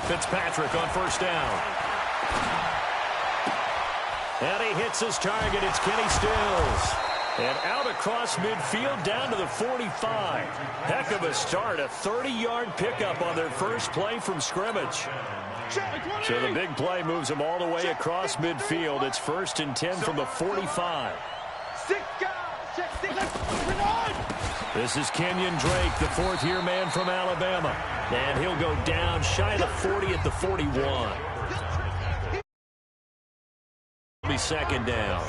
Fitzpatrick on first down. And he hits his target. It's Kenny Stills. And out across midfield down to the 45. Heck of a start. A 30-yard pickup on their first play from scrimmage. So the big play moves them all the way across midfield. It's 1st and 10 from the 45. This is Kenyon Drake, the fourth-year man from Alabama. And he'll go down shy of the 40 at the 41. It'll be second down.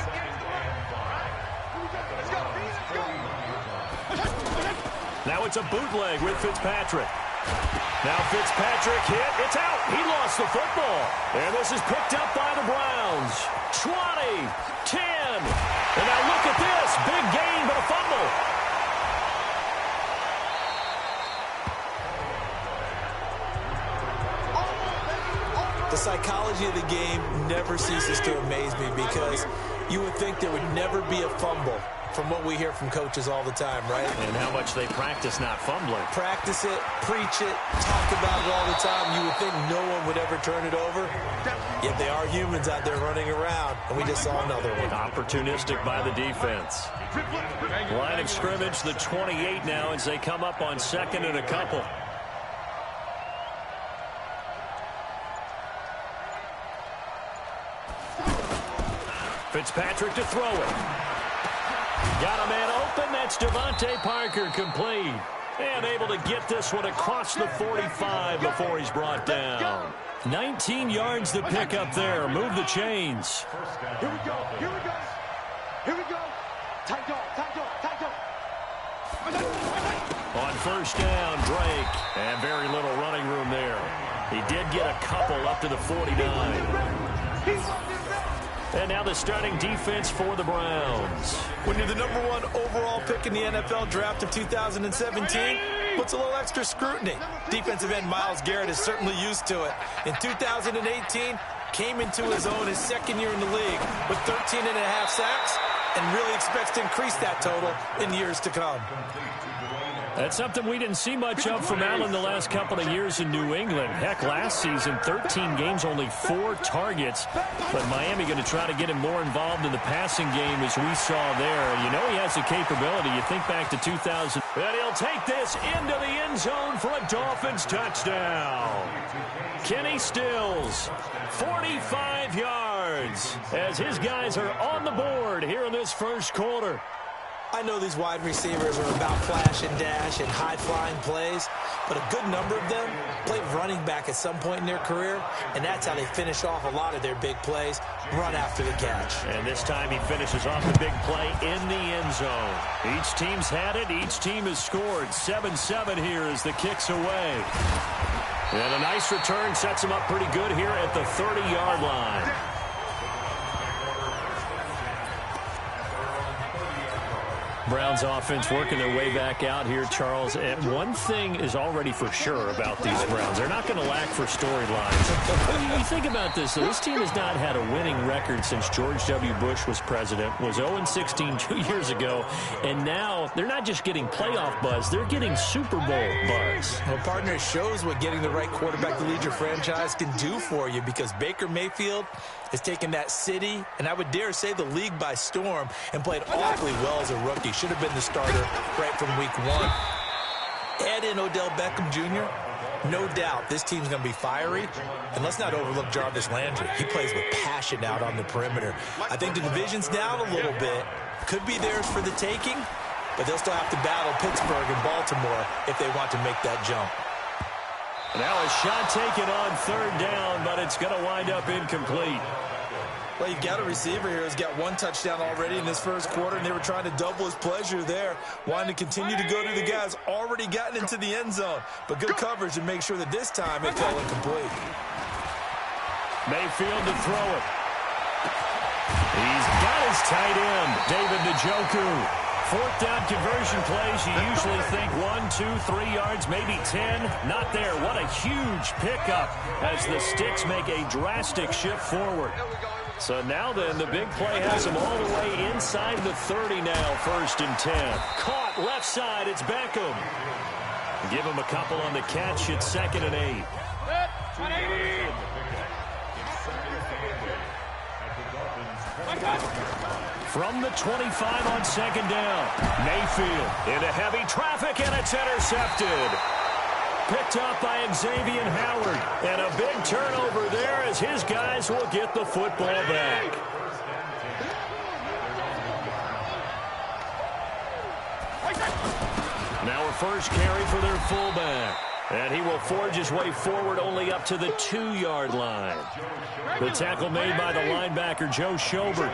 Now it's a bootleg with Fitzpatrick. Now Fitzpatrick hit. It's out. He lost the football. And this is picked up by the Browns. 20, 10. And now look at this. Big gain, but a fumble. The psychology of the game never ceases to amaze me because you would think there would never be a fumble from what we hear from coaches all the time, right? And how much they practice not fumbling. Practice it, preach it, talk about it all the time. You would think no one would ever turn it over. Yet they are humans out there running around, and we just saw another one. Opportunistic by the defense. Line of scrimmage, the 28 now as they come up on second and a couple. Fitzpatrick to throw it. Got a man open. That's Devontae Parker, complete. And able to get this one across the 45 before he's brought down. 19 yards to pick up there. Move the chains. Here we go. Here we go. Here we go. Tight dog. Tight dog. Tight dog. On first down, Drake. And very little running room there. He did get a couple up to the 49. And now the starting defense for the Browns. When you're the #1 overall pick in the NFL draft of 2017, puts a little extra scrutiny. Defensive end Myles Garrett is certainly used to it. In 2018, came into his own his second year in the league with 13.5 sacks and really expects to increase that total in years to come. That's something we didn't see much of from Allen the last couple of years in New England. Heck, last season, 13 games, only 4 targets. But Miami going to try to get him more involved in the passing game as we saw there. You know he has the capability. You think back to 2000. And he'll take this into the end zone for a Dolphins touchdown. Kenny Stills, 45 yards, as his guys are on the board here in this first quarter. I know these wide receivers are about flash and dash and high-flying plays, but a good number of them played running back at some point in their career, and that's how they finish off a lot of their big plays, run after the catch. And this time he finishes off the big play in the end zone. Each team's had it. Each team has scored. 7-7 here as the kick's away. And a nice return sets him up pretty good here at the 30-yard line. Browns offense working their way back out here, Charles. And one thing is already for sure about these Browns. They're not going to lack for storylines. You think about this. So this team has not had a winning record since George W. Bush was president. Was 0-16 2 years ago. And now they're not just getting playoff buzz. They're getting Super Bowl buzz. Well, partner, it shows what getting the right quarterback to lead your franchise can do for you, because Baker Mayfield has taken that city, and I would dare say the league, by storm, and played awfully well as a rookie. Should have been the starter right from week 1. Add in Odell Beckham Jr., no doubt this team's going to be fiery. And let's not overlook Jarvis Landry. He plays with passion out on the perimeter. I think the division's down a little bit. Could be theirs for the taking, but they'll still have to battle Pittsburgh and Baltimore if they want to make that jump. Now a shot taken on third down, but it's going to wind up incomplete. Well, you've got a receiver here who's got 1 touchdown already in this first quarter, and they were trying to double his pleasure there, wanting to continue to go to the guys already gotten into the end zone. But good coverage to make sure that this time it fell incomplete. Mayfield to throw it. He's got his tight end, David Njoku. 4th down conversion plays, you usually think 1, 2, 3 yards, maybe 10. Not there. What a huge pickup as the Sticks make a drastic shift forward. So now then, the big play has him all the way inside the 30 now, 1st and 10. Caught left side, it's Beckham. Give him a couple on the catch, it's 2nd and 8. From the 25 on second down. Mayfield into heavy traffic, and it's intercepted. Picked up by Xavier Howard. And a big turnover there as his guys will get the football back. Now a first carry for their fullback. And he will forge his way forward only up to the 2-yard line. The tackle made by the linebacker, Joe Schobert.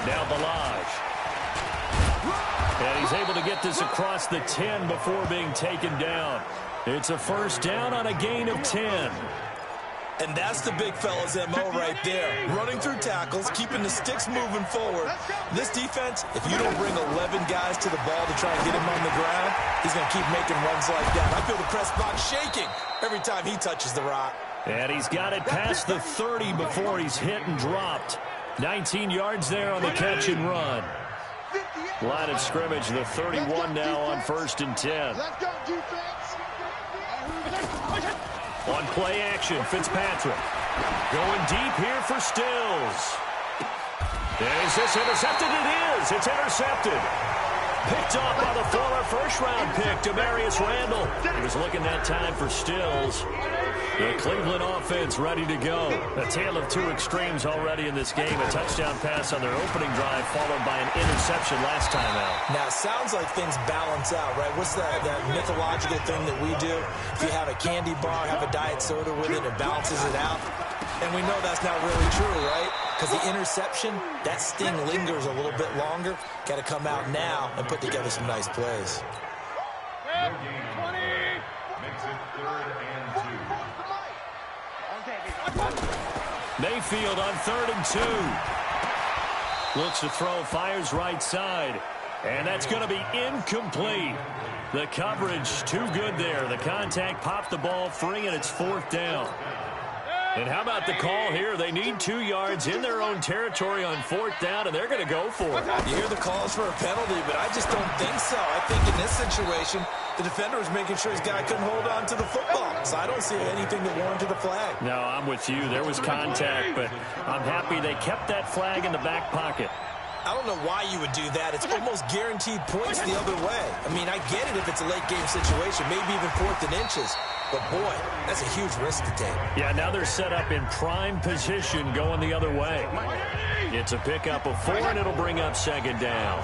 Now Balaj. And he's able to get this across the 10 before being taken down. It's a first down on a gain of 10. And that's the big fella's MO right there. Running through tackles, keeping the sticks moving forward. This defense, if you don't bring 11 guys to the ball to try and get him on the ground, he's going to keep making runs like that. I feel the press box shaking every time he touches the rock. And he's got it past the 30 before he's hit and dropped. 19 yards there on the catch and run. Line of scrimmage, the 31 now on first and 10. On play action, Fitzpatrick. Going deep here for Stills. And is this intercepted? It is. It's intercepted. Picked up by the former first-round pick, Demarius Randall. He was looking that time for Stills. The Cleveland offense ready to go. A tale of two extremes already in this game. A touchdown pass on their opening drive, followed by an interception last time out. Now, it sounds like things balance out, right? What's that mythological thing that we do? If you have a candy bar, have a diet soda with it, it balances it out. And we know that's not really true, right? Because the interception, that sting lingers a little bit longer. Got to come out now and put together some nice plays. 20. Makes it 3rd and 2. Mayfield on 3rd and 2. Looks to throw, fires right side. And that's going to be incomplete. The coverage too good there. The contact popped the ball free, and it's 4th down. And how about the call here? They need 2 yards in their own territory on 4th down, and they're going to go for it. You hear the calls for a penalty, but I just don't think so. I think in this situation, the defender was making sure his guy couldn't hold on to the football. So I don't see anything that warranted the flag. No, I'm with you. There was contact, but I'm happy they kept that flag in the back pocket. I don't know why you would do that. It's almost guaranteed points the other way. I mean, I get it if it's a late game situation, maybe even 4th and inches. But, boy, that's a huge risk to take. Yeah, now they're set up in prime position going the other way. It's a pickup of 4, and it'll bring up 2nd down.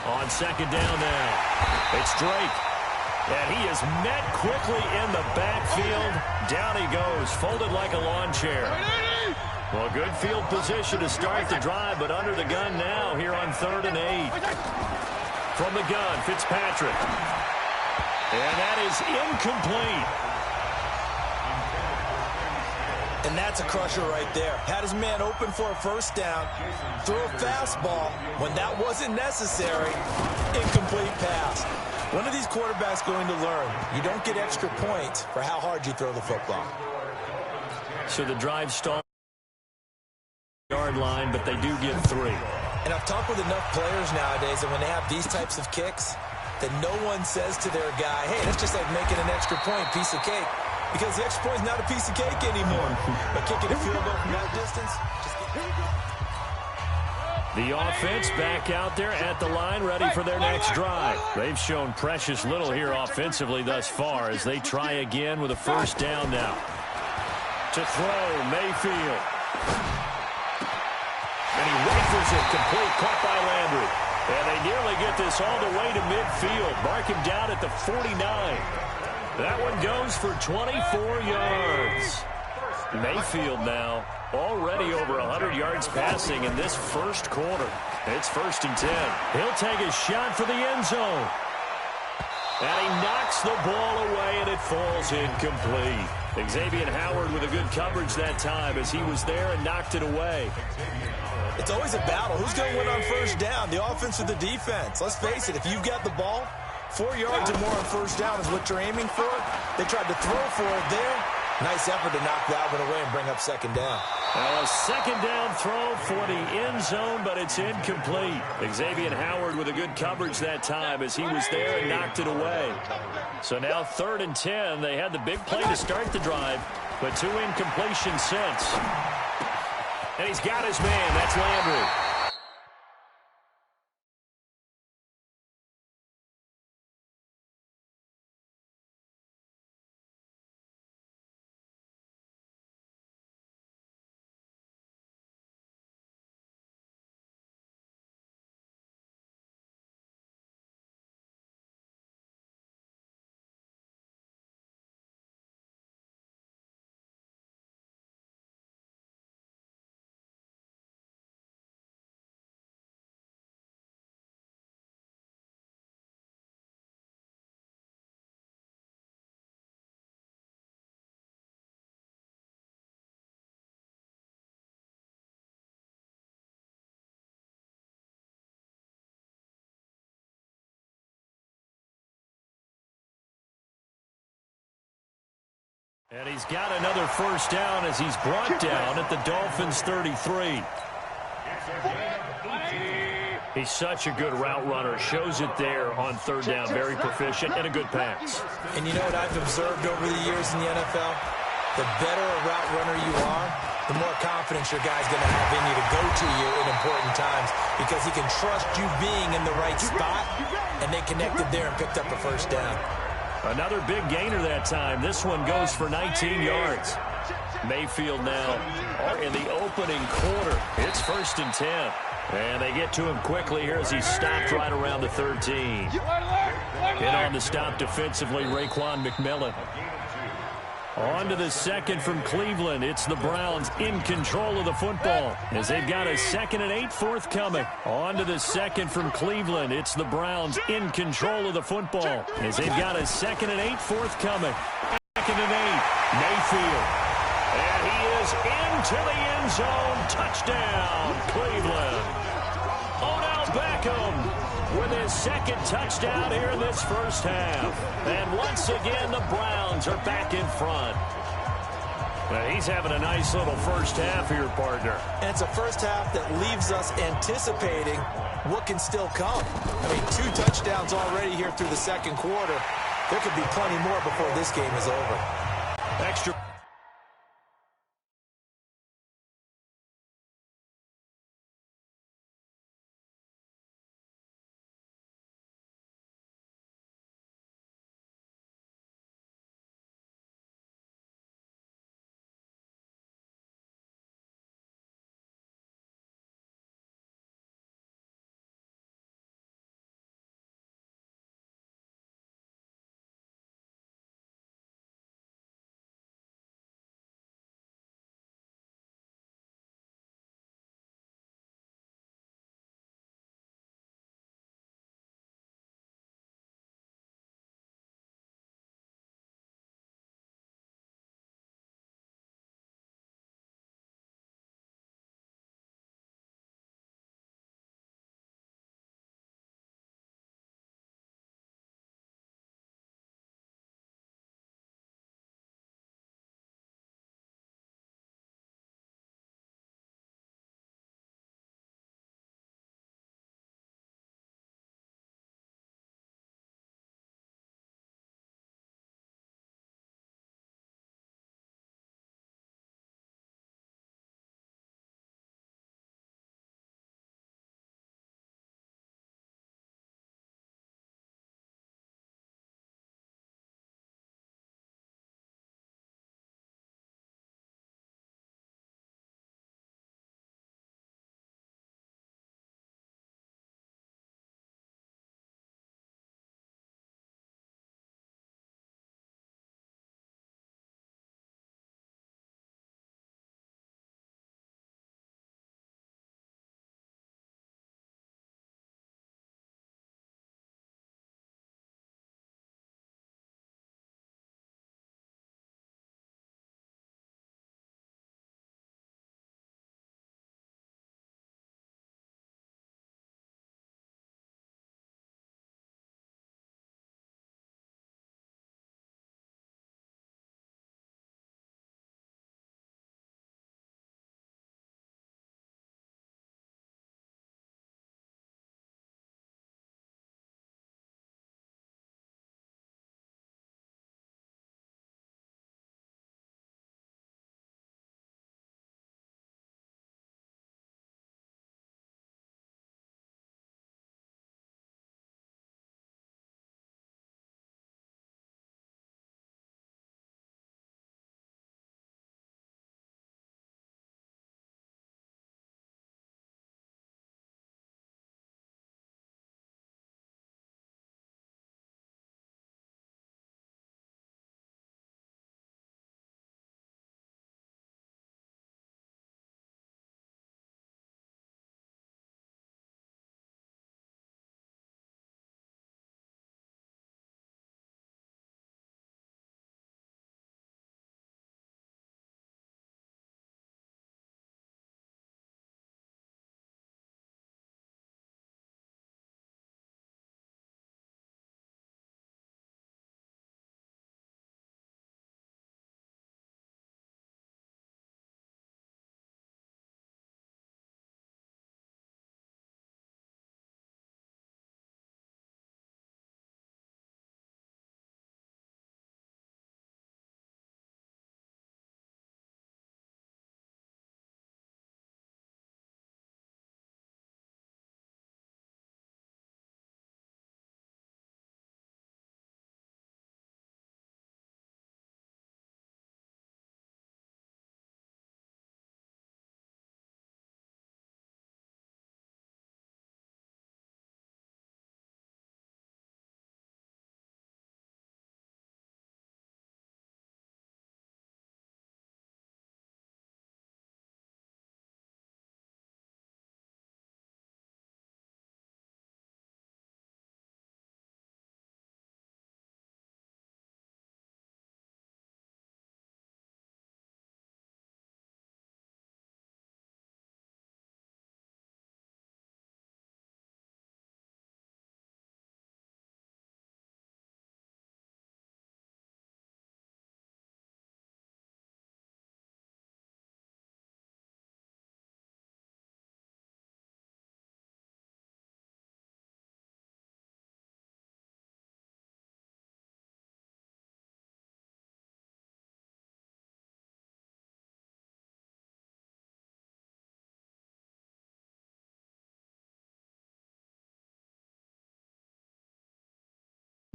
On 2nd down now, it's Drake. And he is met quickly in the backfield. Down he goes, folded like a lawn chair. Well, good field position to start the drive, but under the gun now here on 3rd and 8. From the gun, Fitzpatrick. And that is incomplete. And that's a crusher right there. Had his man open for a first down. Throw a fastball when that wasn't necessary. Incomplete pass. One of these quarterbacks going to learn. You don't get extra points for how hard you throw the football. So the drive stalled yard line, but they do give 3. And I've talked with enough players nowadays that when they have these types of kicks, that no one says to their guy, hey, that's just like making an extra point, piece of cake. Because the extra point is not a piece of cake anymore. But kicking a field goal from that distance, the offense back out there at the line, ready for their next drive. They've shown precious little here offensively thus far as they try again with a first down now. To throw, Mayfield. And he rifles it complete, caught by Landry. And they nearly get this all the way to midfield. Mark him down at the 49. That one goes for 24 yards. Mayfield now already over 100 yards passing in this first quarter. It's 1st and 10. He'll take a shot for the end zone. And he knocks the ball away, and it falls incomplete. Xavier Howard with a good coverage that time as he was there and knocked it away. It's always a battle. Who's going to win on first down, the offense or the defense? Let's face it, if you've got the ball, 4 yards or more on first down is what you're aiming for. They tried to throw for it there. Nice effort to knock that one away and bring up 2nd down. Now a second down throw for the end zone, but it's incomplete. Xavier Howard with a good coverage that time as he was there and knocked it away. So now 3rd and 10. They had the big play to start the drive, but 2 incompletions since. And he's got his man. That's Landry. And he's got another first down as he's brought down at the Dolphins' 33. He's such a good route runner. Shows it there on 3rd down. Very proficient and a good pass. And you know what I've observed over the years in the NFL? The better a route runner you are, the more confidence your guy's going to have in you to go to you in important times because he can trust you being in the right spot, and they connected there and picked up a first down. Another big gainer that time. This one goes for 19 yards. Mayfield now in the opening quarter. It's 1st and 10. And they get to him quickly here as he's stopped right around the 13. In on the stop defensively, Raekwon McMillan. On to the second from Cleveland. It's the Browns in control of the football as they've got a 2nd and 8 forthcoming. On to the second from Cleveland. It's the Browns in control of the football as they've got a 2nd and 8 forthcoming. 2nd and 8. Mayfield. And he is into the end zone. Touchdown, Cleveland. Odell Beckham with his 2nd touchdown here in this first half. And once again, the Browns are back in front. Well, he's having a nice little first half here, partner. And it's a first half that leaves us anticipating what can still come. I mean, 2 touchdowns already here through the 2nd quarter. There could be plenty more before this game is over. Extra.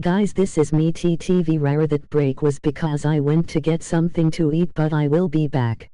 Guys, this is me TTV Rare. That break was because I went to get something to eat, but I will be back.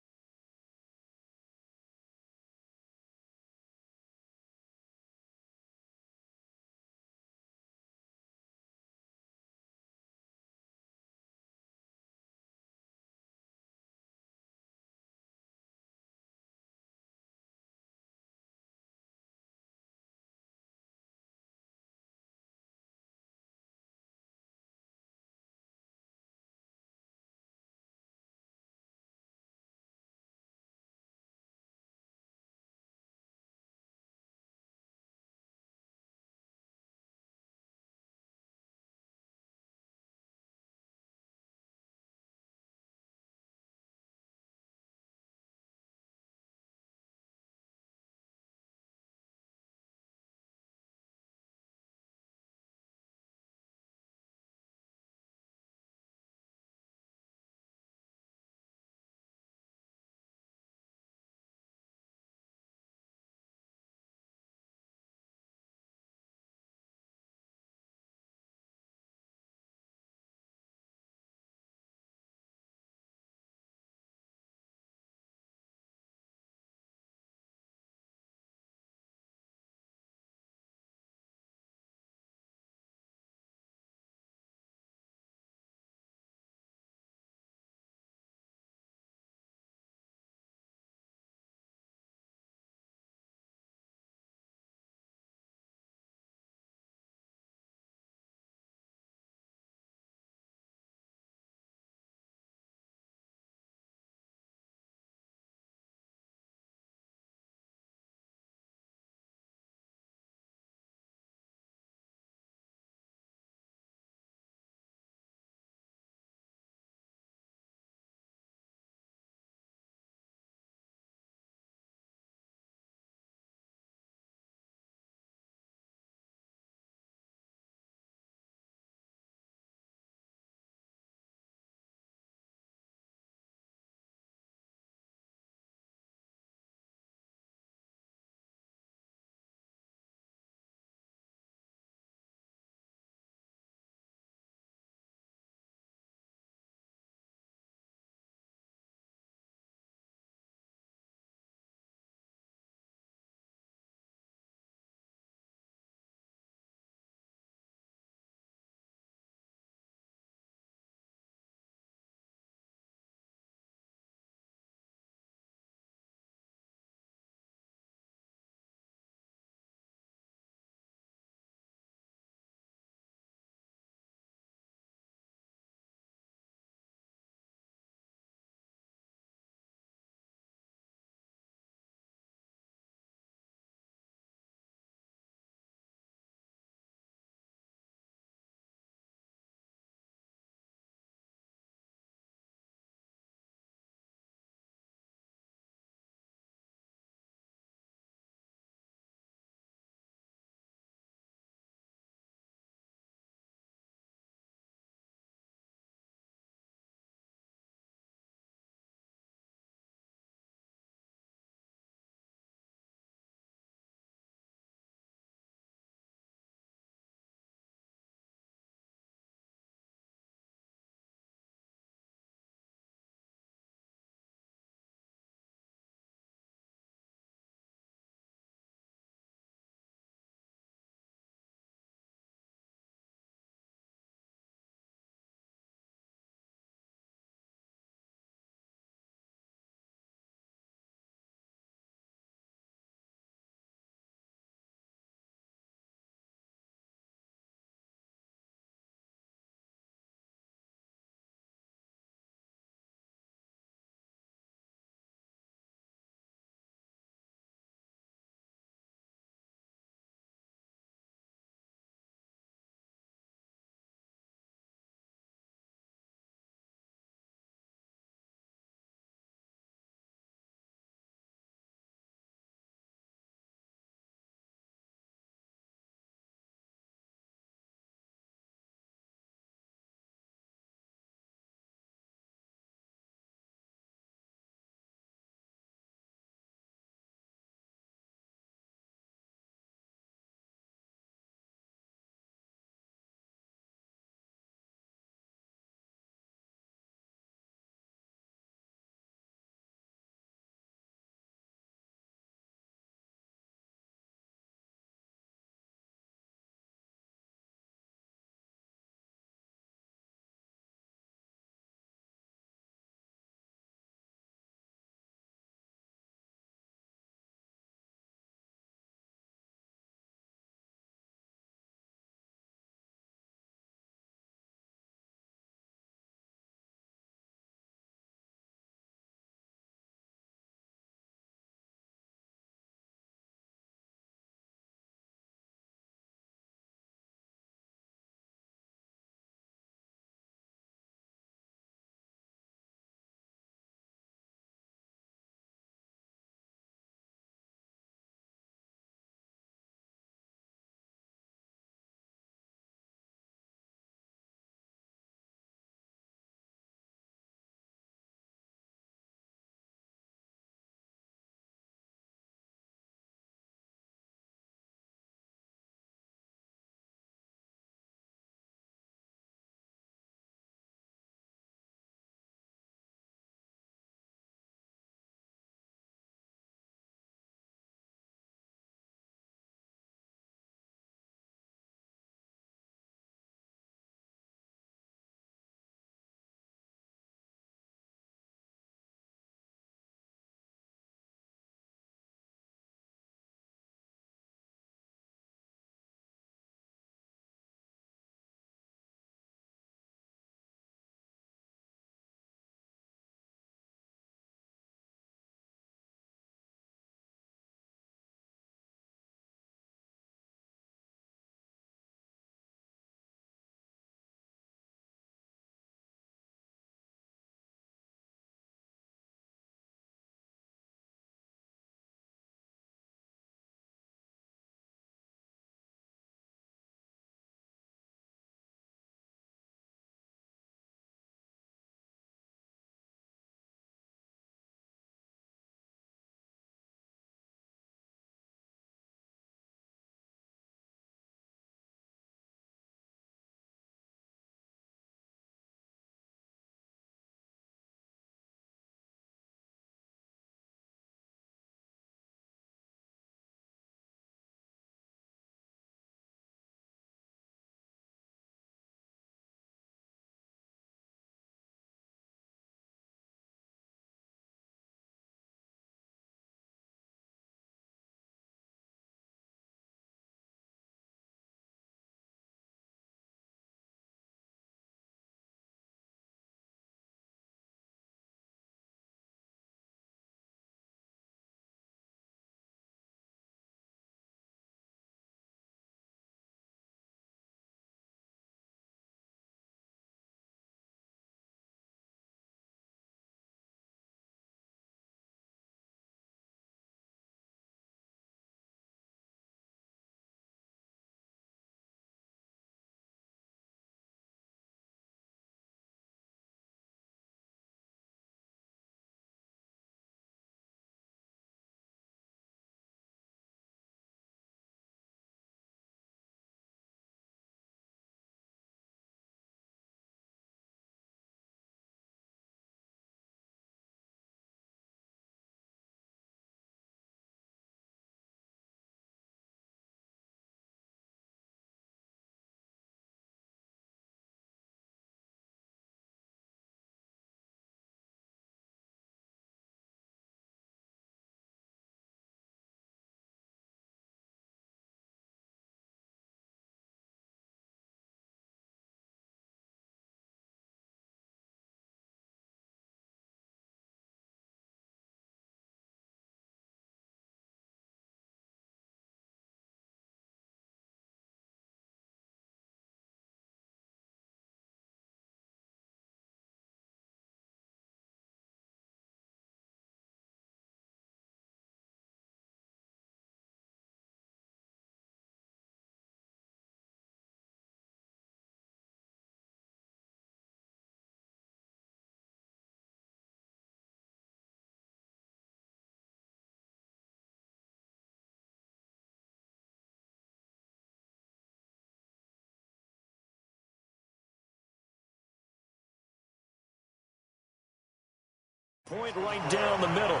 Point right down the middle.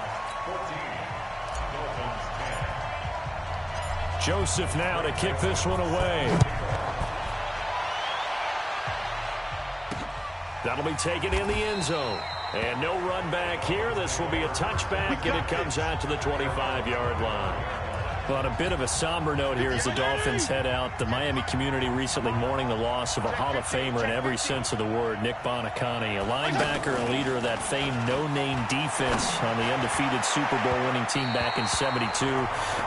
Joseph now to kick this one away. That'll be taken in the end zone. And no run back here. This will be a touchback, and it comes out to the 25-yard line. But a bit of a somber note here as the Dolphins head out. The Miami community recently mourning the loss of a Hall of Famer in every sense of the word, Nick Buoniconti, a linebacker and leader of that famed no-name defense on the undefeated Super Bowl winning team back in '72.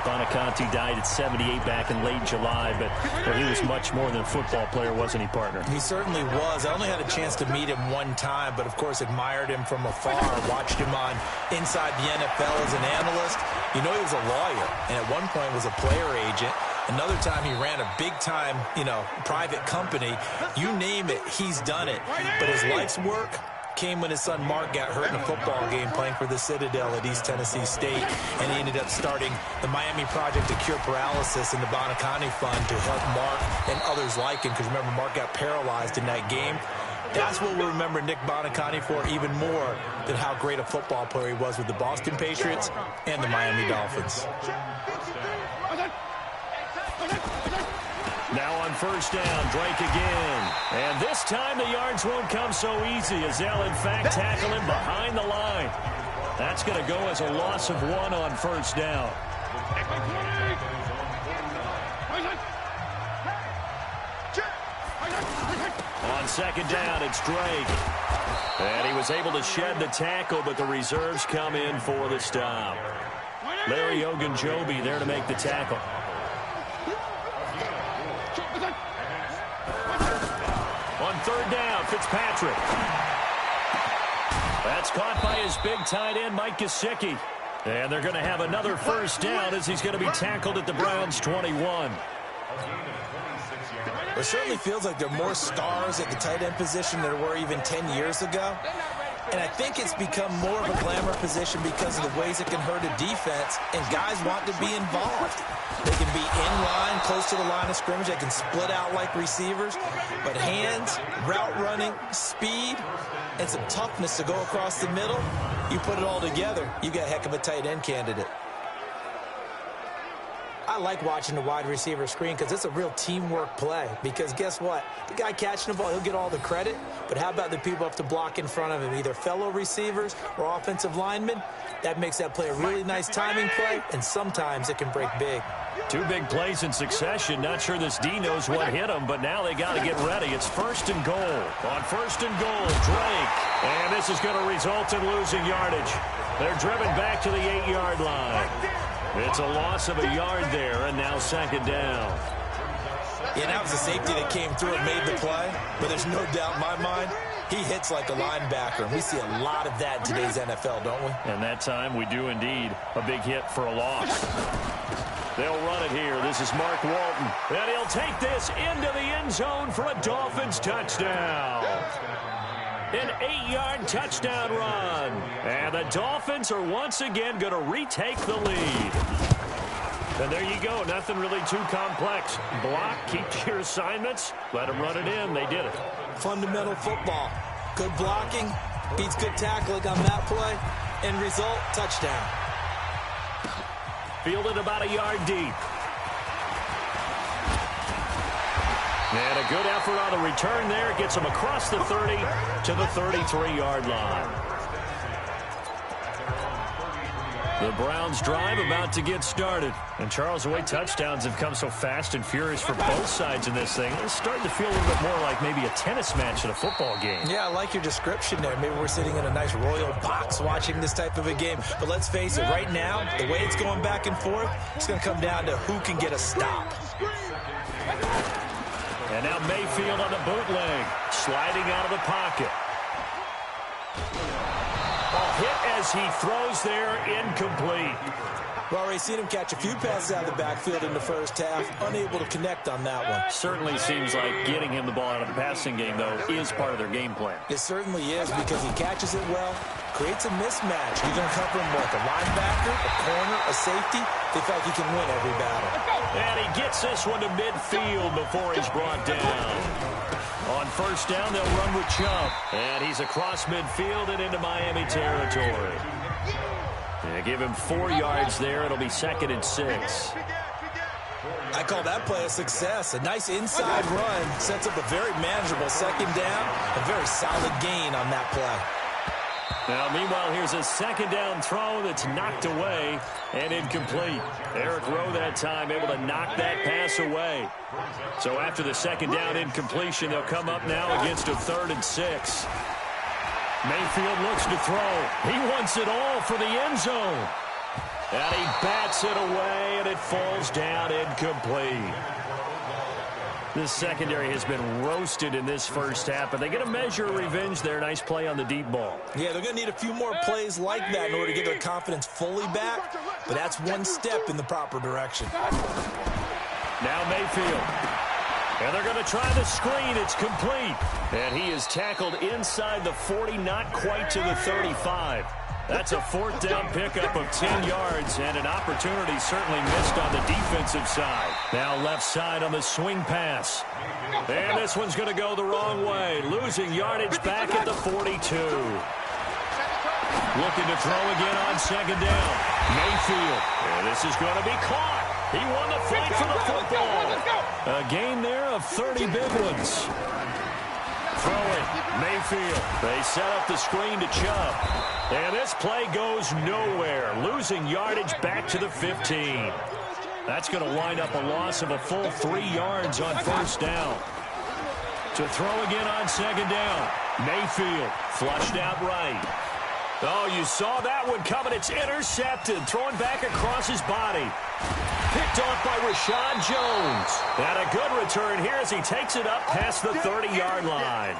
Buoniconti died at 78 back in late July, but he was much more than a football player, wasn't he, partner? He certainly was. I only had a chance to meet him one time, but of course admired him from afar, watched him on Inside the NFL as an analyst. You know, he was a lawyer, and at one point was a player agent. Another time he ran a big-time, private company. You name it, he's done it. But his life's work came when his son Mark got hurt in a football game playing for the Citadel at East Tennessee State, and he ended up starting the Miami Project to Cure Paralysis and the Buoniconti Fund to help Mark and others like him, because remember, Mark got paralyzed in that game. That's what we'll remember Nick Buoniconti for, even more than how great a football player he was with the Boston Patriots and the Miami Dolphins. Now on first down, Drake again. And this time the yards won't come so easy as they'll, in fact, tackle him behind the line. That's going to go as a loss of 1 on first down. On second down, it's Drake. And he was able to shed the tackle, but the reserves come in for the stop. Larry Ogunjobi there to make the tackle. On third down, Fitzpatrick. That's caught by his big tight end, Mike Gesicki. And they're going to have another first down as he's going to be tackled at the Browns' 21. It certainly feels like there are more stars at the tight end position than there were even 10 years ago. And I think it's become more of a glamour position because of the ways it can hurt a defense, and guys want to be involved. They can be in line, close to the line of scrimmage. They can split out like receivers. But hands, route running, speed, and some toughness to go across the middle, you put it all together, you got a heck of a tight end candidate. I like watching the wide receiver screen because it's a real teamwork play. Because guess what? The guy catching the ball, he'll get all the credit. But how about the people who have to block in front of him, either fellow receivers or offensive linemen? That makes that play a really nice timing play, and sometimes it can break big. 2 big plays in succession. Not sure this D knows what hit him, but now they got to get ready. It's first and goal. On first and goal, Drake. And this is going to result in losing yardage. They're driven back to the 8-yard line. It's a loss of a yard there, and now second down. Yeah, that was a safety that came through and made the play, but there's no doubt in my mind, he hits like a linebacker, and we see a lot of that in today's NFL, don't we? And that time we do indeed. A big hit for a loss. They'll run it here. This is Mark Walton, and he'll take this into the end zone for a Dolphins touchdown. An 8-yard touchdown run. And the Dolphins are once again going to retake the lead. And there you go. Nothing really too complex. Block, keep to your assignments, let them run it in. They did it. Fundamental football. Good blocking, beats good tackling on that play, end result, touchdown. Fielded about a yard deep. And a good effort on the return there. Gets him across the 30 to the 33-yard line. The Browns drive about to get started. And Charles, the way touchdowns have come so fast and furious for both sides in this thing, it's starting to feel a little bit more like maybe a tennis match at a football game. Yeah, I like your description there. Maybe we're sitting in a nice royal box watching this type of a game. But let's face it, right now, the way it's going back and forth, it's going to come down to who can get a stop. And now Mayfield on the bootleg, sliding out of the pocket. A hit as he throws there, incomplete. We've already seen him catch a few passes out of the backfield in the first half, unable to connect on that one. Certainly seems like getting him the ball out of the passing game, though, is part of their game plan. It certainly is, because he catches it well, creates a mismatch. You're going to cover him like a linebacker, a corner, a safety. They feel like he can win every battle. And he gets this one to midfield before he's brought down. On first down, they'll run with Chubb. And he's across midfield and into Miami territory. They give him 4 yards there. It'll be 2nd and 6. I call that play a success. A nice inside run sets up a very manageable 2nd down. A very solid gain on that play. Now, meanwhile, here's a 2nd down throw that's knocked away and incomplete. Eric Rowe that time able to knock that pass away. So after the 2nd down incompletion, they'll come up now against a 3rd and 6. Mayfield looks to throw. He wants it all for the end zone. And he bats it away, and it falls down incomplete. This secondary has been roasted in this first half, but they get a measure of revenge there. Nice play on the deep ball. Yeah, they're going to need a few more plays like that in order to get their confidence fully back, but that's one step in the proper direction. Now Mayfield. And they're going to try the screen. It's complete. And he is tackled inside the 40, not quite to the 35. That's a 4th down pickup of 10 yards, and an opportunity certainly missed on the defensive side. Now left side on the swing pass. And this one's going to go the wrong way. Losing yardage back at the 42. Looking to throw again on 2nd down. Mayfield. And this is going to be caught. He won the fight for the football. A gain there of 30 big ones. Throw it. Mayfield. They set up the screen to Chubb. And this play goes nowhere. Losing yardage back to the 15. That's going to wind up a loss of a full 3 yards on first down. To throw again on 2nd down. Mayfield flushed out right. Oh, you saw that one coming. It's intercepted. Thrown back across his body. Picked off by Rashad Jones. And a good return here as he takes it up past the 30-yard line.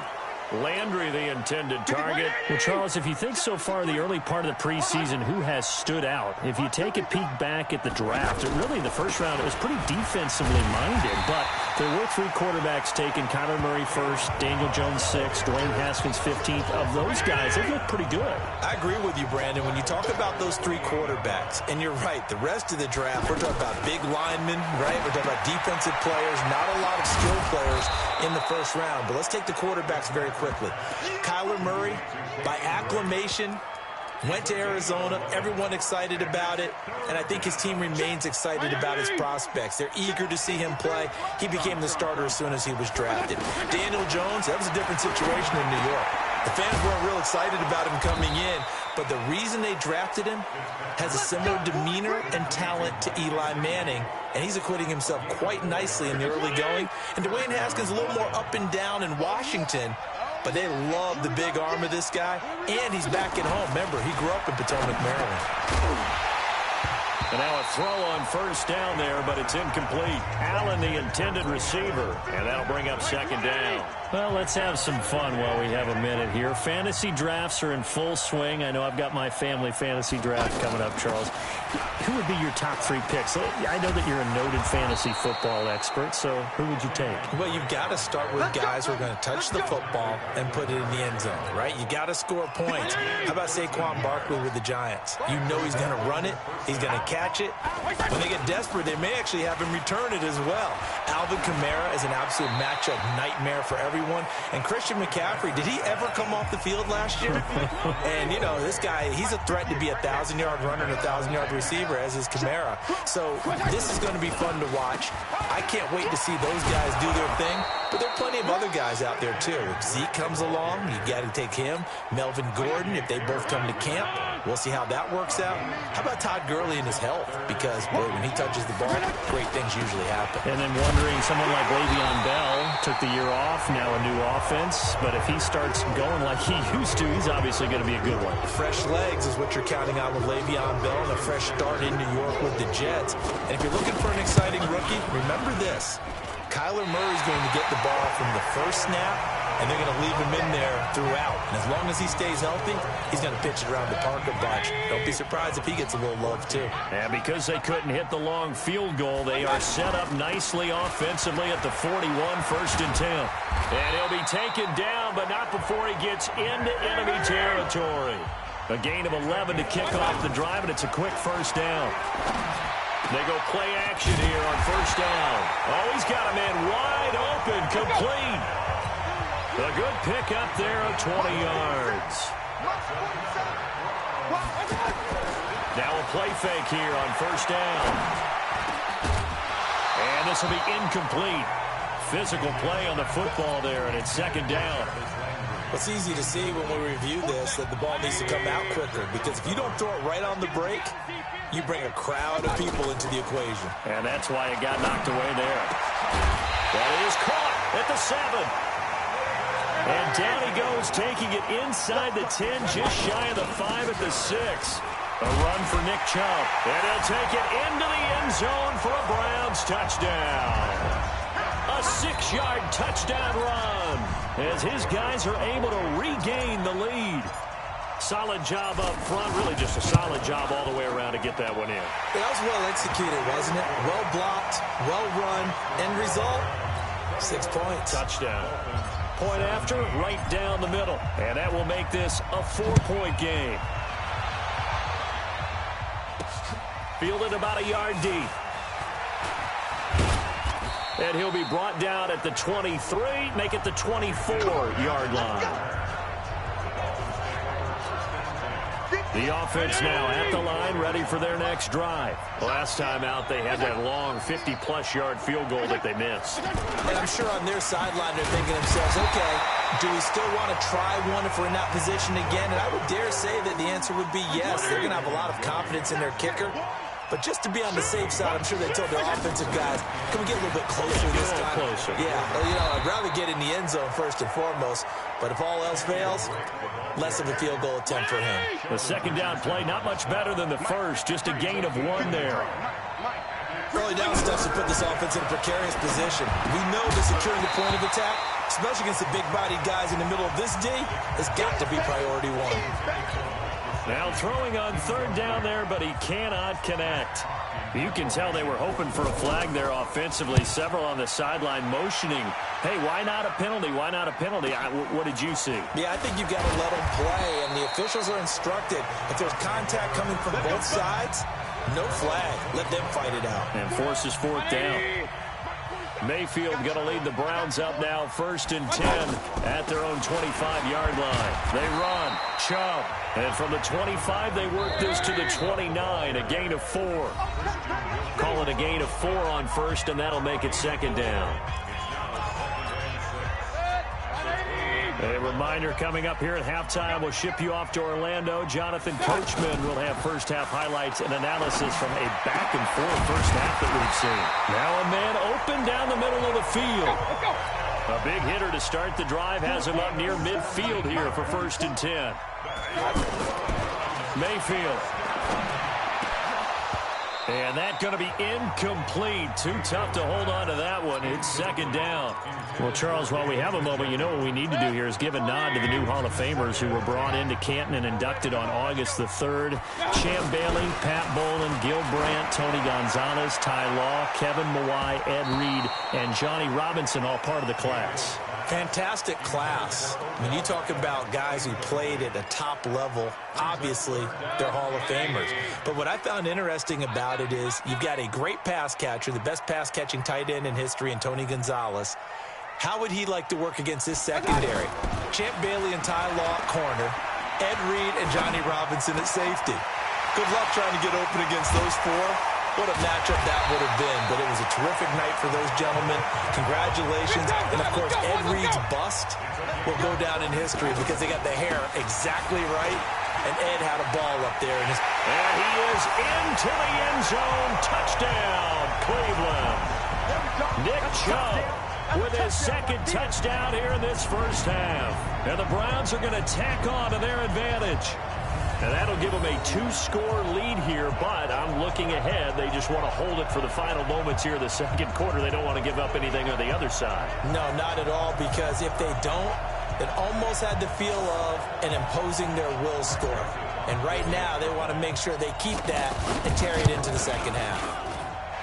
Landry, the intended target. Well, Charles, if you think so far the early part of the preseason, who has stood out? If you take a peek back at the draft, really in the first round, it was pretty defensively minded, but there were 3 quarterbacks taken. Kyler Murray first, Daniel Jones 6th, Dwayne Haskins 15th. Of those guys, they look pretty good. I agree with you, Brandon. When you talk about those 3 quarterbacks, and you're right, the rest of the draft, we're talking about big linemen, right? We're talking about defensive players, not a lot of skill players in the first round. But let's take the quarterbacks very quickly. Kyler Murray, by acclamation, went to Arizona. Everyone excited about it. And I think his team remains excited about his prospects. They're eager to see him play. He became the starter as soon as he was drafted. Daniel Jones, that was a different situation in New York. The fans weren't real excited about him coming in. But the reason they drafted him has a similar demeanor and talent to Eli Manning. And he's acquitting himself quite nicely in the early going. And Dwayne Haskins a little more up and down in Washington. But they love the big arm of this guy, and he's back at home. Remember, he grew up in Potomac, Maryland. And now a throw on first down there, but it's incomplete. Allen, the intended receiver, and that'll bring up 2nd down. Well, let's have some fun while we have a minute here. Fantasy drafts are in full swing. I know I've got my family fantasy draft coming up, Charles. Who would be your top 3 picks? I know that you're a noted fantasy football expert, so who would you take? Well, you've got to start with guys who are going to touch the football and put it in the end zone, right? You got to score points. How about Saquon Barkley with the Giants? You know he's going to run it. He's going to catch it. When they get desperate, they may actually have him return it as well. Alvin Kamara is an absolute matchup nightmare for everyone. And Christian McCaffrey, did he ever come off the field last year? And, you know, this guy, he's a threat to be a 1,000-yard runner and a 1,000-yard receiver, as is Kamara. So this is going to be fun to watch. I can't wait to see those guys do their thing. But there are plenty of other guys out there, too. If Zeke comes along, you got to take him. Melvin Gordon, if they both come to camp, we'll see how that works out. How about Todd Gurley and his health? Because, boy, when he touches the ball, great things usually happen. And then wondering, someone like Le'Veon Bell took the year off, now a new offense. But if he starts going like he used to, he's obviously going to be a good one. Fresh legs is what you're counting on with Le'Veon Bell and a fresh start in New York with the Jets. And if you're looking for an exciting rookie, remember this. Kyler Murray's going to get the ball from the first snap, and they're going to leave him in there throughout. And as long as he stays healthy, he's going to pitch it around the park a bunch. Don't be surprised if he gets a little love, too. And because they couldn't hit the long field goal, they are set up nicely offensively at the 41, 1st and 10. And he'll be taken down, but not before he gets into enemy territory. A gain of 11 to kick off the drive, and it's a quick first down. They go play action here on first down. Oh, he's got a man wide open, complete. A good pick up there of 20 yards. Now a play fake here on first down. And this will be incomplete. Physical play on the football there, and it's second down. It's easy to see when we review this that the ball needs to come out quicker, because if you don't throw it right on the break, you bring a crowd of people into the equation. And that's why it got knocked away there. That is caught at the 7. And down he goes, taking it inside the 10, just shy of the 5 at the 6. A run for Nick Chubb. And he'll take it into the end zone for a Browns touchdown. A 6-yard touchdown run as his guys are able to regain the lead. Solid job up front, really just a solid job all the way around to get that one in. That was well executed, wasn't it? Well blocked, well run. End result, 6 points. Touchdown. Point after, right down the middle. And that will make this a 4-point game. Fielded about a yard deep. And he'll be brought down at the 23, make it the 24-yard line. The offense now at the line, ready for their next drive. Last time out, they had that long 50-plus yard field goal that they missed. And I'm sure on their sideline, they're thinking to themselves, okay, do we still want to try one if we're in that position again? And I would dare say that the answer would be yes. They're going to have a lot of confidence in their kicker. But just to be on the safe side, I'm sure they told their offensive guys, can we get a little bit closer this time? Closer. Yeah, well, I'd rather get in the end zone first and foremost. But if all else fails, less of a field goal attempt for him. The second down play, not much better than the first. Just a gain of 1 there. Early down stuff to put this offense in a precarious position. We know that securing the point of attack, especially against the big-bodied guys in the middle of this D, has got to be priority 1. Now throwing on third down there, but he cannot connect. You can tell they were hoping for a flag there offensively. Several on the sideline motioning, hey, why not a penalty? Why not a penalty? What did you see? Yeah, I think you've got to let them play, and the officials are instructed. If there's contact coming from both sides, no flag. Let them fight it out. And forces fourth down. Mayfield going to lead the Browns up now, 1st and 10 at their own 25-yard line. They run. Chubb. And from the 25, they work this to the 29, a gain of 4. Call it a gain of 4 on first, and that'll make it second down. A reminder coming up here at halftime. We'll ship you off to Orlando. Jonathan Coachman will have first-half highlights and analysis from a back-and-forth first half that we've seen. Now a man open down the middle of the field. A big hitter to start the drive has him up near midfield here for 1st and 10. Mayfield. And that's going to be incomplete. Too tough to hold on to that one. It's second down. Well, Charles, while we have a moment, you know what we need to do here is give a nod to the new Hall of Famers who were brought into Canton and inducted on August the 3rd. Champ Bailey, Pat Bolin, Gil Brandt, Tony Gonzalez, Ty Law, Kevin Mawai, Ed Reed, and Johnny Robinson, all part of the class. Fantastic class. When you talk about guys who played at the top level, obviously they're Hall of Famers. But what I found interesting about it is you've got a great pass catcher, the best pass-catching tight end in history, and Tony Gonzalez. How would he like to work against this secondary? Champ Bailey and Ty Law at corner, Ed Reed and Johnny Robinson at safety. Good luck trying to get open against those 4. What a matchup that would have been, but it was a terrific night for those gentlemen. Congratulations. And, of course, Ed Reed's bust will go down in history because they got the hair exactly right, and Ed had a ball up there. And he is into the end zone. Touchdown, Cleveland. Nick Chubb with his second touchdown here in this first half. And the Browns are going to tack on to their advantage. And that'll give them a 2-score lead here, but I'm looking ahead. They just want to hold it for the final moments here in the second quarter. They don't want to give up anything on the other side. No, not at all, because if they don't, it almost had the feel of an imposing their will score. And right now, they want to make sure they keep that and carry it into the second half.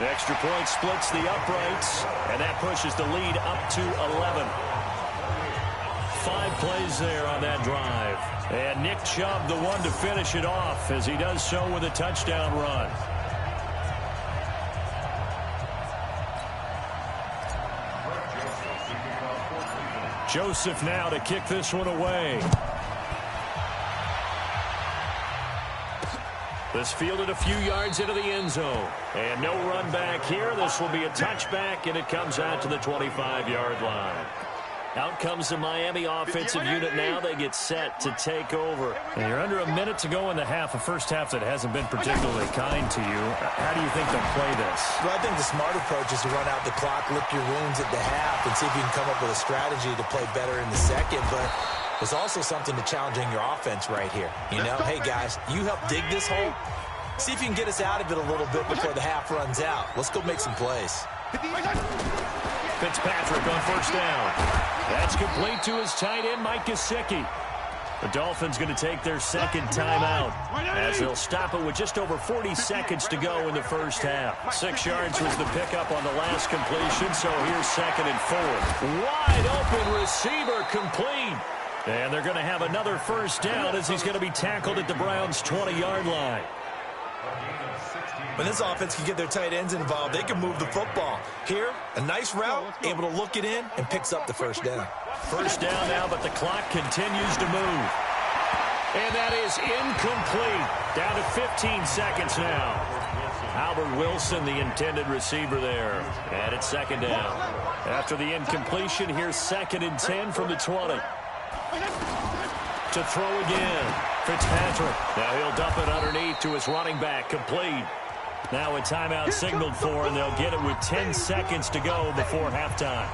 The extra point splits the uprights, and that pushes the lead up to 11. 5 plays there on that drive. And Nick Chubb, the one to finish it off, as he does so with a touchdown run. Joseph now to kick this one away. This fielded a few yards into the end zone. And no run back here. This will be a touchback, and it comes out to the 25-yard line. Out comes the Miami offensive unit now. They get set to take over. And you're under a minute to go in the half, a first half that hasn't been particularly kind to you. How do you think they'll play this? Well, I think the smart approach is to run out the clock, lick your wounds at the half, and see if you can come up with a strategy to play better in the second. But there's also something to challenging your offense right here. You know, hey, guys, you help dig this hole. See if you can get us out of it a little bit before the half runs out. Let's go make some plays. Fitzpatrick on first down. That's complete to his tight end, Mike Gesicki. The Dolphins going to take their second timeout as they'll stop it with just over 40 seconds to go in the first half. 6 yards was the pickup on the last completion, so here's 2nd and 4. Wide open receiver complete. And they're going to have another first down as he's going to be tackled at the Browns' 20-yard line. When this offense can get their tight ends involved, they can move the football. Here, a nice route, able to look it in, and picks up the first down. First down now, but the clock continues to move. And that is incomplete. Down to 15 seconds now. Albert Wilson, the intended receiver there. And it's 2nd down. After the incompletion, here's 2nd and 10 from the 20. To throw again. Fitzpatrick. Now he'll dump it underneath to his running back. Complete. Now a timeout signaled for, and they'll get it with 10 seconds to go before halftime.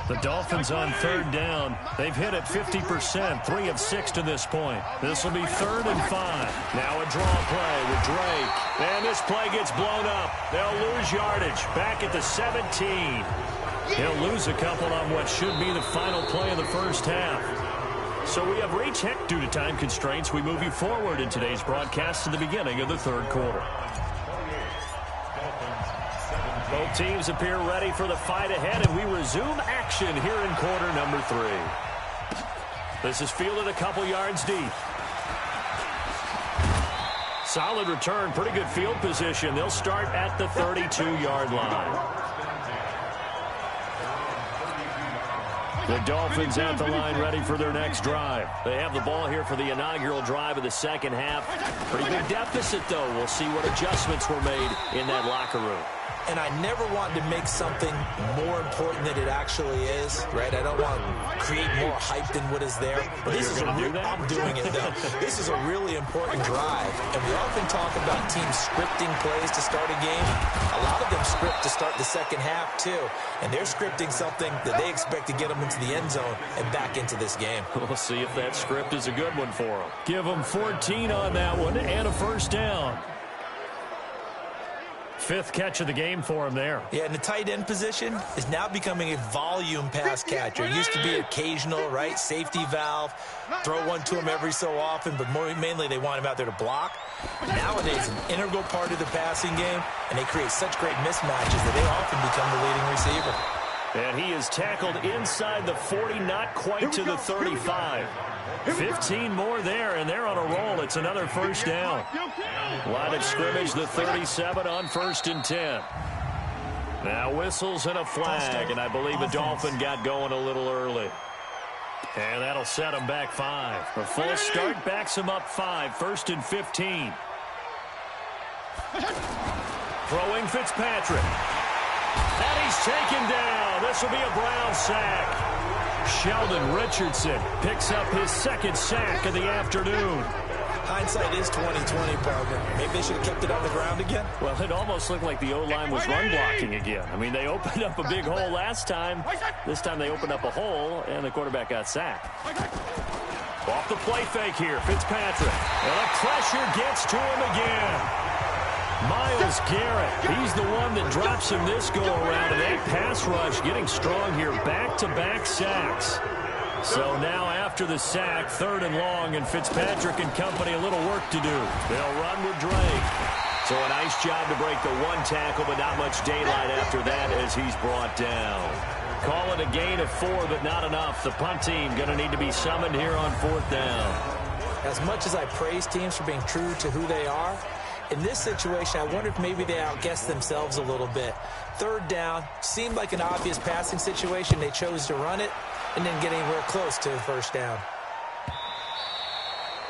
The Dolphins on 3rd down. They've hit it 50%, 3 of 6 to this point. This will be 3rd and 5. Now a draw play with Drake. And this play gets blown up. They'll lose yardage. Back at the 17. He'll lose a couple on what should be the final play of the first half. So we have reached heck due to time constraints. We move you forward in today's broadcast to the beginning of the 3rd quarter. Both teams appear ready for the fight ahead, and we resume action here in quarter number 3. This is fielded a couple yards deep. Solid return, pretty good field position. They'll start at the 32-yard line. The Dolphins at the line ready for their next drive. They have the ball here for the inaugural drive of the second half. Pretty big deficit, though. We'll see what adjustments were made in that locker room. And I never want to make something more important than it actually is, right? I don't want to create more hype than what is there. But this is I'm doing it, though. This is a really important drive. And we often talk about teams scripting plays to start a game. A lot of them script to start the second half, too. And they're scripting something that they expect to get them into the end zone and back into this game. We'll see if that script is a good one for them. Give them 14 on that one and a first down. 5th catch of the game for him there. Yeah, and the tight end position is now becoming a volume pass catcher. It used to be occasional, right? Safety valve. Throw one to him every so often, but mainly they want him out there to block. Nowadays, an integral part of the passing game, and they create such great mismatches that they often become the leading receiver. And he is tackled inside the 40, not quite to the 35. 15 more there, and they're on a roll. It's another first down. Line of scrimmage, the 37 on 1st and 10. Now whistles and a flag, and I believe a Dolphin got going a little early. And that'll set him back 5. The full start backs him up 5, 1st and 15. Throwing Fitzpatrick. And he's taken down. This will be a Brown sack. Sheldon Richardson picks up his 2nd sack of the afternoon. Hindsight is 20/20, partner. Maybe they should have kept it on the ground again. Well, it almost looked like the O-line was run blocking again. I mean, they opened up a big hole last time. This time they opened up a hole, and the quarterback got sacked. Off the play fake here, Fitzpatrick. And the pressure gets to him again. Myles Garrett, he's the one that drops him this go-around, and that pass rush getting strong here, back-to-back sacks. So now after the sack, 3rd and long, and Fitzpatrick and company a little work to do. They'll run with Drake. So a nice job to break the 1 tackle, but not much daylight after that as he's brought down. Call it a gain of 4, but not enough. The punt team going to need to be summoned here on 4th down. As much as I praise teams for being true to who they are, in this situation, I wonder if maybe they outguessed themselves a little bit. Third down, seemed like an obvious passing situation. They chose to run it and didn't get anywhere close to the first down.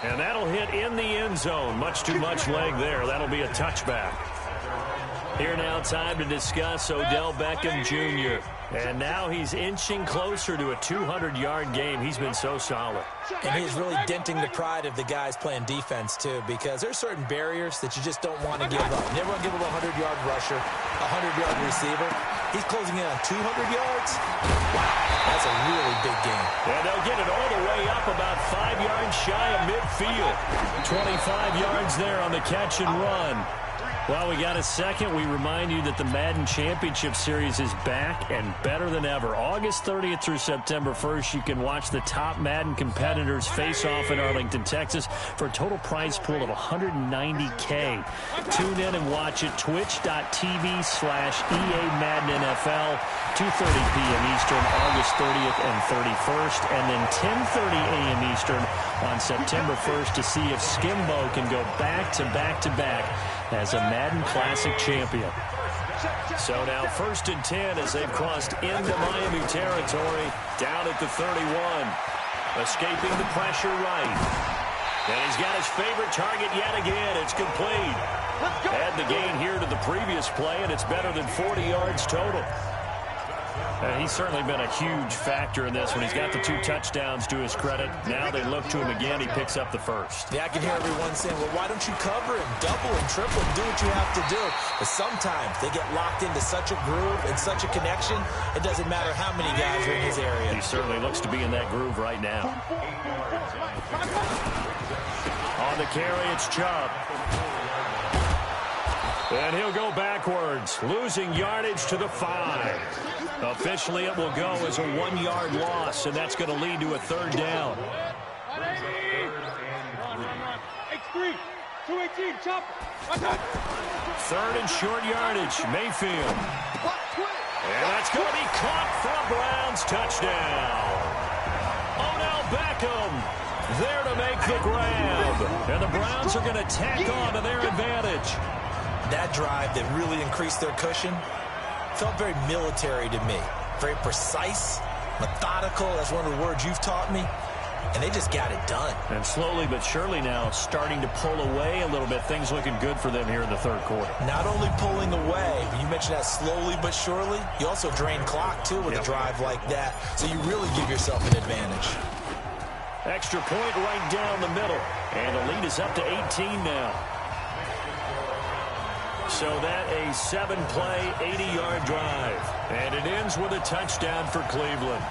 And that'll hit in the end zone. Much too much leg there. That'll be a touchback. Here now, time to discuss Odell Beckham Jr. And now he's inching closer to a 200-yard game. He's been so solid. And he's really denting the pride of the guys playing defense, too, because there's certain barriers that you just don't want to give up. Never want to give up a 100-yard rusher, a 100-yard receiver. He's closing in on 200 yards. Wow, that's a really big game. And they'll get it all the way up about 5 yards shy of midfield. 25 yards there on the catch and run. While we got a second, we remind you that the Madden Championship Series is back and better than ever. August 30th through September 1st, you can watch the top Madden competitors face off in Arlington, Texas for a total prize pool of $190K. Tune in and watch it, twitch.tv/EA Madden NFL, 2:30 p.m. Eastern, August 30th and 31st, and then 10:30 a.m. Eastern on September 1st to see if Skimbo can go back-to-back-to-back as a Madden Classic champion. So now 1st and 10 as they've crossed into Miami territory, down at the 31. Escaping the pressure right. And he's got his favorite target yet again. It's complete. Add the gain here to the previous play, and it's better than 40 yards total. He's certainly been a huge factor in this one. He's got the 2 touchdowns to his credit. Now they look to him again. He picks up the first. Yeah, I can hear everyone saying, well, why don't you cover him, double and triple and do what you have to do? But sometimes they get locked into such a groove and such a connection, it doesn't matter how many guys are in his area. He certainly looks to be in that groove right now. On the carry, it's Chubb. And he'll go backwards, losing yardage to the 5. Officially, it will go as a 1-yard loss, and that's going to lead to a 3rd down. Third and short yardage, Mayfield. And that's going to be caught for a Browns touchdown. Odell Beckham there to make the grab. And the Browns are going to tack on to their advantage. That drive that really increased their cushion felt very military to me. Very precise, methodical. That's one of the words you've taught me. And they just got it done. And slowly but surely now starting to pull away a little bit. Things looking good for them here in the 3rd quarter. Not only pulling away, you mentioned that slowly but surely, you also drain clock, too, with a drive like that. So you really give yourself an advantage. Extra point right down the middle. And the lead is up to 18 now. So that a 7-play, 80-yard drive. And it ends with a touchdown for Cleveland.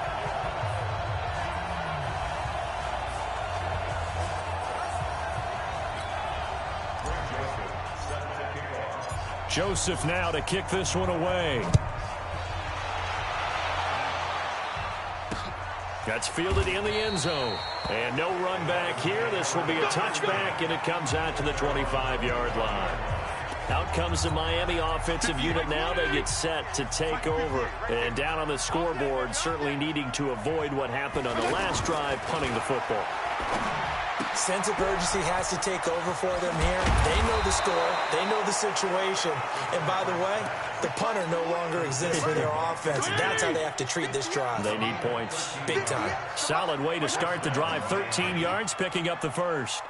Joseph now to kick this one away. That's fielded in the end zone. And no run back here. This will be a touchback, and it comes out to the 25-yard line. Out comes the Miami offensive unit now. They get set to take over. And down on the scoreboard, certainly needing to avoid what happened on the last drive, punting the football. Sense of urgency has to take over for them here. They know the score. They know the situation. And by the way, the punter no longer exists for their offense. That's how they have to treat this drive. They need points. Big time. Solid way to start the drive. 13 yards, picking up the first.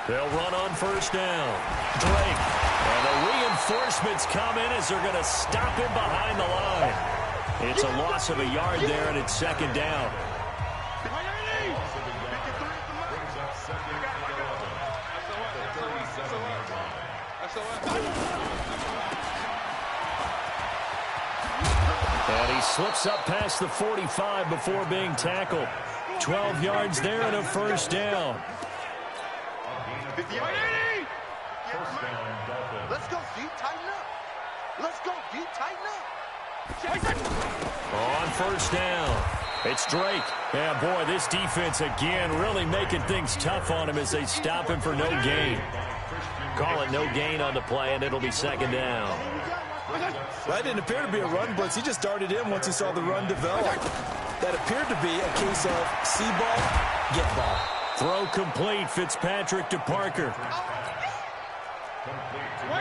They'll run on 1st down. Drake. And the reinforcements come in as they're going to stop him behind the line. It's a loss of a yard there, and it's 2nd down. And he slips up past the 45 before being tackled. 12 yards there and a 1st down. Let's go, D. Tighten up. Let's go, D. Tighten up. On 1st down, it's Drake. Yeah, boy, this defense again really making things tough on him as they stop him for no gain. Call it no gain on the play, and it'll be 2nd down. That didn't appear to be a run blitz. He just darted in once he saw the run develop. That appeared to be a case of see ball, get ball. Throw complete. Fitzpatrick to Parker.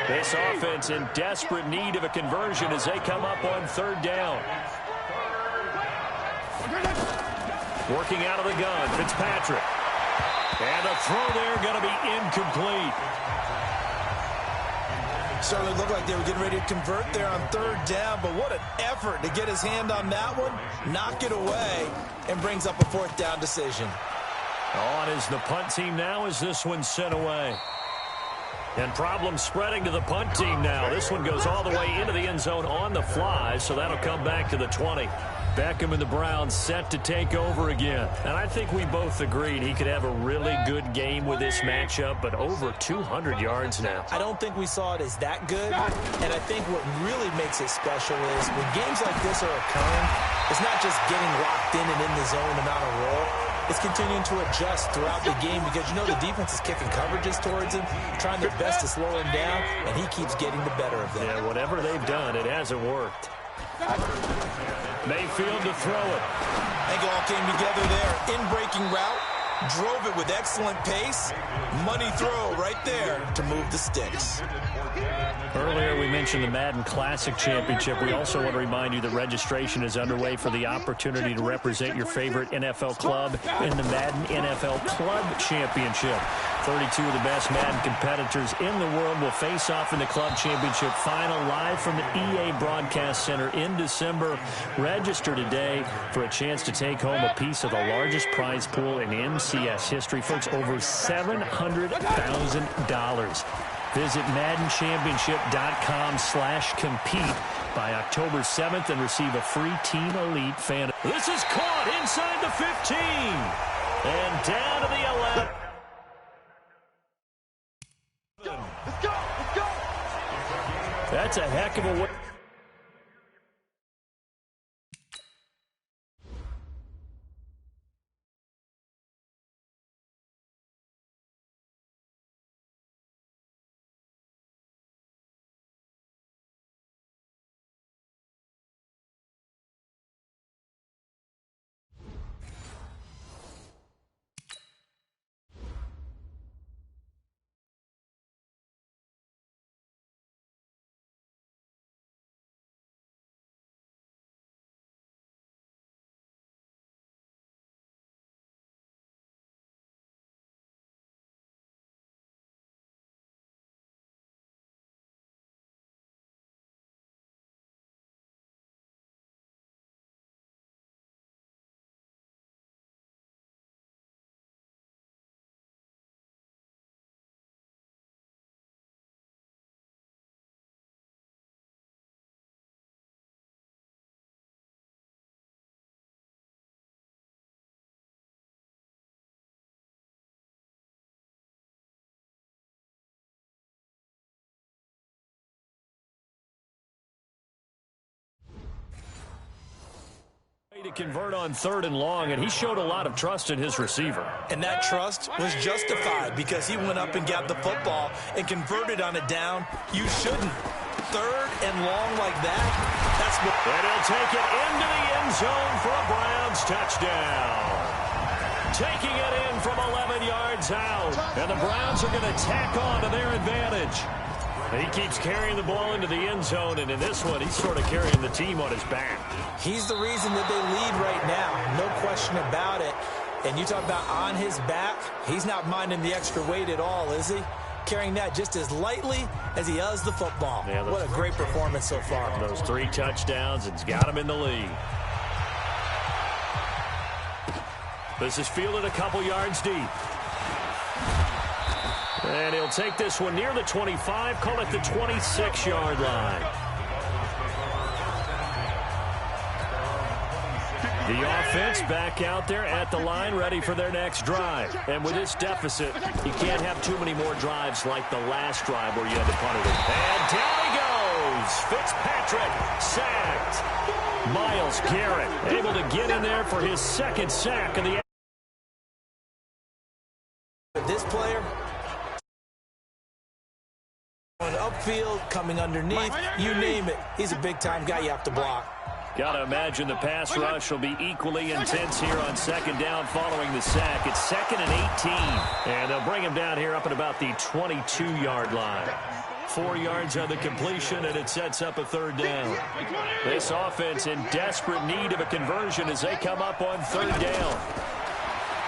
This offense in desperate need of a conversion as they come up on third down. Working out of the gun, Fitzpatrick. And a throw there going to be incomplete. Certainly looked like they were getting ready to convert there on third down, but what an effort to get his hand on that one, knock it away, and brings up a fourth down decision. On is the punt team now as this one's sent away. And problems spreading to the punt team now. This one goes all the way into the end zone on the fly, so that'll come back to the 20. Beckham and the Browns set to take over again. And I think we both agreed he could have a really good game with this matchup, but over 200 yards now. I don't think we saw it as that good, and I think what really makes it special is when games like this are occurring, it's not just getting locked in and in the zone and on a roll. It's continuing to adjust throughout the game because, you know, the defense is kicking coverages towards him, trying their best to slow him down, and he keeps getting the better of them. Yeah, whatever they've done, it hasn't worked. Mayfield to throw it. I think it all came together there. In-breaking route, drove it with excellent pace. Money throw right there to move the sticks. Earlier we mentioned the Madden Classic Championship. We also want to remind you that registration is underway for the opportunity to represent your favorite NFL club in the Madden NFL Club Championship. 32 of the best Madden competitors in the world will face off in the Club Championship final live from the EA Broadcast Center in December. Register today for a chance to take home a piece of the largest prize pool in MCS history. Folks, over $700,000. Visit MaddenChampionship.com/compete by October 7th and receive a free Team Elite fan. This is caught inside the 15 and down to the 11. Let's go! Let's go! That's a heck of a way. To convert on third and long, and he showed a lot of trust in his receiver. And that trust was justified because he went up and got the football and converted on a down. You shouldn't. Third and long like that, that's what... And he'll take it into the end zone for a Browns touchdown. Taking it in from 11 yards out, and the Browns are going to tack on to their advantage. He keeps carrying the ball into the end zone, and in this one, he's sort of carrying the team on his back. He's the reason that they lead right now, no question about it. And you talk about on his back, he's not minding the extra weight at all, is he? Carrying that just as lightly as he does the football. Yeah, what a great performance so far. Those 3 touchdowns, it's got him in the lead. This is fielded a couple yards deep. And he'll take this one near the 25, call it the 26-yard line. The offense back out there at the line, ready for their next drive. And with this deficit, you can't have too many more drives like the last drive where you had to punt it. And down he goes. Fitzpatrick sacked. Myles Garrett able to get in there for his second sack of the... This player... up backfield, coming underneath, you name it. He's a big-time guy you have to block. Got to imagine the pass rush will be equally intense here on second down following the sack. It's 2nd and 18. And they'll bring him down here up at about the 22-yard line. 4 yards on the completion, and it sets up a 3rd down. This offense in desperate need of a conversion as they come up on 3rd down.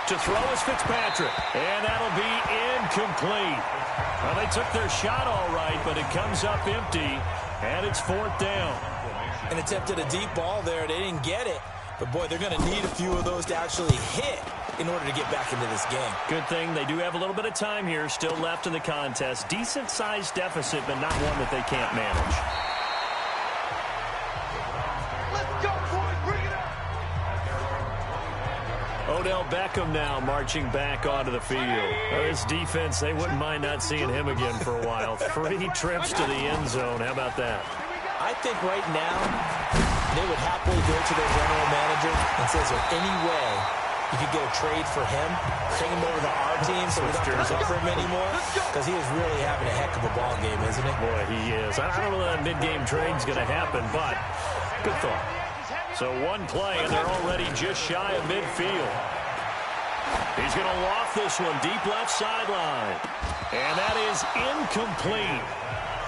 To throw is Fitzpatrick, and that'll be incomplete. Well, they took their shot all right, but it comes up empty, and it's 4th down. And attempted a deep ball there. They didn't get it. But, boy, they're going to need a few of those to actually hit in order to get back into this game. Good thing they do have a little bit of time here still left in the contest. Decent-sized deficit, but not one that they can't manage. Let's go, boys. Bring it up. Odell Beckham now marching back onto the field. This defense, they wouldn't mind not seeing him again for a while. 3 trips to the end zone. How about that? I think right now they would happily go to their general manager and say, is there any way you could get a trade for him, take him over to our team so we don't have to suffer him anymore? Because he is really having a heck of a ball game, isn't he? Boy, he is. I don't know that mid-game trade's going to happen, but good thought. So one play, and they're already just shy of midfield. He's going to loft this one deep left sideline. And that is incomplete.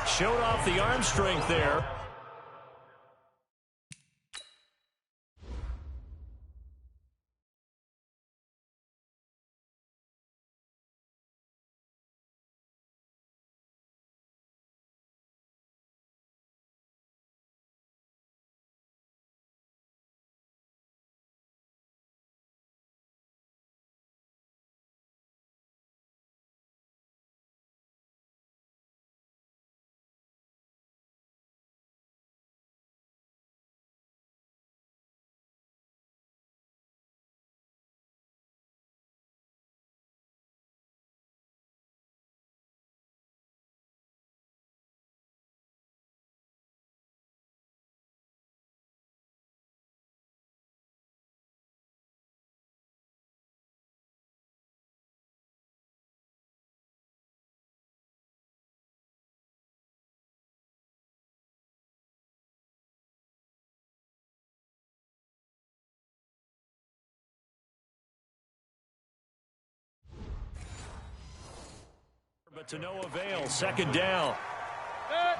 Showed off the arm strength there. But to no avail, 2nd down.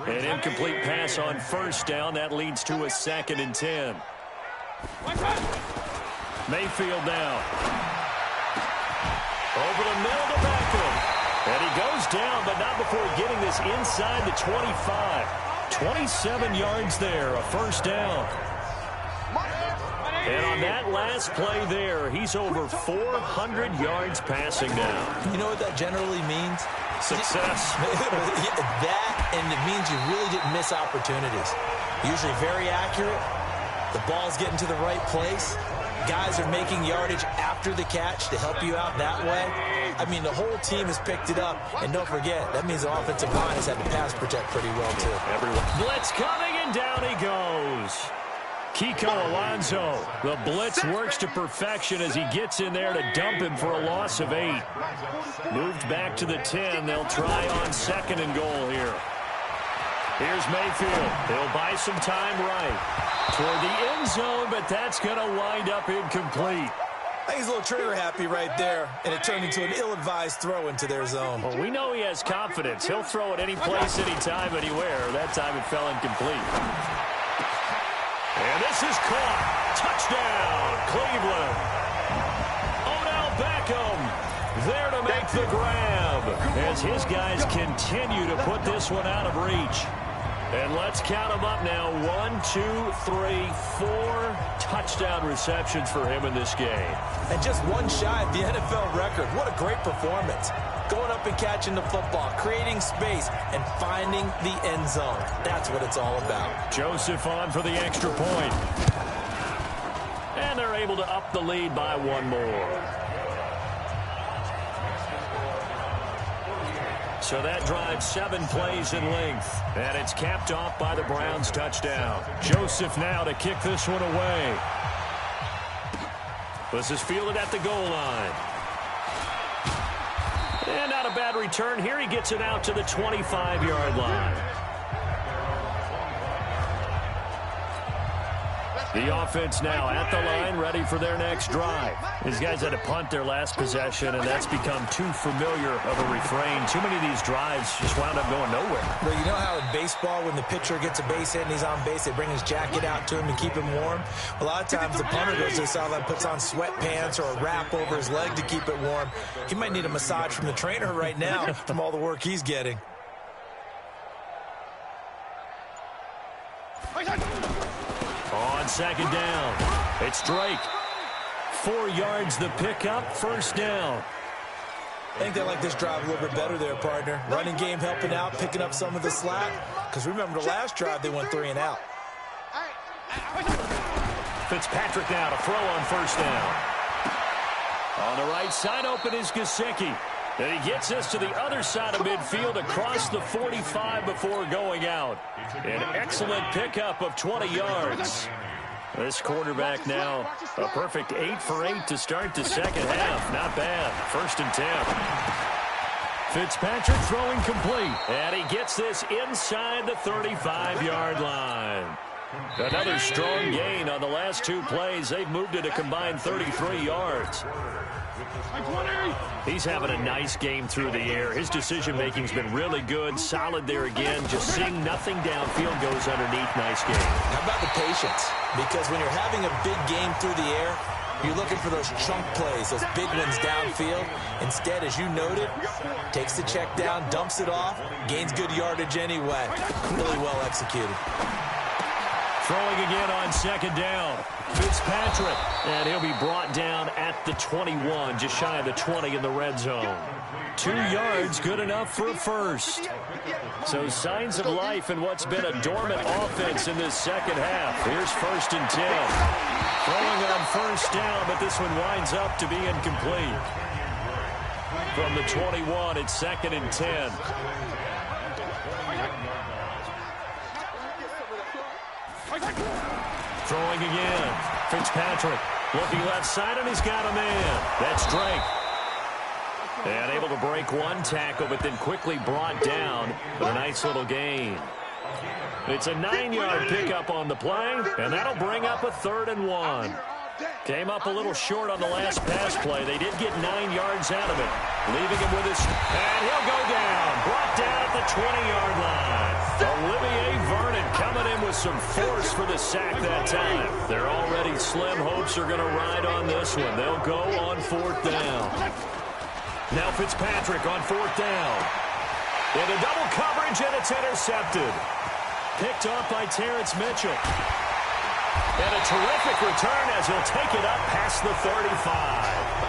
An incomplete pass on 1st down. That leads to a 2nd and 10. Mayfield now. Over the middle to Beckham. And he goes down, but not before getting this inside the 25. 27 yards there, a 1st down. And on that last play there, he's over 400 yards passing now. You know what that generally means? Success. That, and it means you really didn't miss opportunities. Usually very accurate. The ball's getting to the right place. Guys are making yardage after the catch to help you out that way. I mean, the whole team has picked it up. And don't forget, that means the offensive line has had to pass protect pretty well, too. Everyone. Blitz coming, and down he goes. Kiko Alonso. The blitz works to perfection as he gets in there to dump him for a loss of 8. Moved back to the 10. They'll try on 2nd and goal here. Here's Mayfield. He'll buy some time right toward the end zone, but that's going to wind up incomplete. I think he's a little trigger happy right there, and it turned into an ill-advised throw into their zone. Well, we know he has confidence. He'll throw it any place, anytime, anywhere. That time it fell incomplete. And this is caught. Touchdown, Cleveland. Odell Beckham there to make the grab as his guys continue to put this one out of reach. And let's count them up now. 1, 2, 3, 4 touchdown receptions for him in this game. And just one shy of the NFL record. What a great performance. Going up and catching the football, creating space, and finding the end zone. That's what it's all about. Joseph on for the extra point. And they're able to up the lead by 1 more. So that drives 7 plays in length. And it's capped off by the Browns' touchdown. Joseph now to kick this one away. This is fielded at the goal line. And not a bad return here. He gets it out to the 25-yard line. The offense now at the line, ready for their next drive. These guys had to punt their last possession, and that's become too familiar of a refrain. Too many of these drives just wound up going nowhere. Well, you know how in baseball, when the pitcher gets a base hit and he's on base, they bring his jacket out to him to keep him warm? A lot of times the punter goes to the sideline, puts on sweatpants or a wrap over his leg to keep it warm. He might need a massage from the trainer right now from all the work he's getting. On second down, it's Drake. 4 yards the pickup, first down. I think they like this drive a little bit better there, partner. Running game helping out, picking up some of the slack. Because remember, the last drive, they went 3 and out. Fitzpatrick now to throw on first down. On the right side, open is Gesicki. And he gets us to the other side of midfield across the 45 before going out. An excellent pickup of 20 yards. This quarterback now a perfect 8 for 8 to start the second half. Not bad. First and 10. Fitzpatrick throwing complete. And he gets this inside the 35-yard line. Another strong gain on the last 2 plays. They've moved it a combined 33 yards. He's having a nice game through the air. His decision-making's been really good. Solid there again. Just seeing nothing downfield goes underneath. Nice game. How about the patience? Because when you're having a big game through the air, you're looking for those chunk plays, those big ones downfield. Instead, as you noted, takes the check down, dumps it off, gains good yardage anyway. Really well executed. Throwing again on second down. Fitzpatrick. And he'll be brought down at the 21, just shy of the 20 in the red zone. 2 yards, good enough for a first. So signs of life in what's been a dormant offense in this second half. Here's first and 10. Throwing on first down, but this one winds up to be incomplete. From the 21, it's second and 10. Throwing again. Fitzpatrick looking left side, and he's got a man. That's Drake. And able to break one tackle, but then quickly brought down. But a nice little gain. It's a 9-yard pickup on the play, and that'll bring up a 3rd and 1. Came up a little short on the last pass play. They did get 9 yards out of it, leaving him with his... And he'll go down. Brought down at the 20-yard line. Olivier Vernon coming in with some force for the sack that time. They're already slim hopes are going to ride on this one. They'll go on 4th down. Now Fitzpatrick on 4th down. Into double coverage, and it's intercepted. Picked off by Terrence Mitchell. And a terrific return as he'll take it up past the 35.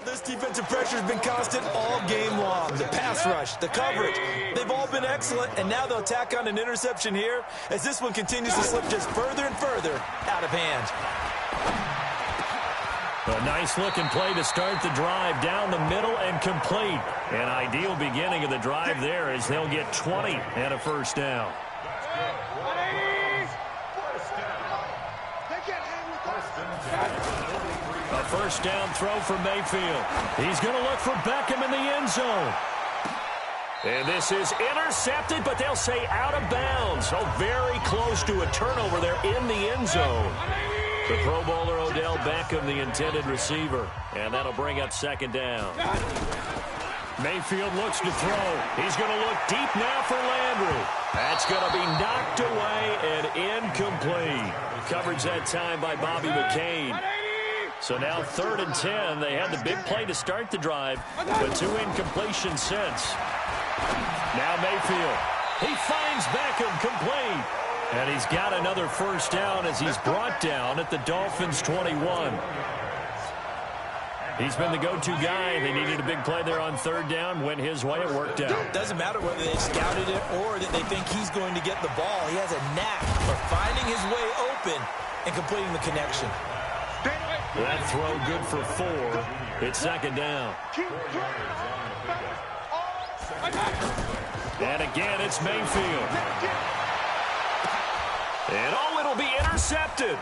This defensive pressure has been constant all game long. The pass rush, the coverage, they've all been excellent, and now they'll tack on an interception here as this one continues to slip just further and further out of hand. A nice-looking play to start the drive down the middle and complete. An ideal beginning of the drive there as they'll get 20 and a first down. A first down throw for Mayfield. He's going to look for Beckham in the end zone. And this is intercepted, but they'll say out of bounds. So very close to a turnover there in the end zone. The Pro Bowler Odell Beckham, the intended receiver. And that'll bring up second down. Mayfield looks to throw. He's going to look deep now for Landry. That's going to be knocked away and incomplete. Coverage that time by Bobby McCain. So now 3rd and 10. They had the big play to start the drive, but 2 incompletions since. Now Mayfield. He finds Beckham complete. And he's got another first down as he's brought down at the Dolphins' 21. He's been the go-to guy. They needed a big play there on 3rd down. Went his way. It worked out. Doesn't matter whether they scouted it or that they think he's going to get the ball. He has a knack for finding his way open and completing the connection. That throw good for 4. It's second down. And again, it's Mayfield. And oh, it'll be intercepted.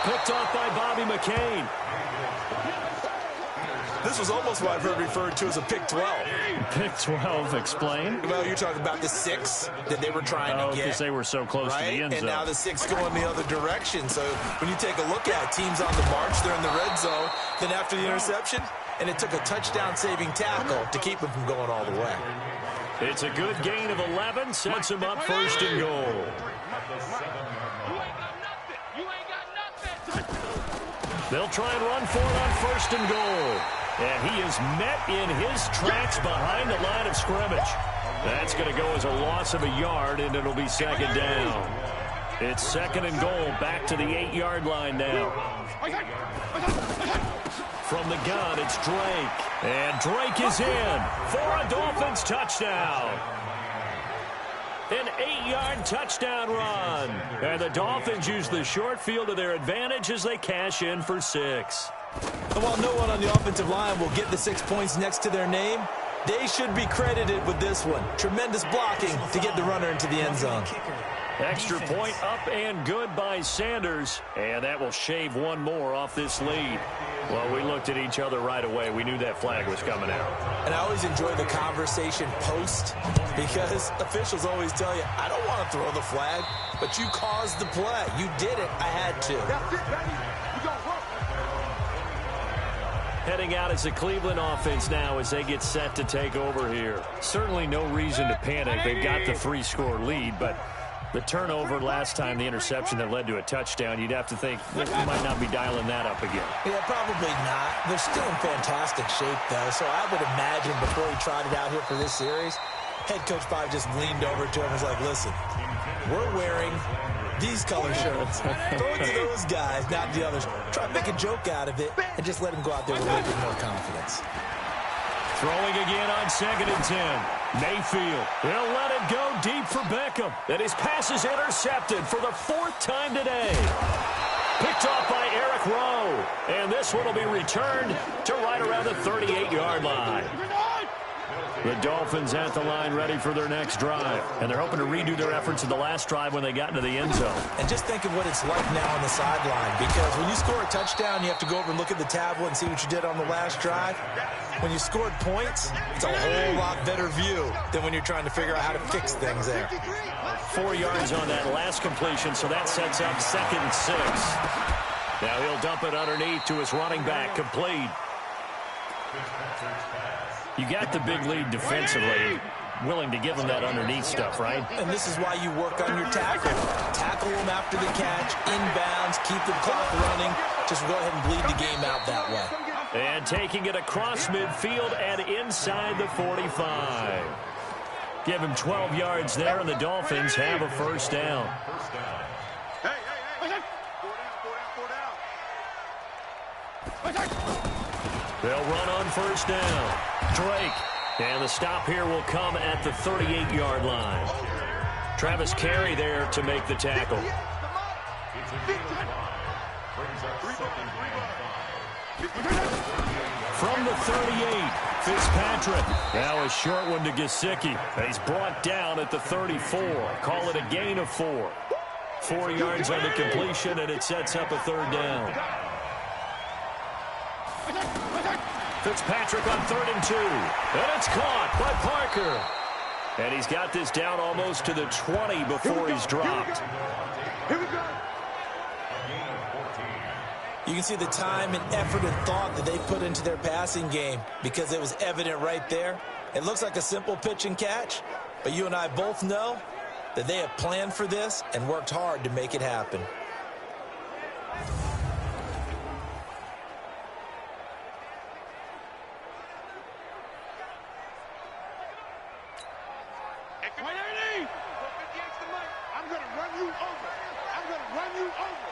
Picked off by Bobby McCain. This was almost what I've heard referred to as a pick 12. Pick 12, explain. Well, you're talking about the 6 that they were trying to get. Because they were so close to the end zone. And now the 6 going the other direction. So when you take a look at it, teams on the march, they're in the red zone. Then after the interception, and it took a touchdown-saving tackle to keep them from going all the way. It's a good gain of 11. Sets them up 1st and goal. They'll try and run for it on 1st and goal. And he is met in his tracks behind the line of scrimmage. That's going to go as a loss of a yard, and it'll be second down. It's 2nd and goal, back to the 8-yard line now. From the gun, it's Drake. And Drake is in for a Dolphins touchdown. An 8-yard touchdown run. And the Dolphins use the short field to their advantage as they cash in for 6. And while no one on the offensive line will get the 6 points next to their name, they should be credited with this one. Tremendous blocking to get the runner into the end zone. Extra point up and good by Sanders. And that will shave one more off this lead. Well, we looked at each other right away. We knew that flag was coming out. And I always enjoy the conversation post because officials always tell you, I don't want to throw the flag, but you caused the play. You did it. I had to. Heading out as the Cleveland offense now as they get set to take over here. Certainly no reason to panic. They've got the 3-score lead, but the turnover last time, the interception that led to a touchdown, you'd have to think they might not be dialing that up again. Yeah, probably not. They're still in fantastic shape, though, so I would imagine before he trotted out here for this series, head coach probably just leaned over to him and was like, listen, we're wearing these color shirts. Throw it to those guys, not the others. Try to make a joke out of it and just let them go out there with a little bit more confidence. Throwing again on 2nd and 10. Mayfield, he'll let it go deep for Beckham. And his pass is intercepted for the 4th time today. Picked off by Eric Rowe. And this one will be returned to right around the 38-yard line. The Dolphins at the line ready for their next drive. And they're hoping to redo their efforts in the last drive when they got into the end zone. And just think of what it's like now on the sideline. Because when you score a touchdown, you have to go over and look at the tablet and see what you did on the last drive. When you scored points, it's a whole lot better view than when you're trying to figure out how to fix things there. 4 yards on that last completion, so that sets up 2nd and 6. Now he'll dump it underneath to his running back, complete. You got the big lead defensively, willing to give them that underneath stuff, right? And this is why you work on your tackle. Tackle them after the catch, inbounds, keep the clock running. Just go ahead and bleed the game out that way. And taking it across midfield and inside the 45. Give him 12 yards there, and the Dolphins have a first down. They'll run on first down. Drake. And the stop here will come at the 38-yard line. Travis Carey there to make the tackle. From the 38, Fitzpatrick. Now a short one to Gesicki. He's brought down at the 34. Call it a gain of 4. 4 yards on the completion, and it sets up a third down. Fitzpatrick on 3rd and 2. And it's caught by Parker. And he's got this down almost to the 20 before he's dropped. Here we go. You can see the time and effort and thought that they put into their passing game because it was evident right there. It looks like a simple pitch and catch, but you and I both know that they have planned for this and worked hard to make it happen. I'm going to run you over. I'm going to run you over.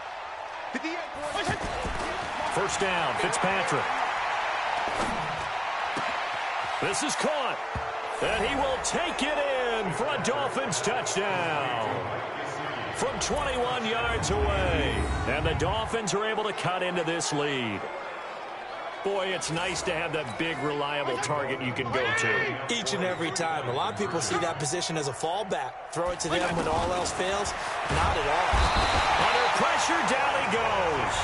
58, boys. First down, Fitzpatrick. This is caught. And he will take it in for a Dolphins touchdown. From 21 yards away. And the Dolphins are able to cut into this lead. Boy, it's nice to have that big, reliable target you can go to. Each and every time. A lot of people see that position as a fallback. Throw it to them when all else fails. Not at all. Under pressure, down he goes.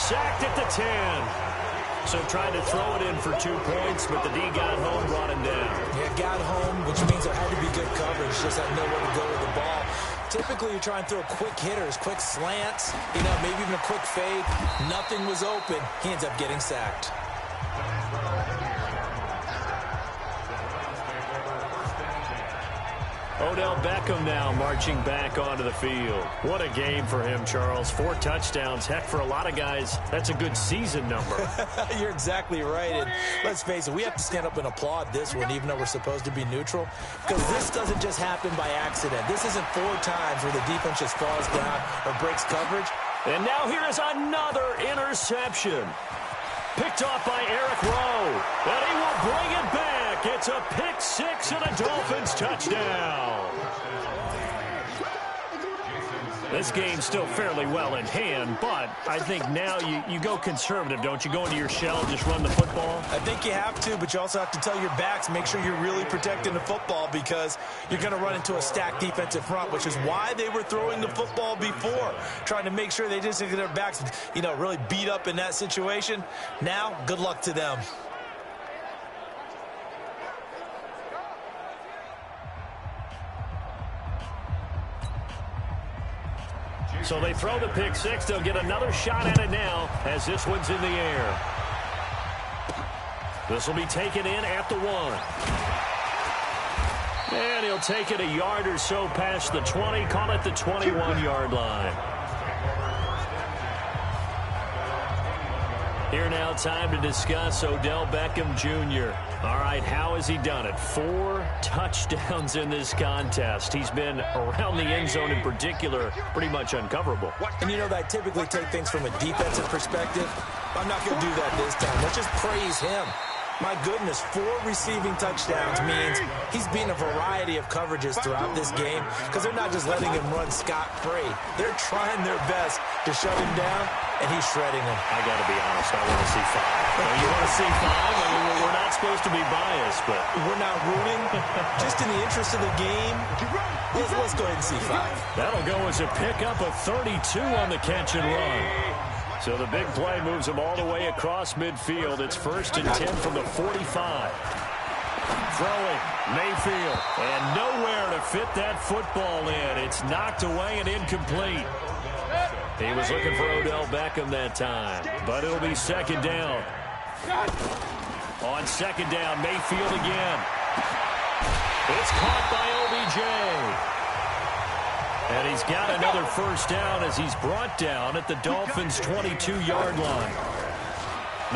Sacked at the 10. So tried to throw it in for 2 points, but the D got home, brought him down. Yeah, got home, which means there had to be good coverage. Just had nowhere to go with the ball. Typically, you try and throw quick hitters, quick slants, maybe even a quick fade. Nothing was open. He ends up getting sacked. Odell Beckham now marching back onto the field. What a game for him, Charles. 4 touchdowns. Heck, for a lot of guys, that's a good season number. You're exactly right. And let's face it, we have to stand up and applaud this one, even though we're supposed to be neutral. Because this doesn't just happen by accident. This isn't 4 times where the defense just falls down or breaks coverage. And now here is another interception. Picked off by Eric Rowe. And he will bring it back. It's a pick 6 and a Dolphins touchdown. This game's still fairly well in hand, but I think now you go conservative, don't you? Go into your shell and just run the football? I think you have to, but you also have to tell your backs, make sure you're really protecting the football because you're going to run into a stacked defensive front, which is why they were throwing the football before, trying to make sure they just get their backs, really beat up in that situation. Now, good luck to them. So they throw the pick 6. They'll get another shot at it now as this one's in the air. This will be taken in at the 1. And he'll take it a yard or so past the 20. Call it the 21-yard line. Here now, time to discuss Odell Beckham Jr. All right, how has he done it? 4 touchdowns in this contest. He's been around the end zone in particular, pretty much uncoverable. And I typically take things from a defensive perspective. I'm not going to do that this time. Let's just praise him. My goodness, 4 receiving touchdowns means he's been a variety of coverages throughout this game because they're not just letting him run scot-free. They're trying their best to shut him down, and he's shredding them. I got to be honest, I want to see 5. You want to see 5? I mean, we're not supposed to be biased, but we're not rooting. Just in the interest of the game, let's go ahead and see 5. That'll go as a pickup of 32 on the catch and run. So the big play moves him all the way across midfield. It's 1st and 10 from the 45. Throwing, Mayfield, and nowhere to fit that football in. It's knocked away and incomplete. He was looking for Odell Beckham that time, but it'll be 2nd down. On 2nd down, Mayfield again. It's caught by OBJ. And he's got another 1st down as he's brought down at the Dolphins' 22-yard line.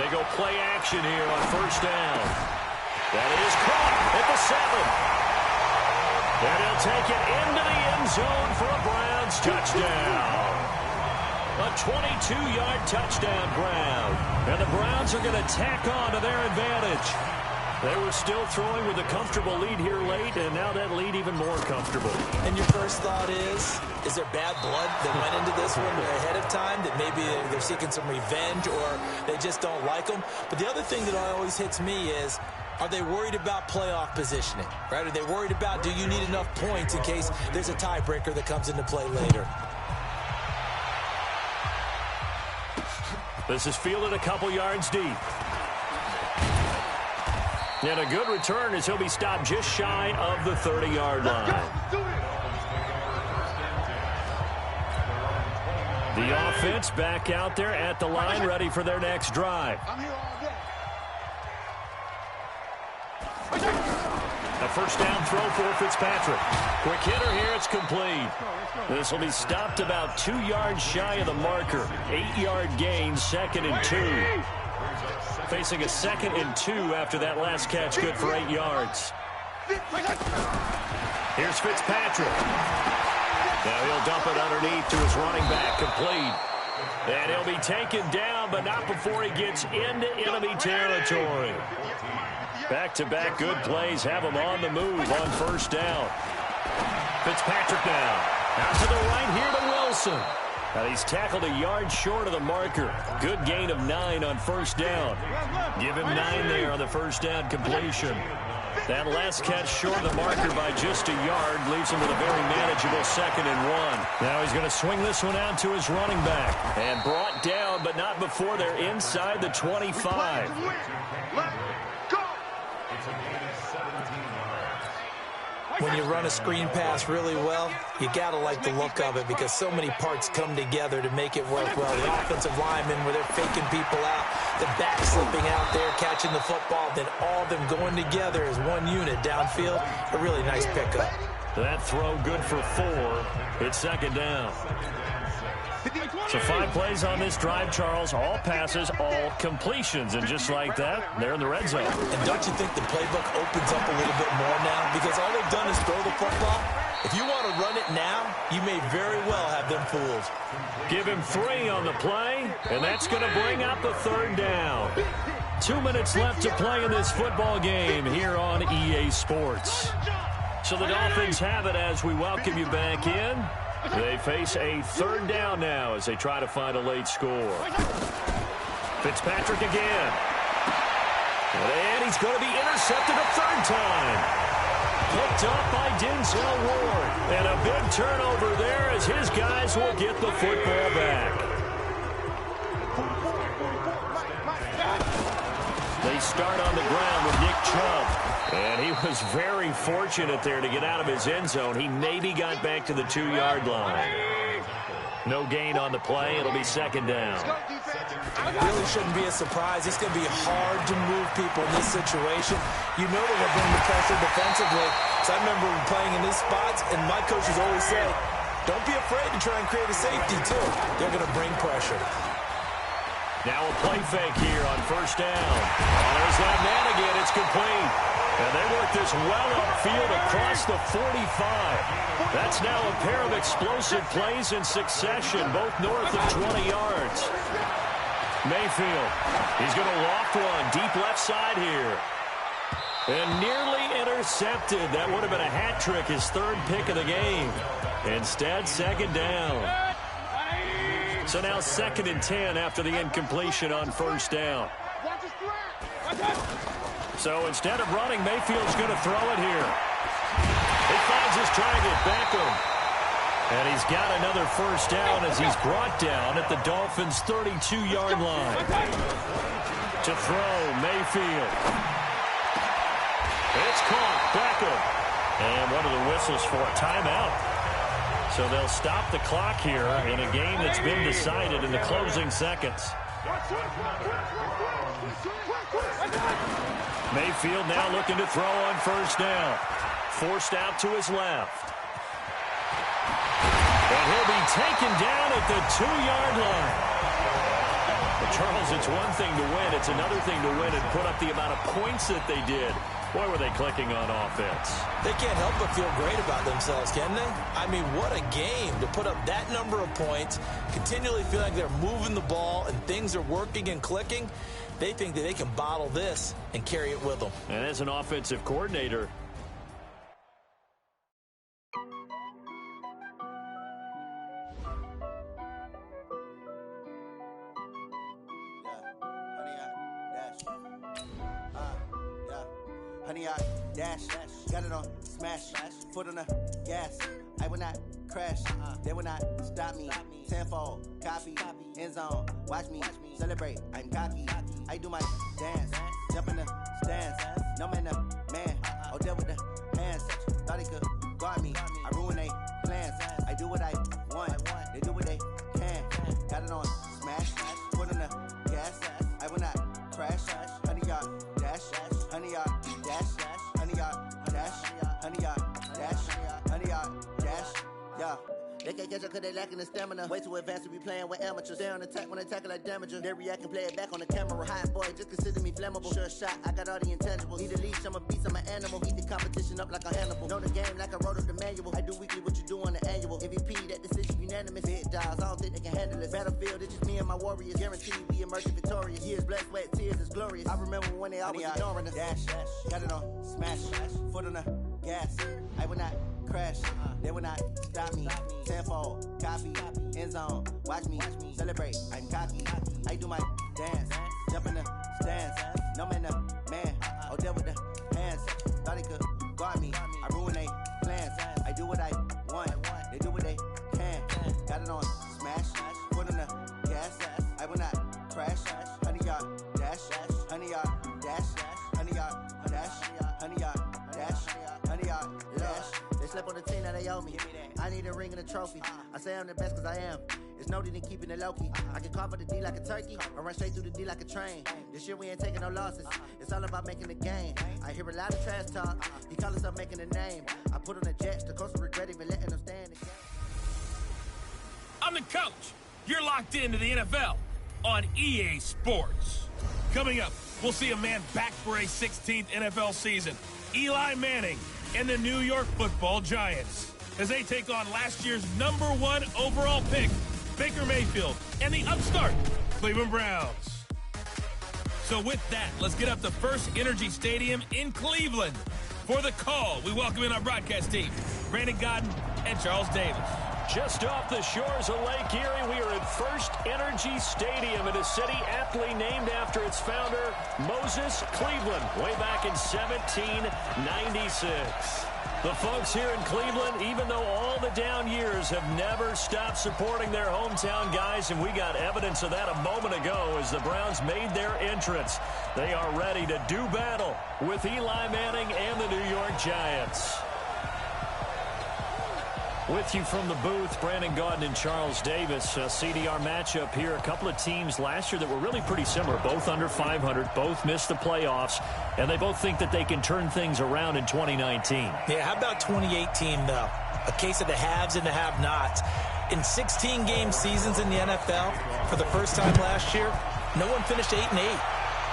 They go play action here on 1st down. That is caught at the 7. And he'll take it into the end zone for a Browns touchdown. A 22-yard touchdown, Brown. And the Browns are going to tack on to their advantage. They were still throwing with a comfortable lead here late, and now that lead even more comfortable. And your first thought is there bad blood that went into this one ahead of time, that maybe they're seeking some revenge or they just don't like them? But the other thing that always hits me is, are they worried about playoff positioning, right? Are they worried about, do you need enough points in case there's a tiebreaker that comes into play later? This is fielded a couple yards deep. And a good return as he'll be stopped just shy of the 30-yard line. The offense back out there at the line, ready for their next drive. A first down throw for Fitzpatrick. Quick hitter here, it's complete. This will be stopped about 2 yards shy of the marker. 8-yard gain, 2nd and 2. Facing a 2nd and 2 after that last catch, good for 8 yards. Here's Fitzpatrick. Now he'll dump it underneath to his running back, complete. And he'll be taken down, but not before he gets into enemy territory. Back-to-back good plays have him on the move on first down. Fitzpatrick now. Out to the right here to Wilson. Now he's tackled a yard short of the marker. Good gain of 9 on first down. Give him 9 there on the first down completion. That last catch short of the marker by just a yard leaves him with a very manageable 2nd and 1. Now he's going to swing this one out to his running back. And brought down, but not before they're inside the 25. When you run a screen pass really well, you got to like the look of it because so many parts come together to make it work well. The offensive linemen, where they're faking people out, the back slipping out there, catching the football, then all of them going together as one unit downfield. A really nice pickup. That throw good for 4. It's 2nd down. So 5 plays on this drive, Charles. All passes, all completions. And just like that, they're in the red zone. And don't you think the playbook opens up a little bit more now? Because all they've done is throw the football. If you want to run it now, you may very well have them fooled. Give him 3 on the play, and that's going to bring up the 3rd down. 2 minutes left to play in this football game here on EA Sports. So the Dolphins have it as we welcome you back in. They face a 3rd down now as they try to find a late score. Fitzpatrick again. And he's going to be intercepted a 3rd time. Picked up by Denzel Ward. And a big turnover there as his guys will get the football back. They start on the ground with Nick Chubb. And he was very fortunate there to get out of his end zone. He maybe got back to the 2-yard line. No gain on the play. It'll be 2nd down. Really shouldn't be a surprise. It's going to be hard to move people in this situation. You know they're going to bring the pressure defensively. So I remember playing in these spots, and my coaches always say, don't be afraid to try and create a safety, too. They're going to bring pressure. Now a play fake here on first down. Oh, there's that man again. It's complete. And they work this well upfield across the 45. That's now a pair of explosive plays in succession, both north of 20 yards. Mayfield, he's going to loft one deep left side here. And nearly intercepted. That would have been a hat trick, his 3rd pick of the game. Instead, 2nd down. So now 2nd and 10 after the incompletion on first down. So instead of running, Mayfield's going to throw it here. He finds his target, Beckham. And he's got another first down as he's brought down at the Dolphins' 32-yard line. To throw, Mayfield. It's caught, Beckham. And one of the whistles for a timeout. So they'll stop the clock here in a game that's been decided in the closing seconds. Mayfield now looking to throw on first down. Forced out to his left. And he'll be taken down at the 2-yard line. Charles, it's one thing to win. It's another thing to win and put up the amount of points that they did. Boy, were they clicking on offense. They can't help but feel great about themselves, can they? I mean, what a game to put up that number of points, continually feel like they're moving the ball and things are working and clicking. They think that they can bottle this and carry it with them. And as an offensive coordinator, Honey, I dash, got it on smash, foot on the gas. I will not crash, they will not stop me. Tenfold, copy, end zone, watch me celebrate. I'm cocky, I do my dance, jump in the stands. No man, man, oh there with the hands. Thought he could guard me, I ruin they plans. I do what I want, they do what they can. Got it on smash, foot on the gas. I will not crash, honey, y'all dash, honey, y'all dash, honey, y'all dash, honey, y'all dash, honey, y'all dash, yeah. They can't catch up cause they lacking the stamina. Way too advanced to be playing with amateurs. Stay on attack when they tackle like damager. They react and play it back on the camera. Hot boy, just consider me flammable. Sure shot, I got all the intangibles. Need a leash, I'm a beast, I'm an animal. Eat the competition up like a Hannibal. Know the game like I wrote up the manual. I do weekly what you do on the annual. MVP, that decision unanimous. Big dials, I don't think they can handle it. Battlefield, it's just me and my warriors. Guaranteed we emerge victorious. Years, blood, sweat, tears, it's glorious. I remember when they always ignoring us. Dash, got it on smash, foot on the gas. I will not crash, they will not stop me. Tenfold, copy, end zone, watch me celebrate. I'm cocky, I do my dance, jump in the stands. No man, man, oh there with the hands. Thought he could guard me, I ruin they plans. I do what I want, they do what they can. Got it on smash, foot on the gas. I will not crash, honey y'all dash, honey y'all dash, honey y'all dash, honey y'all dash, honey y'all dash. They slept on the team that they owe me. I need a ring and a trophy. I say I'm the best cause I am. It's no need in keeping it low-key. I can carve up the D like a turkey or run straight through the D like a train. This year we ain't taking no losses. It's all about making the game. I hear a lot of trash talk. He call himself making a name. I put on the Jets. The coach will regret even letting them stay in the game. I'm the coach. You're locked into the NFL on EA Sports. Coming up, we'll see a man back for a 16th NFL season. Eli Manning and the New York Football Giants as they take on last year's #1 overall pick, Baker Mayfield, and the upstart Cleveland Browns. So with that, let's get up to First Energy Stadium in Cleveland. For the call, we welcome in our broadcast team, Brandon Godden and Charles Davis. just off the shores of Lake Erie, we are at First Energy Stadium in a city aptly named after its founder, Moses Cleveland, way back in 1796. The folks here in Cleveland, even though all the down years, have never stopped supporting their hometown guys, and we got evidence of that a moment ago as the Browns made their entrance. They are ready to do battle with Eli Manning and the New York Giants. With you from the booth, Brandon Gaudin and Charles Davis. CDR matchup here. A couple of teams last year that were really pretty similar. Both under 500. Both missed the playoffs. And they both think that they can turn things around in 2019. Yeah, how about 2018, though? A case of the haves and the have-nots. In 16-game seasons in the NFL, for the first time last year, no one finished 8-8.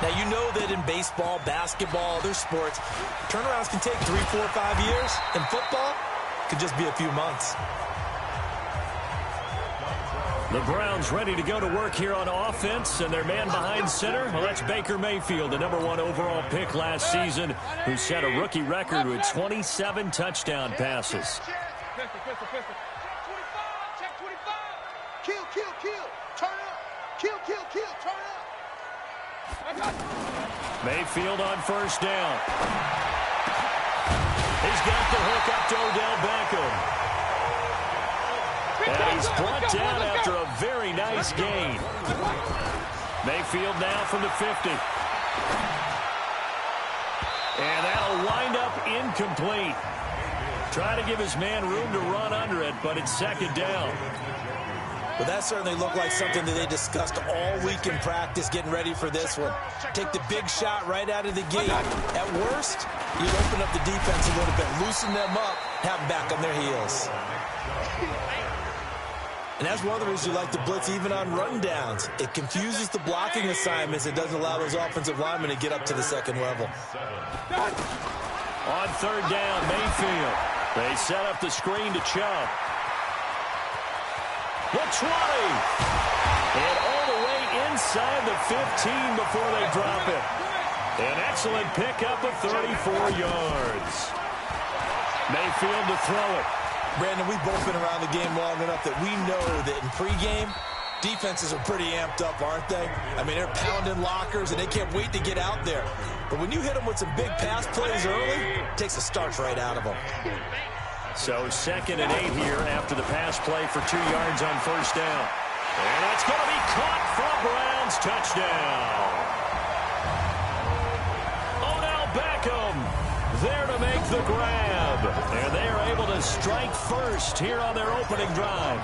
Now, you know that in baseball, basketball, other sports, turnarounds can take 3, 4, 5 years. In football, could just be a few months. The Browns ready to go to work here on offense, and their man behind center, well, that's Baker Mayfield, the #1 overall pick last season, who set a rookie record with 27 touchdown passes. Kill, kill, kill. Turn up. Kill, kill, kill. Turn up. Mayfield on first down. He's got the hook up to Odell Beckham. And he's brought down after a very nice gain. Mayfield now from the 50. And that'll wind up incomplete. Trying to give his man room to run under it, but it's second down. Well, that certainly looked like something that they discussed all week in practice getting ready for this one. Take the big shot right out of the gate. At worst, you open up the defense a little bit, loosen them up, have them back on their heels. And that's one of the reasons you like to blitz even on run downs. It confuses the blocking assignments. It doesn't allow those offensive linemen to get up to the second level. On third down, Mayfield. They set up the screen to Chubb. The 20. And all the way inside the 15 before they drop it. An excellent pickup of 34 yards. Mayfield to throw it. Brandon, we've both been around the game long enough that we know that in pregame, defenses are pretty amped up, aren't they? I mean, they're pounding lockers, and they can't wait to get out there. But when you hit them with some big pass plays early, it takes the starch right out of them. So 2nd and 8 here after the pass play for 2 yards on first down. And that's going to be caught for a Browns touchdown. Odell Beckham there to make the grab. And they are able to strike first here on their opening drive.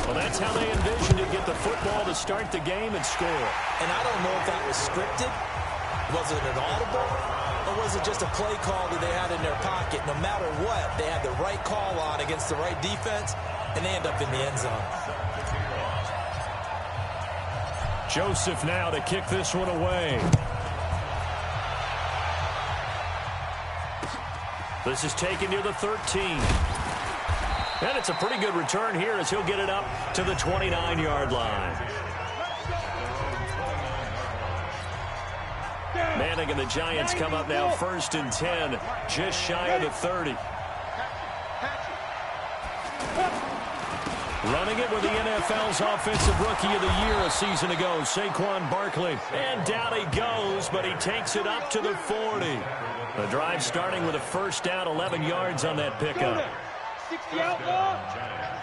Well, that's how they envisioned to get the football to start the game and score. And I don't know if that was scripted. Was it an audible? Or was it just a play call that they had in their pocket? No matter what, they had the right call on against the right defense, and they end up in the end zone. Joseph now to kick this one away. This is taken near the 13. And it's a pretty good return here as he'll get it up to the 29-yard line. Manning and the Giants come up now 1st and 10, just shy of the 30. Running it with the NFL's Offensive Rookie of the Year a season ago, Saquon Barkley. And down he goes, but he takes it up to the 40. The drive starting with a first down, 11 yards on that pickup. 60 out ball.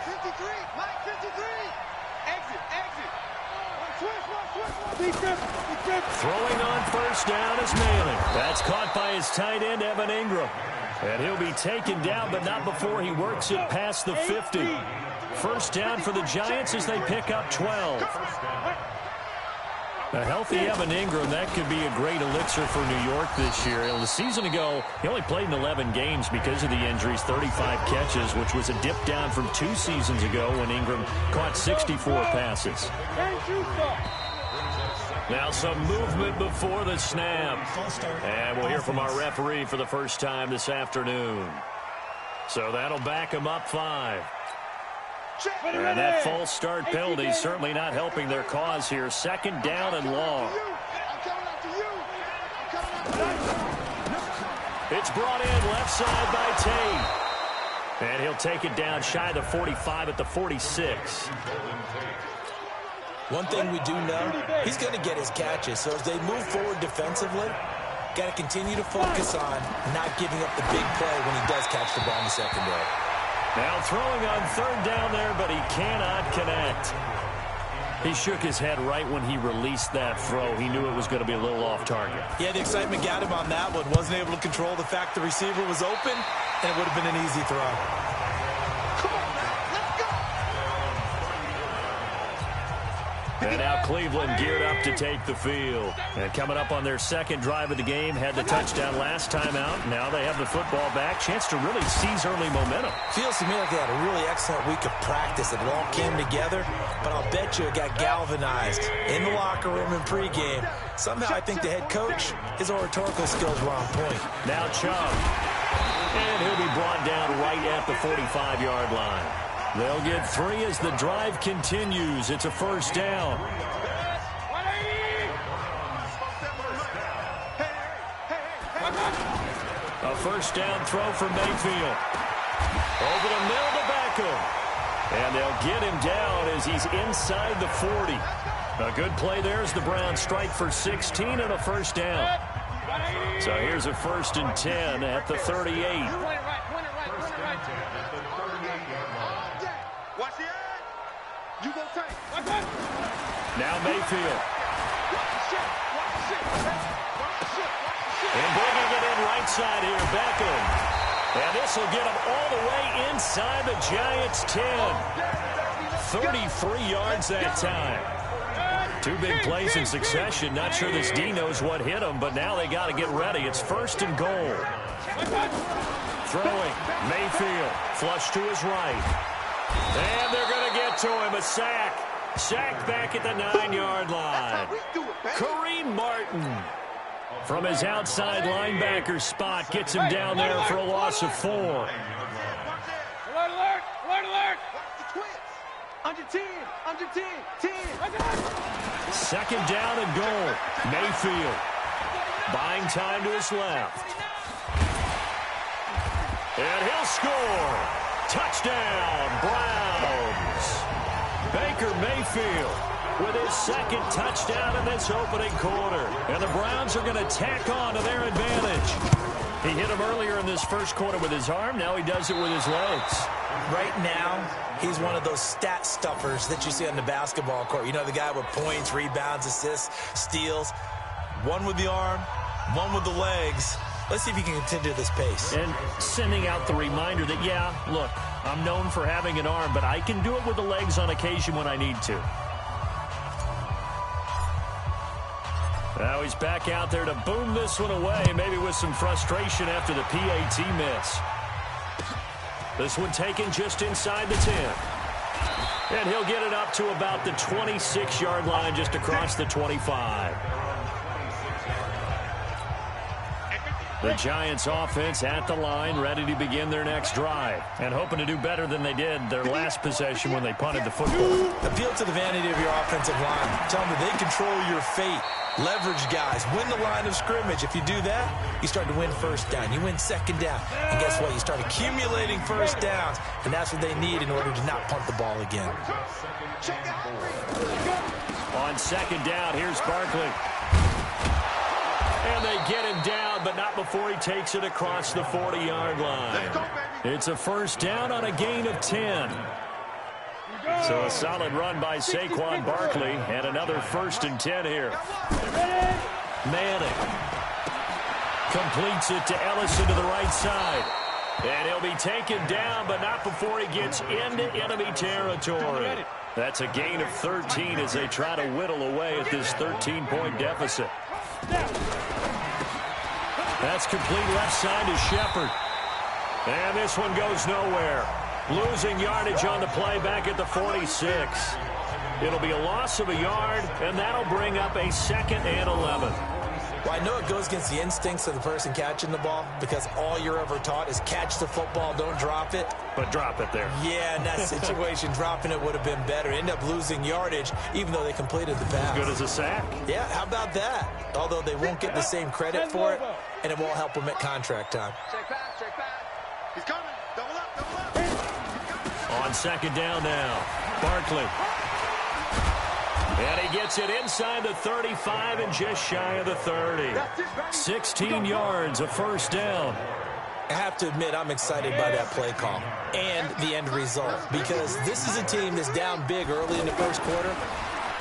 53, Mike, 53. Exit. Throwing on first down is Manning. That's caught by his tight end, Evan Ingram. And he'll be taken down, but not before he works it past the 50. First down for the Giants as they pick up 12. A healthy Evan Ingram, that could be a great elixir for New York this year. The season ago, he only played in 11 games because of the injuries, 35 catches, which was a dip down from 2 seasons ago when Ingram caught 64 passes. Now some movement before the snap. And we'll hear from our referee for the first time this afternoon. So that'll back him up 5. And that false start penalty certainly not helping their cause here. 2nd down and long. It's brought in left side by Tate. And he'll take it down shy of the 45 at the 46. One thing we do know, he's going to get his catches. So as they move forward defensively, got to continue to focus on not giving up the big play when he does catch the ball in the secondary. Now throwing on 3rd down there, but he cannot connect. He shook his head right when he released that throw. He knew it was going to be a little off target. Yeah, the excitement got him on that one. Wasn't able to control the fact the receiver was open, and it would have been an easy throw. And now Cleveland geared up to take the field. And coming up on their 2nd drive of the game, had the touchdown last time out. Now they have the football back. Chance to really seize early momentum. Feels to me like they had a really excellent week of practice. It all came together, but I'll bet you it got galvanized in the locker room in pregame. Somehow I think the head coach, his oratorical skills were on point. Now Chubb. And he'll be brought down right at the 45-yard line. They'll get 3 as the drive continues. It's a first down. A first down throw for Mayfield. Over the middle to Beckham. And they'll get him down as he's inside the 40. A good play there as the Browns strike for 16 and a first down. So here's a 1st and 10 at the 38. Now Mayfield. And bringing it in right side here, Beckham. And this will get him all the way inside the Giants' 10. 33 yards that time. 2 big plays in succession. Not sure this D knows what hit him, but now they got to get ready. It's 1st and goal. Throwing. Mayfield. Flush to his right. And they're going to get to him, a sack. Sacked back at the 9-yard line. Kareem Martin from his outside linebacker spot gets him down there for a loss of 4. Alert, alert, alert, alert. Under 10, under 10, 10. Second down and goal. Mayfield buying time to his left. And he'll score. Touchdown, Browns. Baker Mayfield with his second touchdown in this opening quarter. And the Browns are going to tack on to their advantage. He hit him earlier in this first quarter with his arm. Now he does it with his legs. Right now, he's one of those stat stuffers that you see on the basketball court. You know, the guy with points, rebounds, assists, steals. One with the arm, one with the legs. Let's see if he can continue this pace. And sending out the reminder that, yeah, look, I'm known for having an arm, but I can do it with the legs on occasion when I need to. Now he's back out there to boom this one away, maybe with some frustration after the PAT miss. This one taken just inside the 10. And he'll get it up to about the 26-yard line, just across the 25. The Giants offense at the line, ready to begin their next drive, and hoping to do better than they did their last possession when they punted the football. Appeal to the vanity of your offensive line. Tell them that they control your fate. Leverage guys. Win the line of scrimmage. If you do that, you start to win first down. You win second down. And guess what? You start accumulating first downs, and that's what they need in order to not punt the ball again. On second down, here's Barkley. And they get him down, but not before he takes it across the 40-yard line. It's a first down on a gain of 10. So a solid run by Saquon Barkley, and another 1st and 10 here. Manning completes it to Ellison to the right side. And he'll be taken down, but not before he gets into enemy territory. That's a gain of 13 as they try to whittle away at this 13-point deficit. That's complete left side to Shepard. And this one goes nowhere. Losing yardage on the play back at the 46. It'll be a loss of a yard, and that'll bring up a 2nd and 11. Well, I know it goes against the instincts of the person catching the ball because all you're ever taught is catch the football, don't drop it. But drop it there. Yeah, in that situation, dropping it would have been better. End up losing yardage, even though they completed the pass. As good as a sack. Yeah, how about that? Although they won't get the same credit for it, and it won't help them at contract time. Check back. He's coming. Double up. On second down now, Barkley. And he gets it inside the 35 and just shy of the 30. 16 yards, a first down. I have to admit, I'm excited by that play call and the end result because this is a team that's down big early in the first quarter,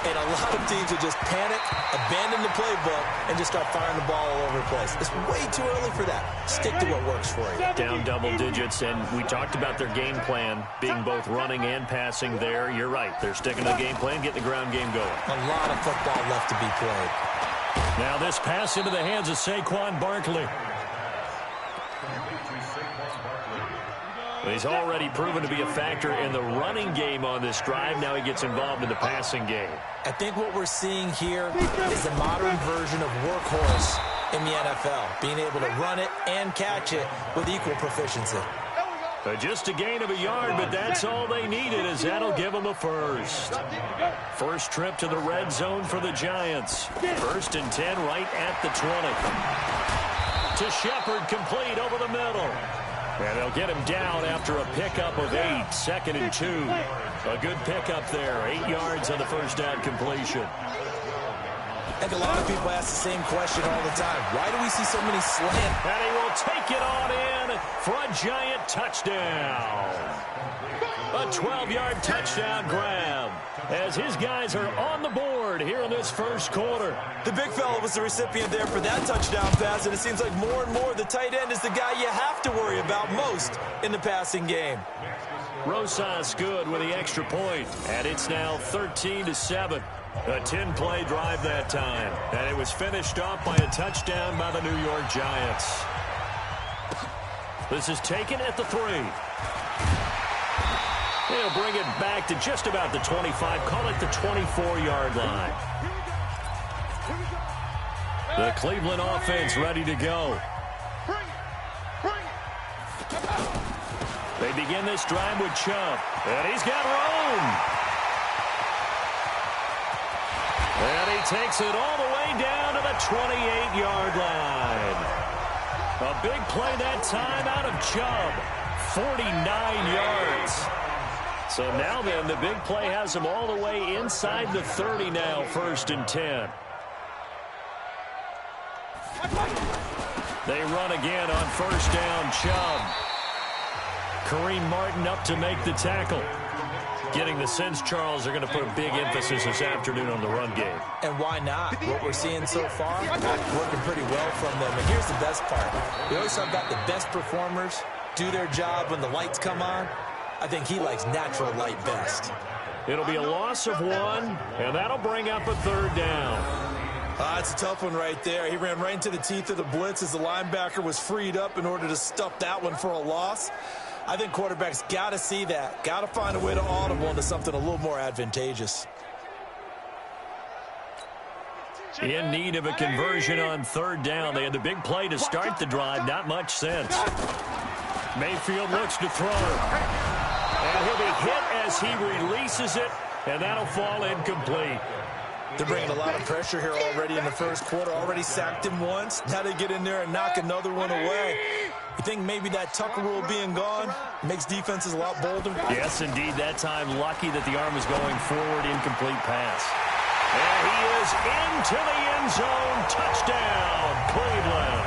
and a lot of teams will just panic, abandon the playbook, and just start firing the ball all over the place. It's way too early for that. Stick to what works for you. Down double digits, and we talked about their game plan being both running and passing there. You're right. They're sticking to the game plan, getting the ground game going. A lot of football left to be played. Now this pass into the hands of Saquon Barkley. He's already proven to be a factor in the running game on this drive. Now he gets involved in the passing game. I think what we're seeing here is the modern version of workhorse in the NFL, being able to run it and catch it with equal proficiency. Just a gain of a yard, but that's all they needed, as that'll give them a first. First trip to the red zone for the Giants. 1st and 10 right at the 20. To Shepard, complete over the middle. And they'll get him down after a pickup of 8, 2nd and 2. A good pickup there, 8 yards on the first down completion. I think a lot of people ask the same question all the time. Why do we see so many slants? And he will take it on in for a Giant touchdown. A 12-yard touchdown grab as his guys are on the board here in this first quarter. The big fella was the recipient there for that touchdown pass, and it seems like more and more the tight end is the guy you have to worry about most in the passing game. Rosas good with the extra point, and it's now 13-7. A 10-play drive that time, and it was finished off by a touchdown by the New York Giants. This is taken at the 3. He'll bring it back to just about the 25. Call it the 24-yard line. The Cleveland offense ready to go. They begin this drive with Chubb. And he's got room. And he takes it all the way down to the 28-yard line. A big play that time out of Chubb. 49 yards. So now then, the big play has him all the way inside the 30 now, 1st and 10. They run again on 1st down, Chubb. Kareem Martin up to make the tackle. Getting the sense, Charles, are going to put a big emphasis this afternoon on the run game. And why not? What we're seeing so far, working pretty well from them. And here's the best part. We always talk about the best performers do their job when the lights come on. I think he likes natural light best. It'll be a loss of 1, and that'll bring up a 3rd down. It's a tough one right there. He ran right into the teeth of the blitz as the linebacker was freed up in order to stuff that one for a loss. I think quarterbacks got to see that. Got to find a way to audible into something a little more advantageous. In need of a conversion on 3rd down. They had the big play to start the drive. Not much sense. Mayfield looks to throw. And he'll be hit as he releases it, and that'll fall incomplete. They're bringing a lot of pressure here already in the 1st quarter. Already sacked him once. Now they get in there and knock another one away. You think maybe that Tucker rule being gone makes defenses a lot bolder? Yes, indeed. That time, lucky that the arm was going forward. Incomplete pass. And he is into the end zone. Touchdown, Cleveland.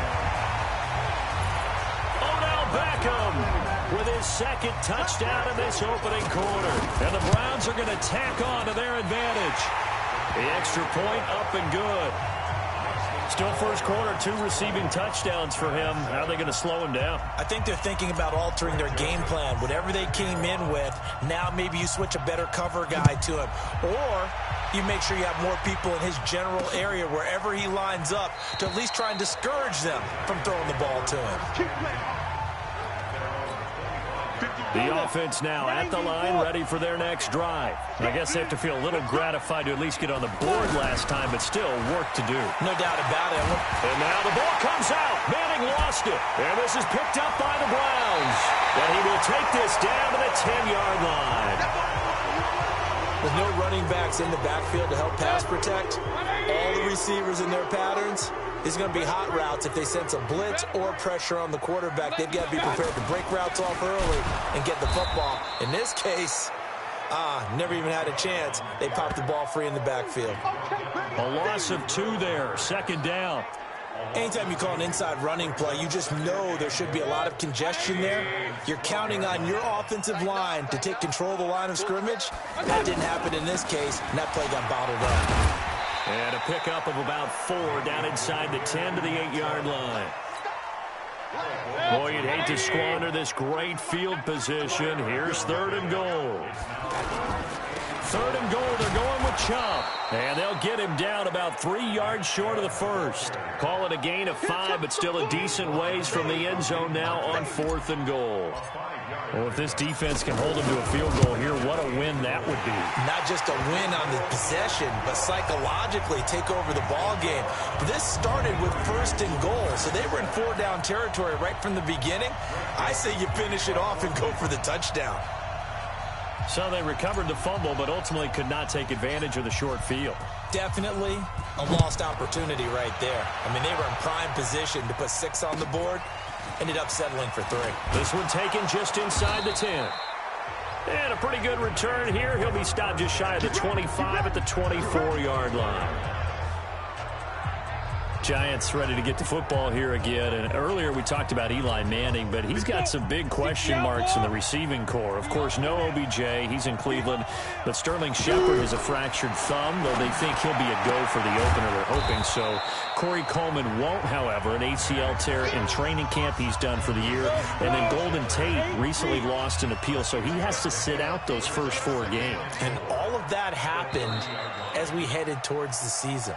Odell Beckham with his 2nd touchdown in this opening quarter. And the Browns are going to tack on to their advantage. The extra point up and good. Still 1st quarter, 2 receiving touchdowns for him. How are they going to slow him down? I think they're thinking about altering their game plan. Whatever they came in with, now maybe you switch a better cover guy to him. Or you make sure you have more people in his general area wherever he lines up to at least try and discourage them from throwing the ball to him. The offense now at the line, ready for their next drive. I guess they have to feel a little gratified to at least get on the board last time, but still work to do. No doubt about it. And now the ball comes out. Manning lost it. And this is picked up by the Browns. And he will take this down to the 10-yard line. With no running backs in the backfield to help pass protect, all the receivers in their patterns, it's going to be hot routes. If they sense a blitz or pressure on the quarterback, they've got to be prepared to break routes off early and get the football. In this case, never even had a chance. They popped the ball free in the backfield. A loss of 2 there, 2nd down. Anytime you call an inside running play, you just know there should be a lot of congestion there. You're counting on your offensive line to take control of the line of scrimmage. That didn't happen in this case, and that play got bottled up. And a pickup of about 4 down inside the 10 to the 8-yard line. Boy, you'd hate to squander this great field position. Here's 3rd and goal. 3rd and goal, they're going with Chubb. And they'll get him down about 3 yards short of the 1st. Call it a gain of 5, but still a decent ways from the end zone now on 4th and goal. Well, if this defense can hold him to a field goal here, what a win that would be. Not just a win on the possession, but psychologically take over the ball game. This started with 1st and goal, so they were in 4-down territory right from the beginning. I say you finish it off and go for the touchdown. So they recovered the fumble, but ultimately could not take advantage of the short field. Definitely a lost opportunity right there. I mean, they were in prime position to put 6 on the board. Ended up settling for 3. This one taken just inside the 10. And a pretty good return here. He'll be stopped just shy of the 25 at the 24-yard line. Giants ready to get the football here again. And earlier we talked about Eli Manning, but he's got some big question marks in the receiving core. Of course, no OBJ. He's in Cleveland. But Sterling Shepard has a fractured thumb, though they think he'll be a go for the opener. They're hoping so. Corey Coleman won't, however. An ACL tear in training camp he's done for the year. And then Golden Tate recently lost an appeal, so he has to sit out those first 4 games. And all of that happened as we headed towards the season.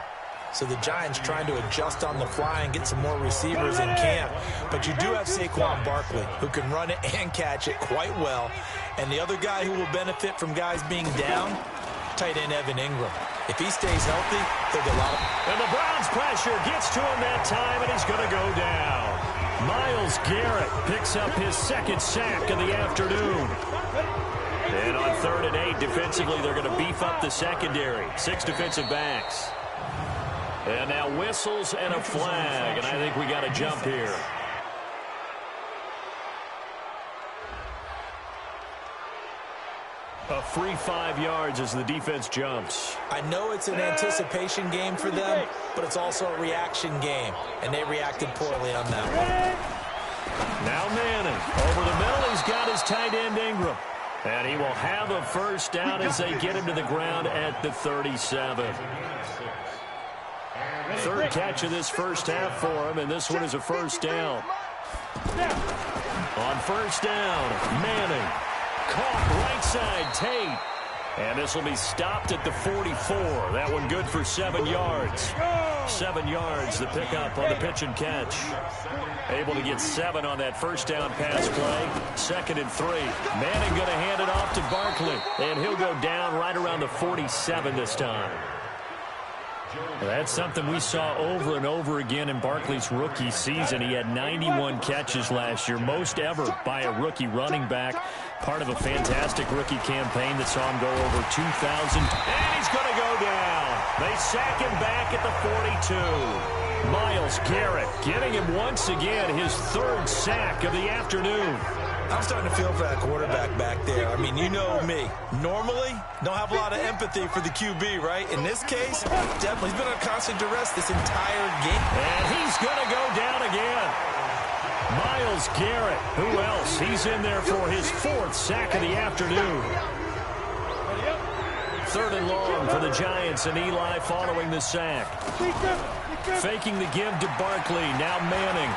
So the Giants trying to adjust on the fly and get some more receivers in camp. But you do have Saquon Barkley, who can run it and catch it quite well. And the other guy who will benefit from guys being down, tight end Evan Ingram. If he stays healthy, he'll get a lot of... And the Browns pressure gets to him that time, and he's going to go down. Myles Garrett picks up his second sack of the afternoon. And on 3rd and 8, defensively, they're going to beef up the secondary. 6 defensive backs. And now whistles and a flag, and I think we got a jump here. A free 5 yards as the defense jumps. I know it's an anticipation game for them, but it's also a reaction game, and they reacted poorly on that one. Now Manning over the middle. He's got his tight end Ingram. And he will have a first down as they get him to the ground at the 37. Third catch of this first half for him, and this one is a first down. On first down, Manning. Caught right side, Tate. And this will be stopped at the 44. That one good for 7 yards. 7 yards, the pickup on the pitch and catch. Able to get 7 on that first down pass play. 2nd and 3. Manning going to hand it off to Barkley. And he'll go down right around the 47 this time. That's something we saw over and over again in Barkley's rookie season. He had 91 catches last year, most ever by a rookie running back. Part of a fantastic rookie campaign that saw him go over 2,000. And he's going to go down. They sack him back at the 42. Myles Garrett getting him once again his 3rd sack of the afternoon. I'm starting to feel for that quarterback back there. I mean, you know me. Normally, don't have a lot of empathy for the QB, right? In this case, definitely. He's been on constant duress this entire game. And he's going to go down again. Myles Garrett. Who else? He's in there for his 4th sack of the afternoon. 3rd and long for the Giants, and Eli following the sack. Faking the give to Barkley. Now Manning.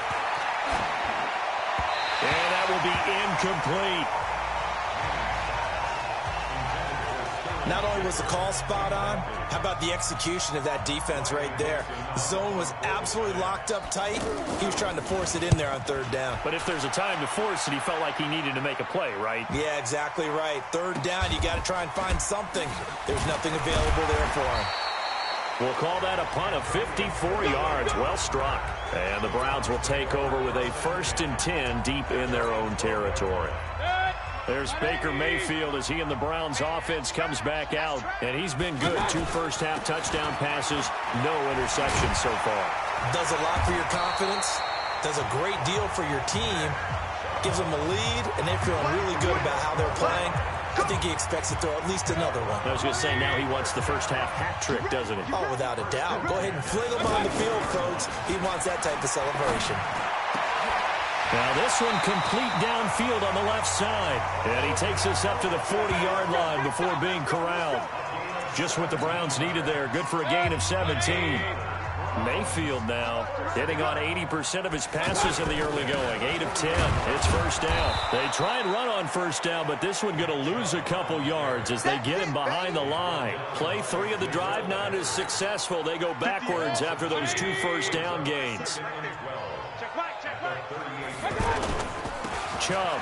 And that will be incomplete. Not only was the call spot on, how about the execution of that defense right there? The zone was absolutely locked up tight. He was trying to force it in there on 3rd down. But if there's a time to force it, he felt like he needed to make a play, right? Yeah, exactly right. 3rd down, you got to try and find something. There's nothing available there for him. We'll call that a punt of 54 yards. Well struck. And the Browns will take over with a 1st and 10 deep in their own territory. There's Baker Mayfield as he and the Browns offense comes back out. And he's been good. 2 first-half touchdown passes, no interceptions so far. Does a lot for your confidence. Does a great deal for your team. Gives them a lead, and they're feeling really good about how they're playing. I think he expects to throw at least another one. I was going to say, now he wants the first-half hat trick, doesn't he? Oh, without a doubt. Go ahead and fling him on the field, folks. He wants that type of celebration. Now this one complete downfield on the left side. And he takes us up to the 40-yard line before being corralled. Just what the Browns needed there. Good for a gain of 17. Mayfield now hitting on 80% of his passes in the early going. 8 of 10. It's first down. They try and run on first down, but this one going to lose a couple yards as they get him behind the line. Play 3 of the drive not as successful. They go backwards after those 2 first down gains. Chubb.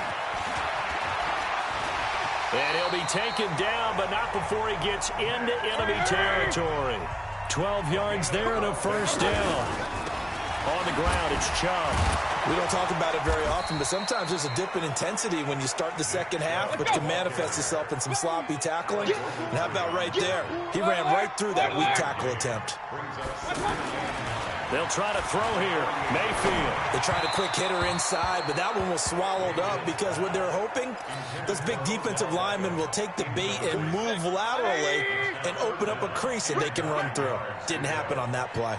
And he'll be taken down, but not before he gets into enemy territory. 12 yards there and a first down. On the ground, it's Chubb. We don't talk about it very often, but sometimes there's a dip in intensity when you start the second half, which can manifest itself in some sloppy tackling. And how about right there? He ran right through that weak tackle attempt. They'll try to throw here. Mayfield. They tried a quick hitter inside, but that one was swallowed up because what they're hoping, those big defensive linemen will take the bait and move laterally and open up a crease that they can run through. Didn't happen on that play.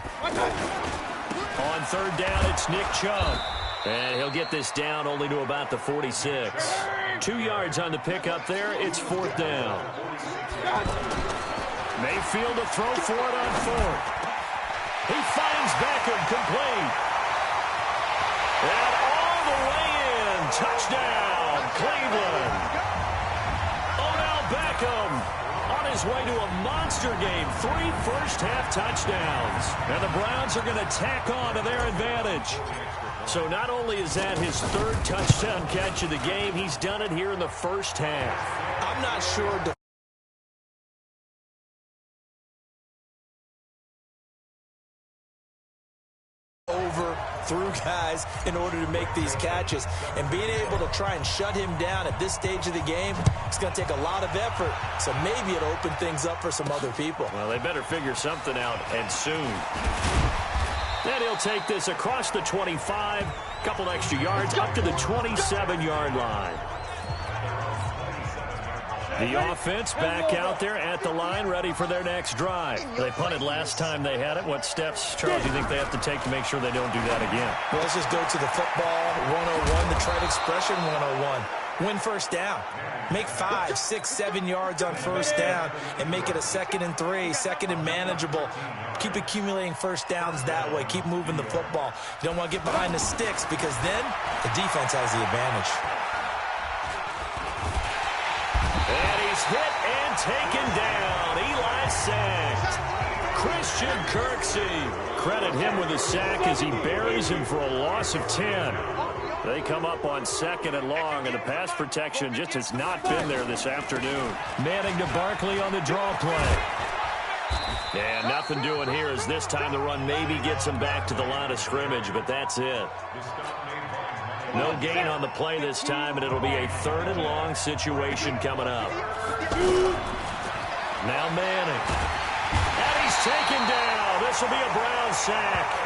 On third down, it's Nick Chubb. And he'll get this down only to about the 46. 2 yards on the pickup there. It's fourth down. Mayfield to throw for it on fourth. He finds Beckham complete. And all the way in. Touchdown, Cleveland. Odell Beckham on his way to a monster game. 3 first-half touchdowns. And the Browns are going to tack on to their advantage. So not only is that his 3rd touchdown catch of the game, he's done it here in the first half. I'm not sure through guys in order to make these catches. And being able to try and shut him down at this stage of the game, it's going to take a lot of effort. So maybe it'll open things up for some other people. Well, they better figure something out, and soon. Then he'll take this across the 25, couple extra yards, up to the 27-yard line. The offense back out there at the line, ready for their next drive. They punted last time they had it. What steps, Charles, do you think they have to take to make sure they don't do that again? Well, let's just go to the football 101, the trite expression 101. Win first down. Make 5, 6, 7 yards on first down and make it a 2nd and 3, 2nd and manageable. Keep accumulating first downs that way. Keep moving the football. You don't want to get behind the sticks because then the defense has the advantage. And he's hit and taken down. Eli sacked. Christian Kirksey. Credit him with a sack as he buries him for a loss of 10. They come up on 2nd and long, and the pass protection just has not been there this afternoon. Manning to Barkley on the draw play. And nothing doing here as this time the run maybe gets him back to the line of scrimmage, but that's it. No gain on the play this time, and it'll be a 3rd and long situation coming up. Now Manning. And he's taken down. This will be a Brown sack.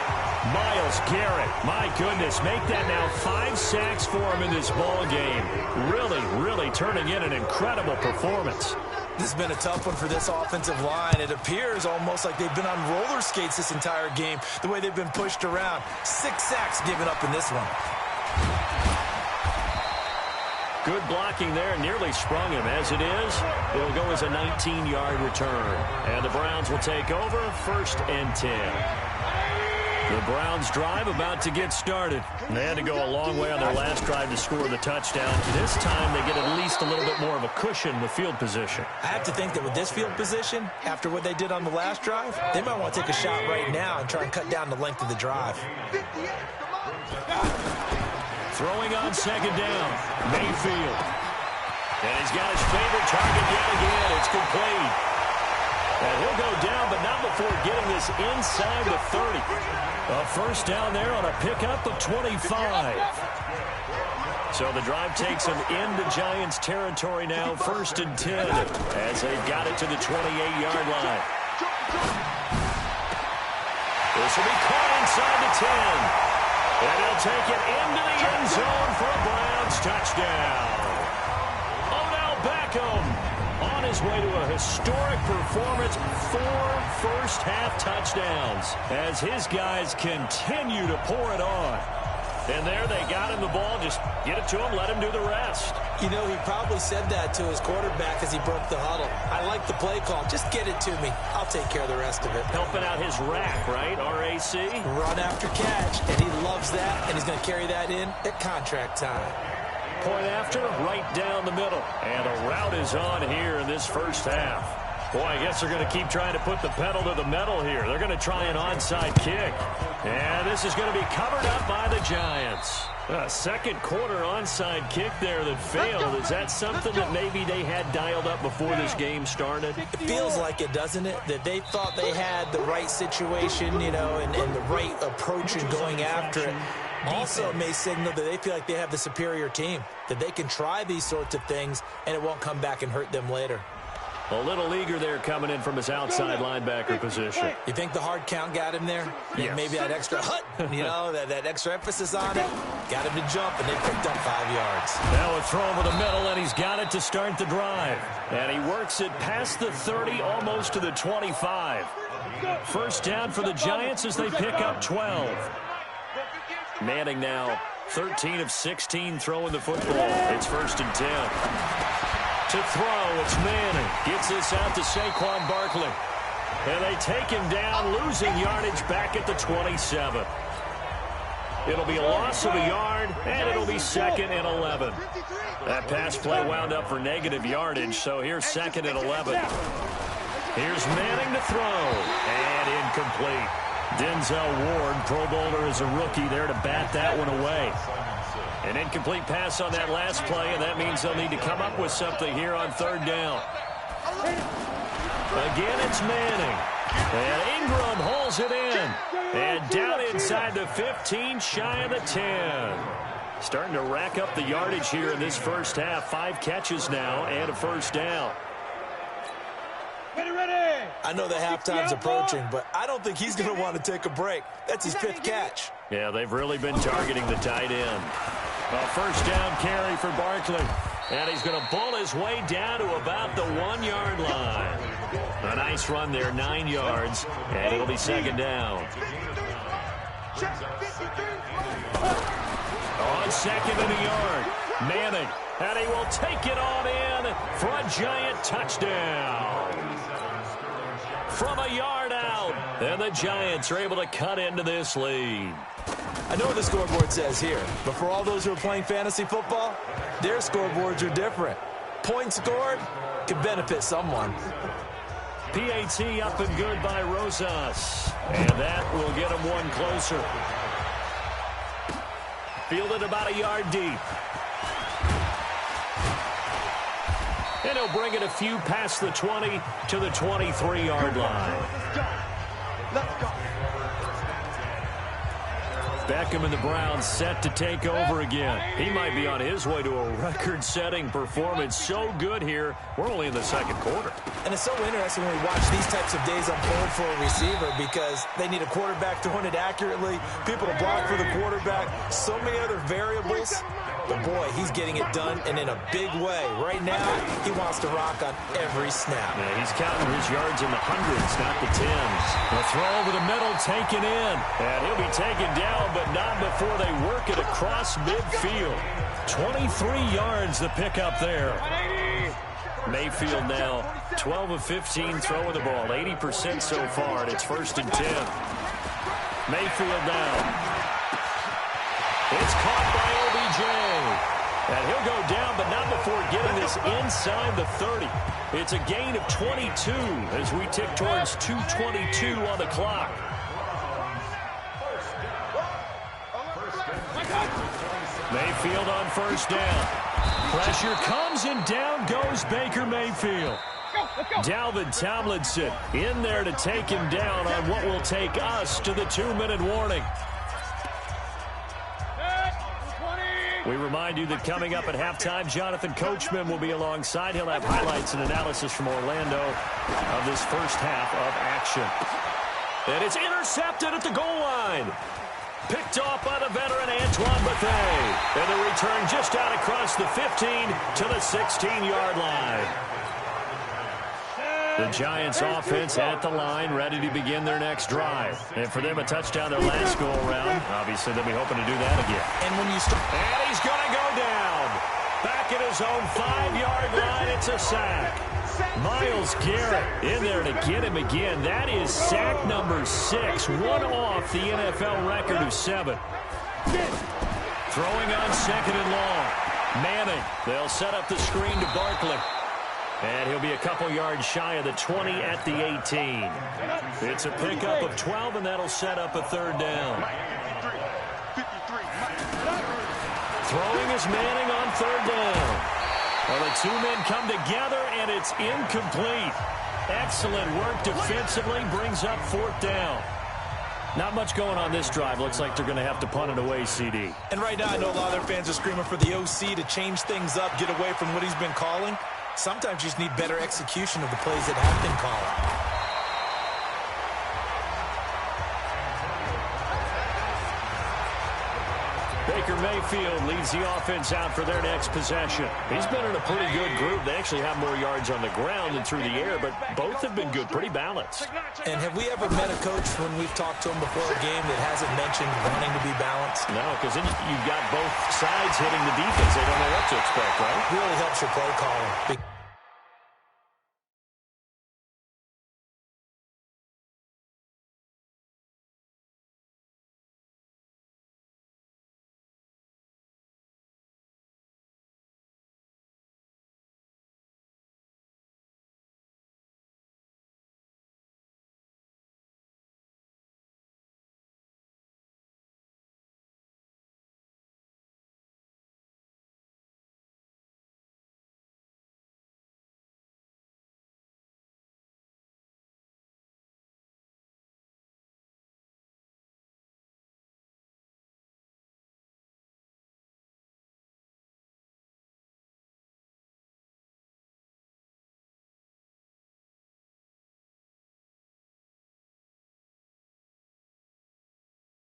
Myles Garrett, my goodness, make that now 5 sacks for him in this ball game. Really turning in an incredible performance. This has been a tough one for this offensive line. It appears almost like they've been on roller skates this entire game, the way they've been pushed around. 6 sacks given up in this one. Good blocking there, nearly sprung him. As it is, it'll go as a 19-yard return. And the Browns will take over, 1st and 10. The Browns drive about to get started. They had to go a long way on their last drive to score the touchdown. This time they get at least a little bit more of a cushion with field position. I have to think that with this field position, after what they did on the last drive, they might want to take a shot right now and try and cut down the length of the drive. Throwing on 2nd down, Mayfield. And he's got his favorite target yet again. It's complete. And he'll go down, but not before getting this inside the 30. A first down there on a pickup of 25. So the drive takes him into Giants territory now, 1st and 10, as they've got it to the 28-yard line. This will be caught inside the 10. And he'll take it into the end zone for a Browns touchdown. Odell Beckham on his way to a historic performance, 4 first-half touchdowns as his guys continue to pour it on. And there they got him the ball. Just get it to him, let him do the rest. You know, he probably said that to his quarterback as he broke the huddle. I like the play call. Just get it to me. I'll take care of the rest of it. Helping out his rack, right? R-A-C? Run after catch, and he loves that, and he's going to carry that in at contract time. Point after, right down the middle. And a route is on here in this first half. Boy, I guess they're going to keep trying to put the pedal to the metal here. They're going to try an onside kick. And this is going to be covered up by the Giants. A second quarter onside kick there that failed. Is that something that maybe they had dialed up before this game started? It feels like it, doesn't it? That they thought they had the right situation, you know, and the right approach in going after it. Also, it may signal that they feel like they have the superior team, that they can try these sorts of things, and it won't come back and hurt them later. A little eager there coming in from his outside linebacker position. You think the hard count got him there? Yes. Maybe that extra hut, you know, that extra emphasis on it. Got him to jump, and they picked up 5 yards. Now a throw over the middle, and he's got it to start the drive. And he works it past the 30, almost to the 25. First down for the Giants as they pick up 12. Manning now 13 of 16 throwing the football. It's 1st and 10. To throw, it's Manning. Gets this out to Saquon Barkley. And they take him down, losing yardage back at the 27. It'll be a loss of a yard, and it'll be 2nd and 11. That pass play wound up for negative yardage, so here's 2nd and 11. Here's Manning to throw, and incomplete. Denzel Ward, Pro Bowler as a rookie, there to bat that one away. An incomplete pass on that last play, and that means they'll need to come up with something here on 3rd down. Again, it's Manning. And Ingram hauls it in. And down inside the 15, shy of the 10. Starting to rack up the yardage here in this first half. 5 catches now and a 1st down. I know the halftime's approaching, but I don't think he's going to want to take a break. That's his 5th catch. Yeah, they've really been targeting the tight end. A 1st down carry for Barkley. And he's going to bull his way down to about the 1-yard line. A nice run there, 9 yards, and it'll be 2nd down. On 2nd and a yard, Manning, and he will take it on in for a giant touchdown. From a yard out, and the Giants are able to cut into this lead. I know what the scoreboard says here, but for all those who are playing fantasy football, their scoreboards are different. Points scored can benefit someone. PAT up and good by Rosas, and that will get him one closer. Fielded about a yard deep. And he'll bring it a few past the 20 to the 23-yard line. Let's go. Beckham and the Browns set to take over again. He might be on his way to a record-setting performance. So good here. We're only in the 2nd quarter. And it's so interesting when we watch these types of days unfold for a receiver because they need a quarterback throwing it accurately, people to block for the quarterback, so many other variables. But, boy, he's getting it done and in a big way. Right now, he wants to rock on every snap. Yeah, he's counting his yards in the hundreds, not the tens. The throw over the middle taken in. And he'll be taken down, but not before they work it across midfield. 23 yards the pickup there. Mayfield now 12 of 15 throwing the ball, 80% so far, and it's 1st and 10. Mayfield now. It's caught by OBJ. And he'll go down, but not before getting this inside the 30. It's a gain of 22 as we tick towards 2:22 on the clock. Mayfield on 1st down. Pressure comes, and down goes Baker Mayfield. Dalvin Tomlinson in there to take him down on what will take us to the 2-minute warning. We remind you that coming up at halftime, Jonathan Coachman will be alongside. He'll have highlights and analysis from Orlando of this first half of action. And it's intercepted at the goal line. Picked off by the veteran Antoine Bethea. And the return just out across the 15 to the 16-yard line. The Giants offense at the line, ready to begin their next drive. And for them, a touchdown their last go-around. Obviously, they'll be hoping to do that again. And when you start... And he's going to go down. Back at his own 5-yard line, it's a sack. Myles Garrett in there to get him again. That is sack number 6, one off the NFL record of 7. Throwing on 2nd and long. Manning, they'll set up the screen to Barkley. And he'll be a couple yards shy of the 20 at the 18. It's a pickup of 12, and that'll set up a 3rd down. Throwing is Manning on 3rd down. Well, the 2 men come together, and it's incomplete. Excellent work defensively, brings up 4th down. Not much going on this drive. Looks like they're going to have to punt it away, CD. And right now, I know a lot of their fans are screaming for the OC to change things up, get away from what he's been calling. Sometimes you just need better execution of the plays that have been called. Baker Mayfield leads the offense out for their next possession. He's been in a pretty good group. They actually have more yards on the ground than through the air, but both have been good, pretty balanced. And have we ever met a coach when we've talked to him before a game that hasn't mentioned wanting to be balanced? No, because then you've got both sides hitting the defense. They don't know what to expect, right? It really helps your play calling.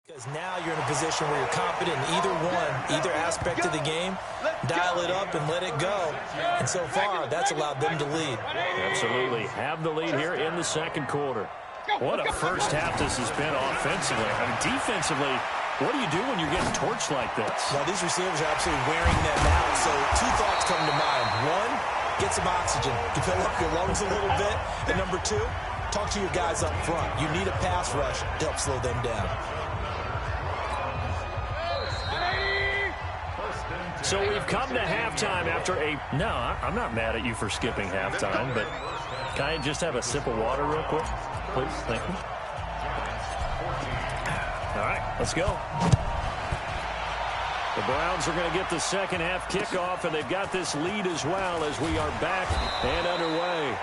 Because now you're in a position where you're confident in either aspect of the game. Dial it up and let it go. And so far, that's allowed them to lead. Absolutely. Have the lead here in the second quarter. What a first half this has been offensively. I mean, defensively, what do you do when you're getting torched like this? Well, these receivers are absolutely wearing them out. So two thoughts come to mind. One, get some oxygen. You fill up your lungs a little bit. And number two, talk to your guys up front. You need a pass rush to help slow them down. So we've come to halftime after no, I'm not mad at you for skipping halftime, but can I just have a sip of water real quick? Please, thank you. All right, let's go. The Browns are going to get the second half kickoff, and they've got this lead as well as we are back and underway.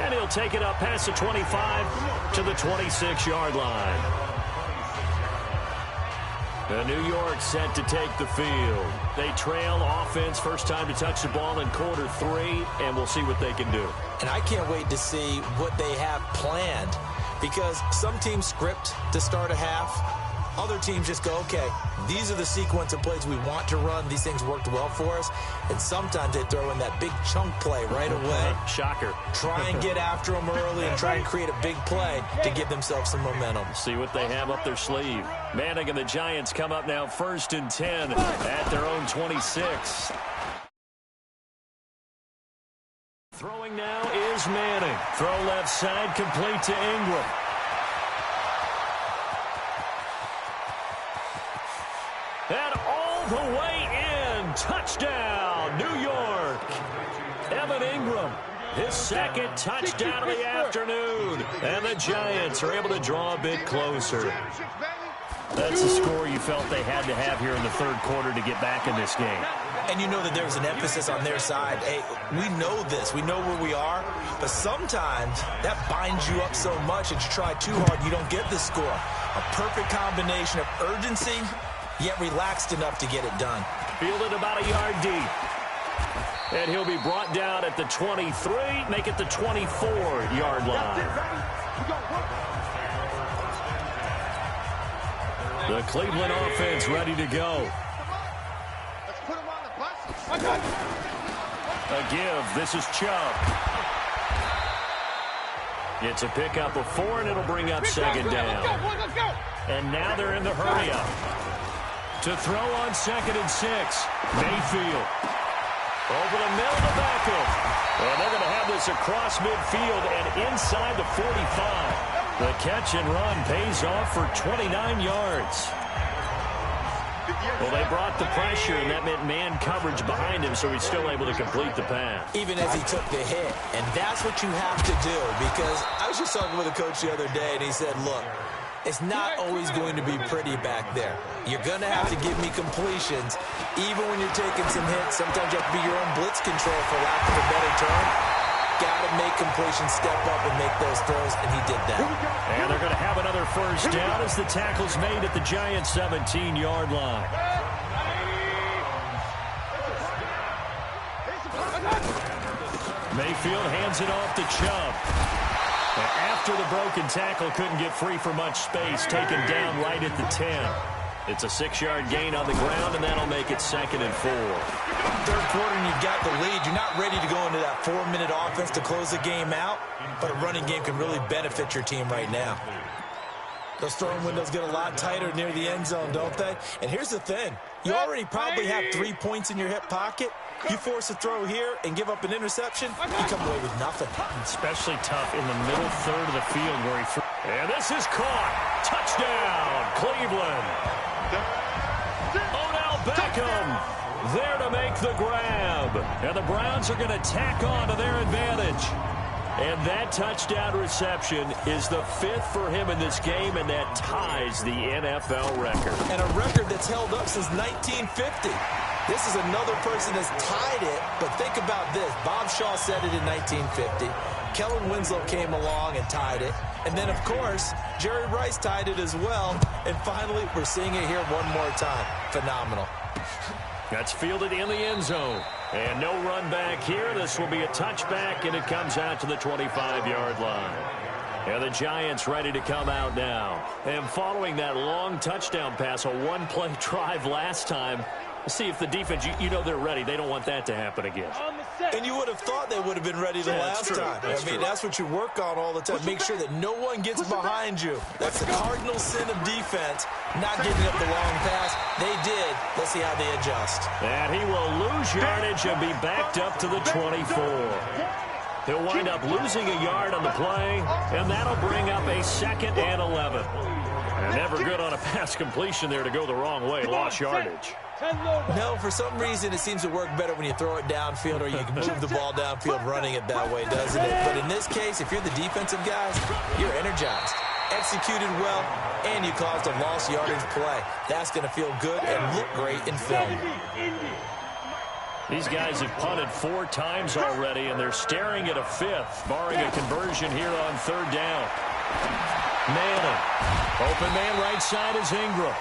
And he'll take it up past the 25 to the 26-yard line. New York set to take the field. They trail offense, first time to touch the ball in quarter 3, and we'll see what they can do. And I can't wait to see what they have planned, because some teams script to start a half. Other teams just go, okay, these are the sequence of plays we want to run. These things worked well for us. And sometimes they throw in that big chunk play right away. Shocker. Try and get after them early and try and create a big play to give themselves some momentum. See what they have up their sleeve. Manning and the Giants come up now 1st and 10 at their own 26. Throwing now is Manning. Throw left side, complete to Ingram. And all the way in. Touchdown, New York. Evan Ingram, his second touchdown of the afternoon. And the Giants are able to draw a bit closer. That's the score you felt they had to have here in the third quarter to get back in this game. And you know that there's an emphasis on their side. Hey, we know this. We know where we are. But sometimes that binds you up so much that you try too hard, you don't get the score. A perfect combination of urgency, yet relaxed enough to get it done. Fielded about a yard deep. And he'll be brought down at the 23, make it the 24-yard line. The Cleveland offense ready to go. A give. This is Chubb. It's a pickup of 4, and it'll bring up second down. And now they're in the hurry-up. To throw on 2nd and 6. Mayfield. Over the middle to Beckham. And they're going to have this across midfield and inside the 45. The catch and run pays off for 29 yards. Well, they brought the pressure, and that meant man coverage behind him, so he's still able to complete the pass. Even as he took the hit. And that's what you have to do, because I was just talking with a coach the other day, and he said, look, it's not always going to be pretty back there. You're going to have to give me completions. Even when you're taking some hits, sometimes you have to be your own blitz control, for lack of a better term. Got to make completions, step up and make those throws, and he did that. And they're going to have another first down as the tackle's made at the Giants' 17-yard line. Mayfield hands it off to Chubb. And after the broken tackle, couldn't get free for much space, taken down right at the 10. It's a 6-yard gain on the ground, and that'll make it 2nd and 4. Third quarter, and you've got the lead. You're not ready to go into that 4-minute offense to close the game out, but a running game can really benefit your team right now. Those throwing windows get a lot tighter near the end zone, don't they? And here's the thing. You already probably have 3 points in your hip pocket. You force a throw here and give up an interception, you come away with nothing. Especially tough in the middle third of the field where he threw. And this is caught. Touchdown, Cleveland. Odell Beckham there to make the grab. And the Browns are going to tack on to their advantage. And that touchdown reception is the 5th for him in this game, and that ties the NFL record. And a record that's held up since 1950. This is another person that's tied it, but think about this. Bob Shaw said it in 1950. Kellen Winslow came along and tied it. And then, of course, Jerry Rice tied it as well. And finally, we're seeing it here one more time. Phenomenal. That's fielded in the end zone. And no run back here. This will be a touchback, and it comes out to the 25-yard line. And the Giants ready to come out now. And following that long touchdown pass, a one-play drive last time, see if the defense, you know they're ready. They don't want that to happen again. And you would have thought they would have been ready the last time. That's what you work on all the time. Make sure that no one gets behind you. That's the cardinal sin of defense, not giving up the long pass. They did. Let's see how they adjust. And he will lose yardage and be backed up to the 24. He'll wind up losing a yard on the play, and that'll bring up a 2nd and 11. And never good on a pass completion there to go the wrong way. Lost yardage. No, for some reason it seems to work better when you throw it downfield or you can move the ball downfield running it that way, doesn't it? But in this case, if you're the defensive guys, you're energized, executed well, and you caused a lost yardage play. That's going to feel good and look great in film. These guys have punted 4 times already, and they're staring at a 5th, barring a conversion here on 3rd down. Madden. Open man right side is Ingram.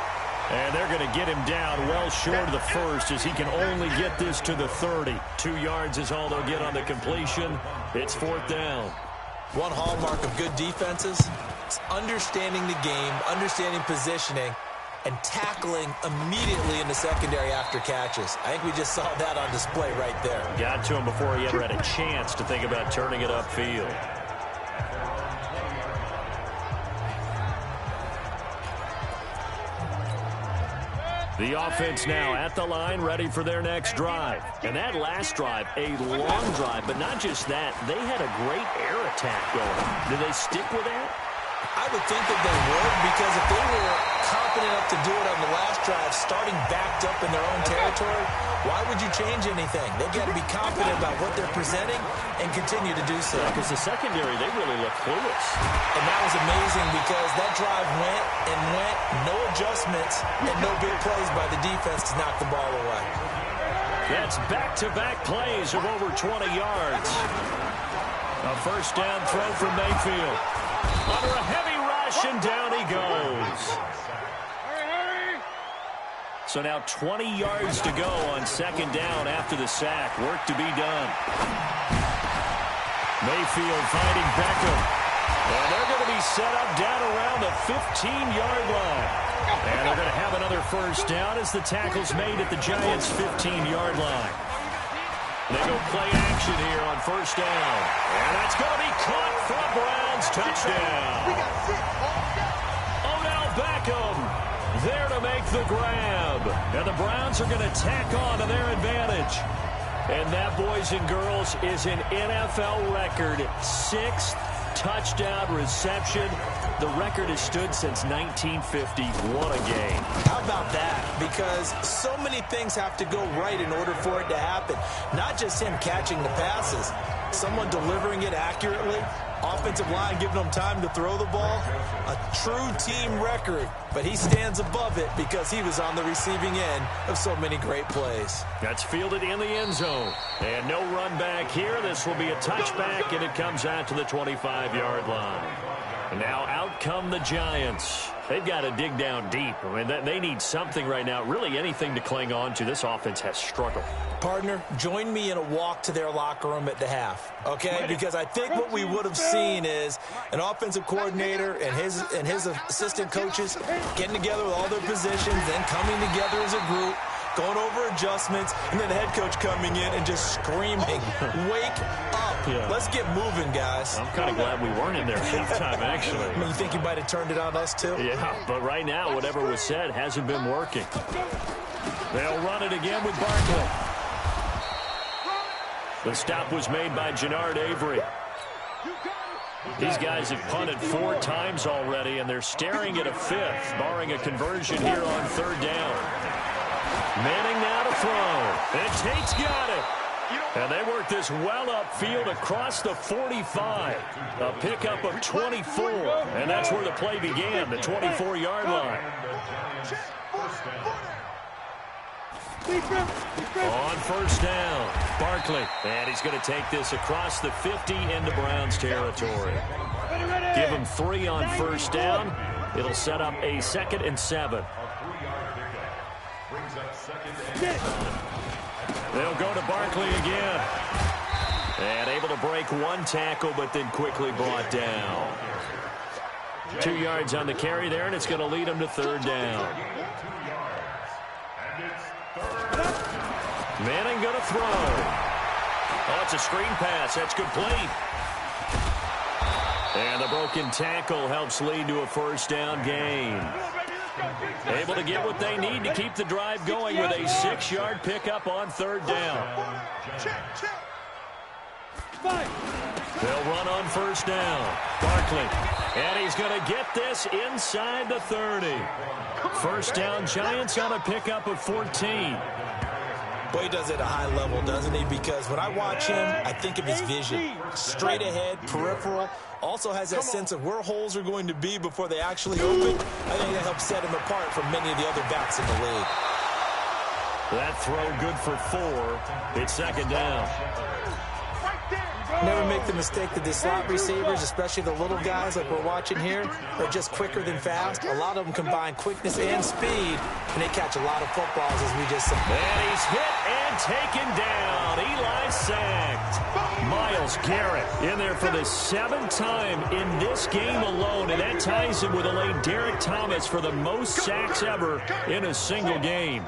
And they're going to get him down well short of the 1st as he can only get this to the 30. 2 yards is all they'll get on the completion. It's 4th down. One hallmark of good defenses is understanding the game, understanding positioning, and tackling immediately in the secondary after catches. I think we just saw that on display right there. Got to him before he ever had a chance to think about turning it upfield. The offense now at the line, ready for their next drive. And that last drive, a long drive, but not just that. They had a great air attack going. Do they stick with that? I would think that they would, because if they were confident enough to do it on the last drive, starting backed up in their own territory, why would you change anything? They've got to be confident about what they're presenting and continue to do so. Because the secondary, they really look clueless. And that was amazing because that drive went and went, no adjustments, and no big plays by the defense to knock the ball away. That's back-to-back plays of over 20 yards. A 1st down throw from Mayfield. Under a heavy rush, and down he goes. So now 20 yards to go on 2nd down after the sack. Work to be done. Mayfield finding Beckham. And they're going to be set up down around the 15-yard line. And they're going to have another 1st down as the tackle's made at the Giants' 15-yard line. They go play action here on 1st down. And that's going to be caught for a Browns touchdown. Odell Beckham there to make the grab. And the Browns are going to tack on to their advantage. And that, boys and girls, is an NFL record. 6th touchdown reception. The record has stood since 1950. What a game. How about that? Because so many things have to go right in order for it to happen. Not just him catching the passes, someone delivering it accurately, offensive line giving them time to throw the ball. A true team record, but he stands above it because he was on the receiving end of so many great plays. That's fielded in the end zone. And no run back here. This will be a touchback, and it comes out to the 25-yard line. And now out come the Giants. They've got to dig down deep. I mean, they need something right now, really anything to cling on to. This offense has struggled. Partner, join me in a walk to their locker room at the half, okay? Because I think what we would have seen is an offensive coordinator and his assistant coaches getting together with all their positions, then coming together as a group, going over adjustments, and then the head coach coming in and just screaming, wake up. Yeah. Let's get moving, guys. I'm kind of glad we weren't in there at halftime, actually. I mean, you think you might have turned it on us, too? Yeah, but right now, whatever was said hasn't been working. They'll run it again with Barkley. The stop was made by Jannard Avery. These guys have punted 4 times already, and they're staring at a 5th, barring a conversion here on 3rd down. Manning now to throw. And Tate's got it. And they work this well upfield across the 45. A pickup of 24. And that's where the play began, the 24-yard line. On 1st down, Barkley. And he's going to take this across the 50 into Browns territory. Give him 3 on 1st down. It'll set up a 2nd and 7. They'll go to Barkley again. And able to break 1 tackle, but then quickly brought down. 2 yards on the carry there, and it's going to lead him to third down. Manning going to throw. Oh, it's a screen pass. That's complete. And the broken tackle helps lead to a first down gain. Able to get what they need to keep the drive going with a 6-yard pickup on third down. They'll run on first down. Barkley. And he's going to get this inside the 30. First down, Giants on a pickup of 14. Boy, he does it at a high level, doesn't he? Because when I watch him, I think of his vision. Straight ahead, peripheral. Also has that sense of where holes are going to be before they actually open. I think that helps set him apart from many of the other backs in the league. That throw good for 4. It's second down. Never make the mistake that the slot receivers, especially the little guys like we're watching here, are just quicker than fast. A lot of them combine quickness and speed, and they catch a lot of footballs, as we just said. And he's hit and taken down. Eli sacked. Myles Garrett in there for the 7th time in this game alone, and that ties him with a late Derek Thomas for the most sacks ever in a single game.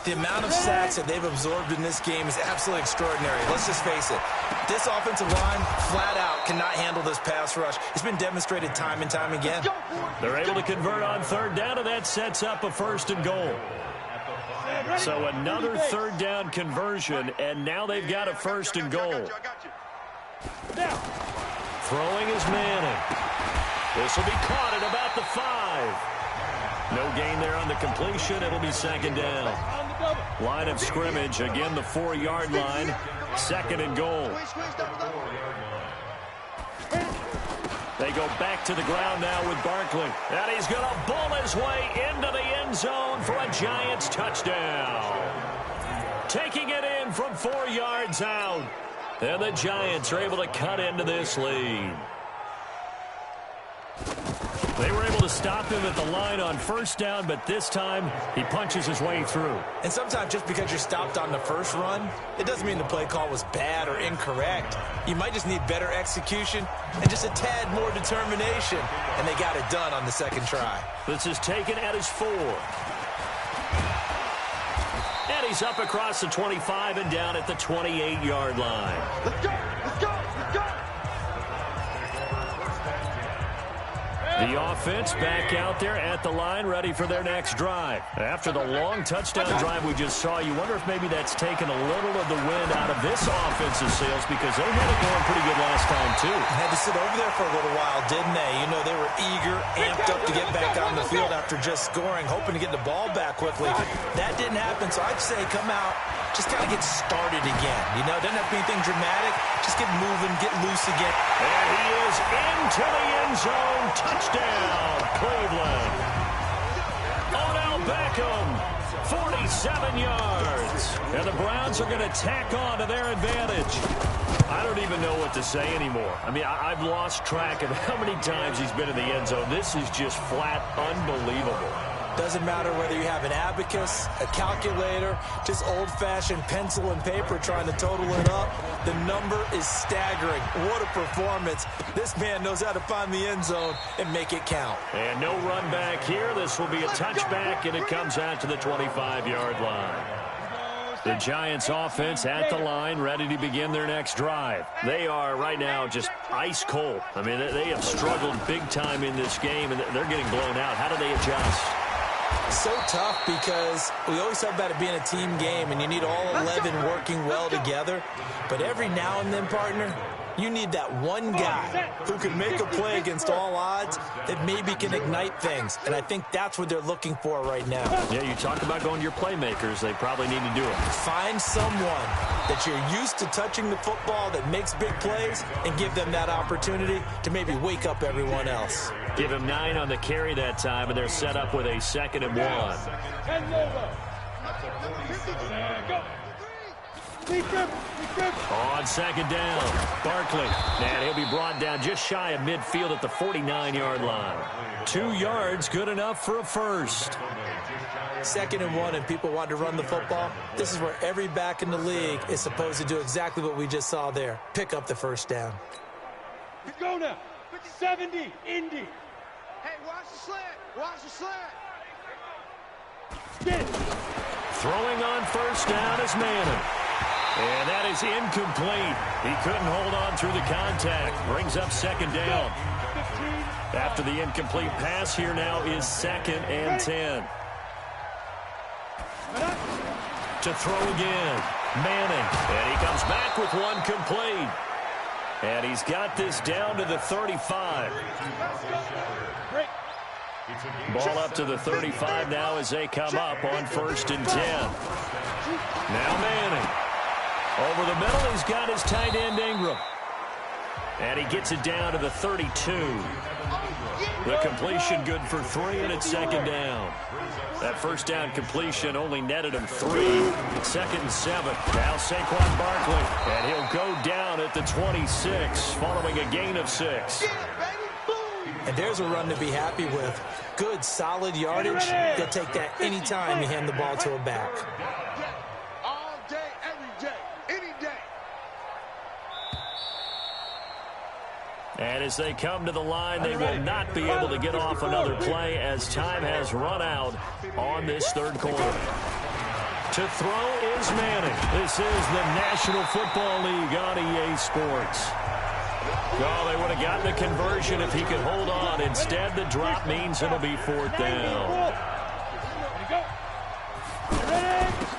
The amount of sacks that they've absorbed in this game is absolutely extraordinary. Let's just face it. This offensive line, flat out, cannot handle this pass rush. It's been demonstrated time and time again. They're able to convert on third down, and that sets up a 1st and goal. So another third down conversion, and now they've got a 1st and goal. Throwing is Manning. This will be caught at about the 5. No gain there on the completion. It'll be second down. Line of scrimmage, again the 4-yard line. 2nd and goal. They go back to the ground now with Barkley. And he's going to bull his way into the end zone for a Giants touchdown. Taking it in from 4 yards out. And the Giants are able to cut into this lead. They were able to stop him at the line on first down, but this time he punches his way through. And sometimes just because you're stopped on the first run, it doesn't mean the play call was bad or incorrect. You might just need better execution and just a tad more determination. And they got it done on the 2nd try. This is taken at his 4. And he's up across the 25 and down at the 28-yard line. Let's go! Let's go! Let's go! The offense back out there at the line, ready for their next drive. After the long touchdown drive we just saw, you wonder if maybe that's taken a little of the wind out of this offensive sails, because they had it going pretty good last time, too. Had to sit over there for a little while, didn't they? You know, they were eager, amped up to get back on the field after just scoring, hoping to get the ball back quickly. That didn't happen, so I'd say come out, just kind of get started again. You know, doesn't have to be anything dramatic. Just get moving, get loose again. And he is into the end zone. Touchdown, Cleveland. Odell Beckham, 47 yards. And the Browns are going to tack on to their advantage. I don't even know what to say anymore. I mean, I've lost track of how many times he's been in the end zone. This is just flat unbelievable. Doesn't matter whether you have an abacus, a calculator, just old-fashioned pencil and paper trying to total it up. The number is staggering. What a performance. This man knows how to find the end zone and make it count. And no run back here. This will be a touchback, and it comes out to the 25-yard line. The Giants offense at the line, ready to begin their next drive. They are right now just ice cold. I mean, they have struggled big time in this game, and they're getting blown out. How do they adjust? So tough, because we always talk about it being a team game and you need all 11 working well together. But every now and then, partner, you need that one guy who can make a play against all odds that maybe can ignite things. And I think that's what they're looking for right now. Yeah, you talk about going to your playmakers. They probably need to do it. Find someone that you're used to touching the football that makes big plays and give them that opportunity to maybe wake up everyone else. Give him 9 on the carry that time, and they're set up with a 2nd and 1. On 2nd down, Barkley. And he'll be brought down just shy of midfield at the 49-yard line. 2 yards, good enough for a first. 2nd and 1, and people want to run the football. This is where every back in the league is supposed to do exactly what we just saw there. Pick up the first down. Let's go now. 70, Indy. Hey, Watch the slant. Throwing on first down is Madden. And that is incomplete. He couldn't hold on through the contact. Brings up second down. After the incomplete pass, here now is 2nd and 10. To throw again, Manning. And he comes back with one complete. And he's got this down to the 35. Ball up to the 35 now as they come up on 1st and 10. Now Manning. Over the middle, he's got his tight end Ingram. And he gets it down to the 32. The completion good for 3, and it's 2nd down. That first down completion only netted him 3. 2nd and 7. Now Saquon Barkley. And he'll go down at the 26 following a gain of 6. And there's a run to be happy with. Good, solid yardage. They'll take that any time you hand the ball to a back. All day, every day, any day. And as they come to the line, they will not be able to get off another play as time has run out on this 3rd quarter. To throw is Manning. This is the National Football League on EA Sports. Well, they would have gotten the conversion if he could hold on. Instead, the drop means it'll be 4th down.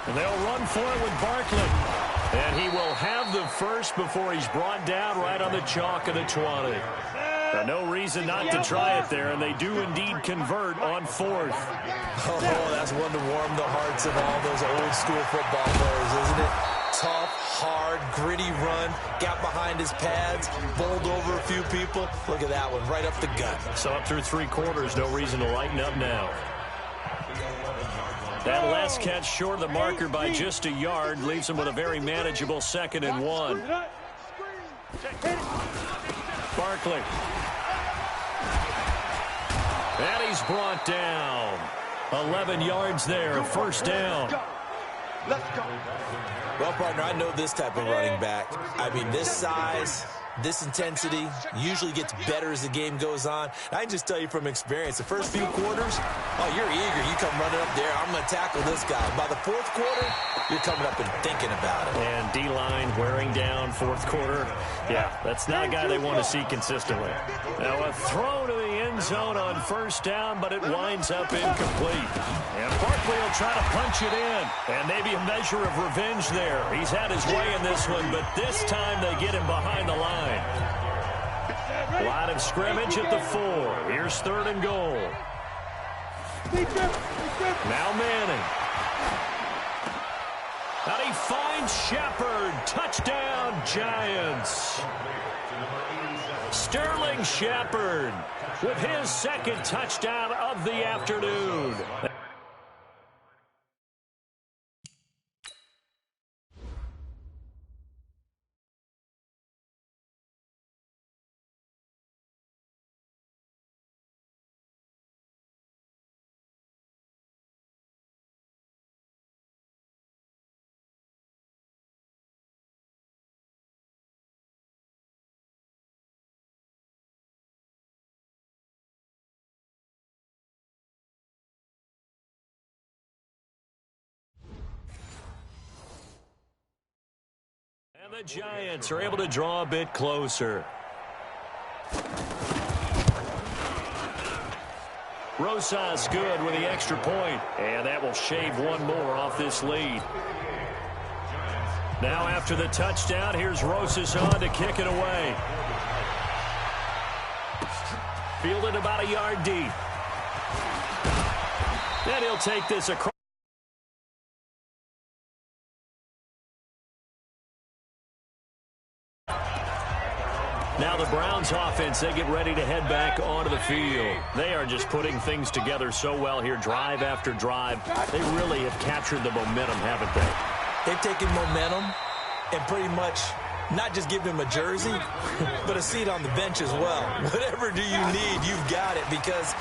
And they'll run for it with Barkley. And he will have the first before he's brought down right on the chalk of the 20. No reason not to try it there, and they do indeed convert on 4th. Oh, that's one to warm the hearts of all those old-school football players, isn't it? Tough, hard, gritty run, got behind his pads, bowled over a few people. Look at that one, right up the gut. So up through 3 quarters, no reason to lighten up now. That last catch short of the marker by just a yard leaves him with a very manageable 2nd and 1. Barkley. And he's brought down. 11 yards there, 1st down. Let's go. Well, partner, I know this type of running back. I mean, this size, this intensity usually gets better as the game goes on. And I can just tell you from experience, the first few quarters, oh, you're eager. You come running up there, I'm going to tackle this guy. By the 4th quarter, you're coming up and thinking about it. And D-line wearing down 4th quarter. Yeah, that's not a guy they want to see consistently. Now a throw to the end zone on 1st down, but it winds up incomplete. And Barkley will try to punch it in. And maybe a measure of revenge there. He's had his way in this one, but this time they get him behind the line. Line of scrimmage at the 4. Here's 3rd and goal. Now Manning. And he finds Shepard. Touchdown, Giants. Sterling Shepard with his 2nd touchdown of the afternoon. And the Giants are able to draw a bit closer. Rosas good with the extra point, and that will shave one more off this lead. Now after the touchdown, here's Rosas on to kick it away. Fielded about a yard deep. Then he'll take this across. Now the Browns offense, they get ready to head back onto the field. They are just putting things together so well here, drive after drive. They really have captured the momentum, haven't they? They've taken momentum and pretty much not just given him a jersey, but a seat on the bench as well. Whatever do you need, you've got it, because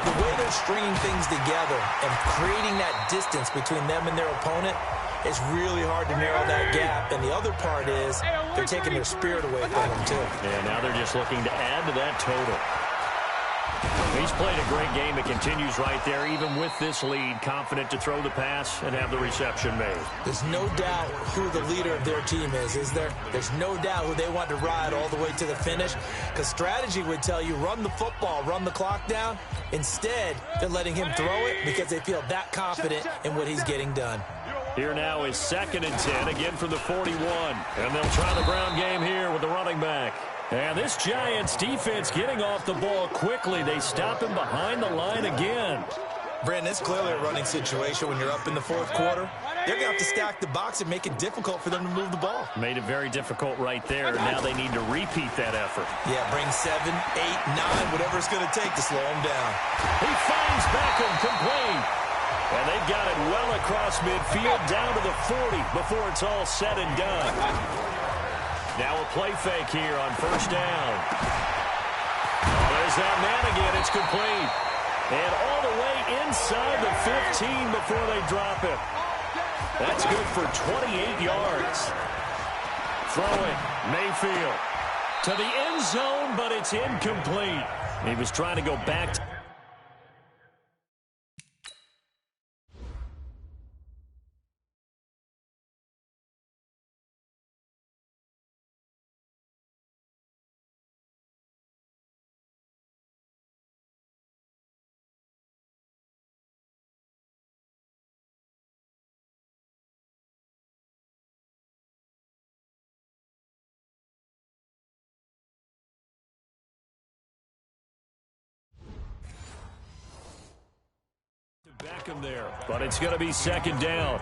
the way they're stringing things together and creating that distance between them and their opponent, it's really hard to narrow that gap. And the other part is they're taking their spirit away from them, too. And now they're just looking to add to that total. He's played a great game. It continues right there, even with this lead, confident to throw the pass and have the reception made. There's no doubt who the leader of their team is there? There's no doubt who they want to ride all the way to the finish, because strategy would tell you run the football, run the clock down. Instead, they're letting him throw it because they feel that confident in what he's getting done. Here now is 2nd and 10, again from the 41. And they'll try the ground game here with the running back. And this Giants defense getting off the ball quickly. They stop him behind the line again. Brandon, it's clearly a running situation when you're up in the 4th quarter. They're going to have to stack the box and make it difficult for them to move the ball. Made it very difficult right there. Now they need to repeat that effort. Yeah, bring 7, 8, 9, whatever it's going to take to slow him down. He finds Beckham complete. And they've got it well across midfield down to the 40 before it's all said and done. Now a play fake here on 1st down. Oh, there's that man again. It's complete. And all the way inside the 15 before they drop it. That's good for 28 yards. Throw it. Mayfield to the end zone, but it's incomplete. He was trying to go back to Beckham there, but it's going to be 2nd down.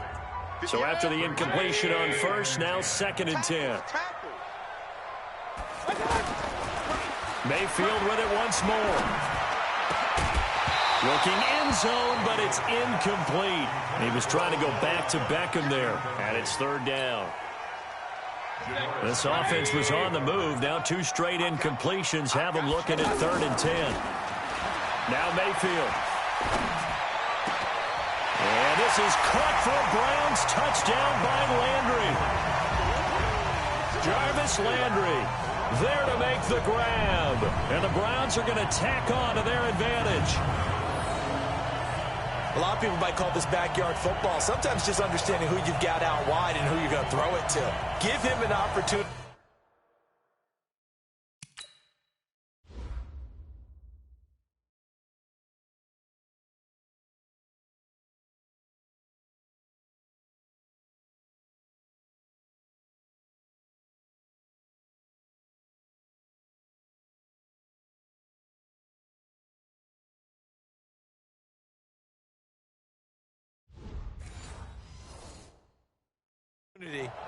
So after the incompletion on 1st, now 2nd and 10. Mayfield with it once more. Looking end zone, but it's incomplete. He was trying to go back to Beckham there, and it's 3rd down. This offense was on the move. Now 2 straight incompletions have them looking at 3rd and 10. Now Mayfield. And this is caught for a Browns touchdown by Landry. Jarvis Landry there to make the grab. And the Browns are going to tack on to their advantage. A lot of people might call this backyard football. Sometimes just understanding who you've got out wide and who you're going to throw it to. Give him an opportunity.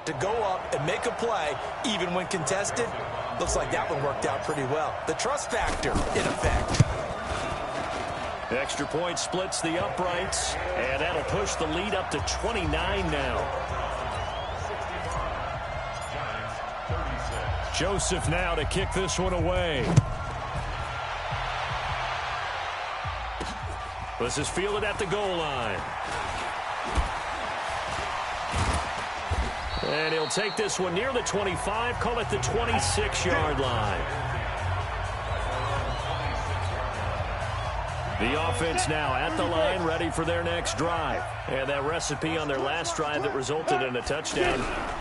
To go up and make a play, even when contested. Looks like that one worked out pretty well. The trust factor, in effect. The extra point splits the uprights, and that'll push the lead up to 29 now. Joseph now to kick this one away. This is fielded at the goal line. And he'll take this one near the 25, call it the 26-yard line. The offense now at the line, ready for their next drive. And that recipe on their last drive that resulted in a touchdown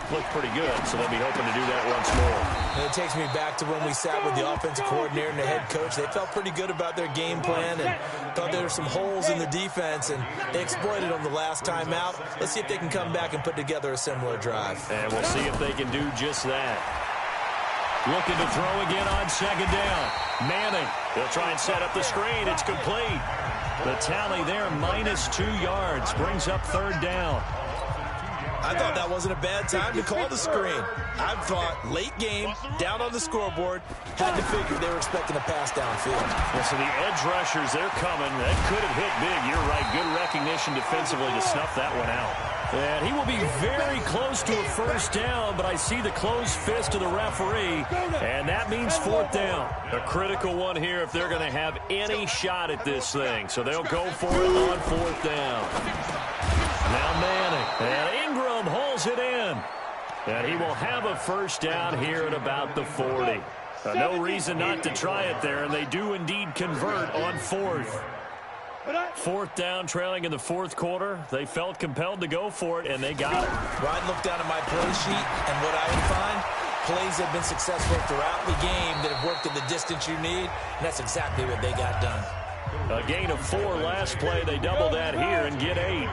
looked pretty good, so they'll be hoping to do that once more. And it takes me back to when we sat with the offensive coordinator and the head coach. They felt pretty good about their game plan and thought there were some holes in the defense, and they exploited them the last time out. Let's see if they can come back and put together a similar drive. And we'll see if they can do just that. Looking to throw again on 2nd down. Manning, they'll try and set up the screen. It's complete. The tally there, -2 yards, brings up 3rd down. I thought that wasn't a bad time to call the screen. I thought late game, down on the scoreboard, had to figure they were expecting a pass downfield. Well, so the edge rushers, they're coming. That could have hit big. You're right. Good recognition defensively to snuff that one out. And he will be very close to a 1st down, but I see the closed fist of the referee, and that means 4th down. A critical one here if they're going to have any shot at this thing. So they'll go for it on 4th down. Now Manning, and Ingram hauls it in. And he will have a 1st down here at about the 40. No reason not to try it there, and they do indeed convert on fourth. Fourth down, trailing in the fourth quarter. They felt compelled to go for it, and they got it. Well, I'd look down at my play sheet, and what I would find, plays have been successful throughout the game that have worked in the distance you need, and that's exactly what they got done. A gain of 4 last play. They double that here and get 8.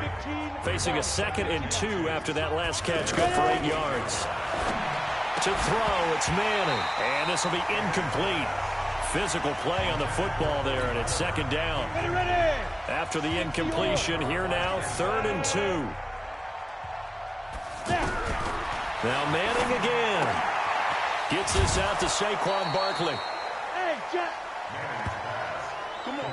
Facing a 2nd and 2 after that last catch. Good for 8 yards. To throw, it's Manning. And this will be incomplete. Physical play on the football there, and it's 2nd down. After the incompletion, here now, 3rd and 2. Now Manning again. Gets this out to Saquon Barkley. Hey, Jack. Come on,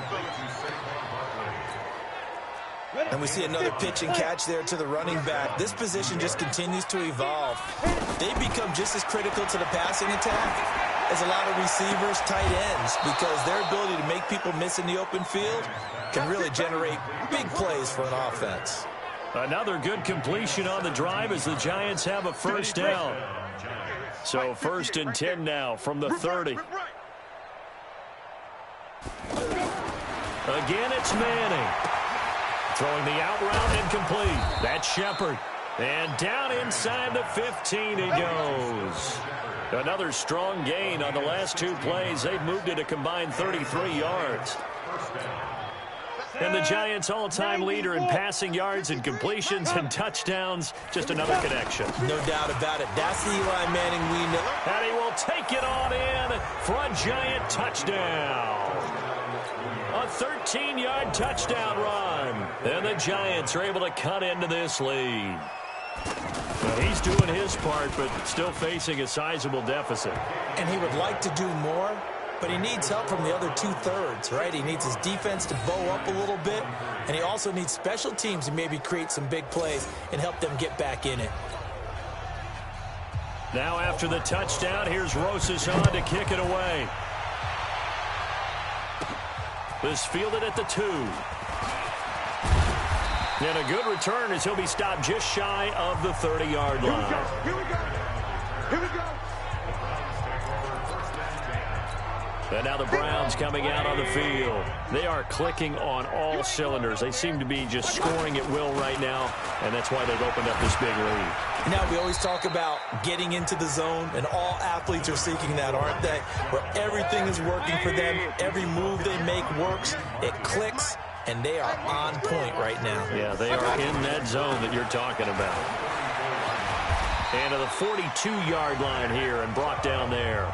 And we see another pitch and catch there to the running back. This position just continues to evolve. They become just as critical to the passing attack as a lot of receivers, tight ends, because their ability to make people miss in the open field can really generate big plays for an offense. Another good completion on the drive as the Giants have a first down. So 1st and 10 now from the 30. Again, it's Manning. Throwing the out route incomplete. That's Shepard. And down inside the 15 he goes. Another strong gain on the last 2 plays. They've moved it a combined 33 yards. And the Giants' all-time leader in passing yards and completions and touchdowns. Just another connection. No doubt about it. That's the Eli Manning we know. And he will take it on in for a Giant touchdown. A 13-yard touchdown run. And the Giants are able to cut into this lead. Well, he's doing his part, but still facing a sizable deficit. And he would like to do more, but he needs help from the other 2/3, right? He needs his defense to bow up a little bit, and he also needs special teams to maybe create some big plays and help them get back in it. Now after the touchdown, here's Rosas on to kick it away. This fielded at the 2. And a good return as he'll be stopped just shy of the 30-yard line. Here we go. Here we go. And now the Browns coming out on the field. They are clicking on all cylinders. They seem to be just scoring at will right now, and that's why they've opened up this big lead. Now, we always talk about getting into the zone, and all athletes are seeking that, aren't they? Where everything is working for them. Every move they make works. It clicks, and they are on point right now. Yeah, they are in that zone that you're talking about. And to the 42-yard line here and brought down there.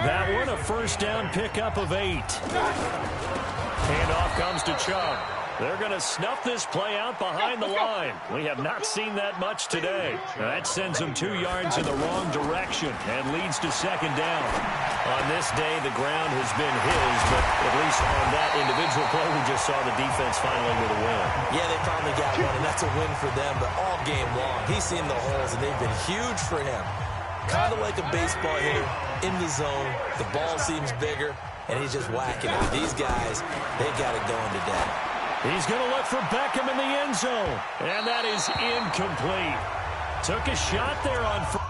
That one a first down pickup of 8. Handoff comes to Chubb. They're going to snuff this play out behind the line. We have not seen that much today. That sends them 2 yards in the wrong direction and leads to 2nd down. On this day, the ground has been his, but at least on that individual play, we just saw the defense finally with a win. Yeah, they finally got one, and that's a win for them, but all game long, he's seen the holes, and they've been huge for him. Kind of like a baseball hitter in the zone. The ball seems bigger, and he's just whacking it. These guys, they got it going today. He's going to look for Beckham in the end zone. And that is incomplete. Took a shot there on first.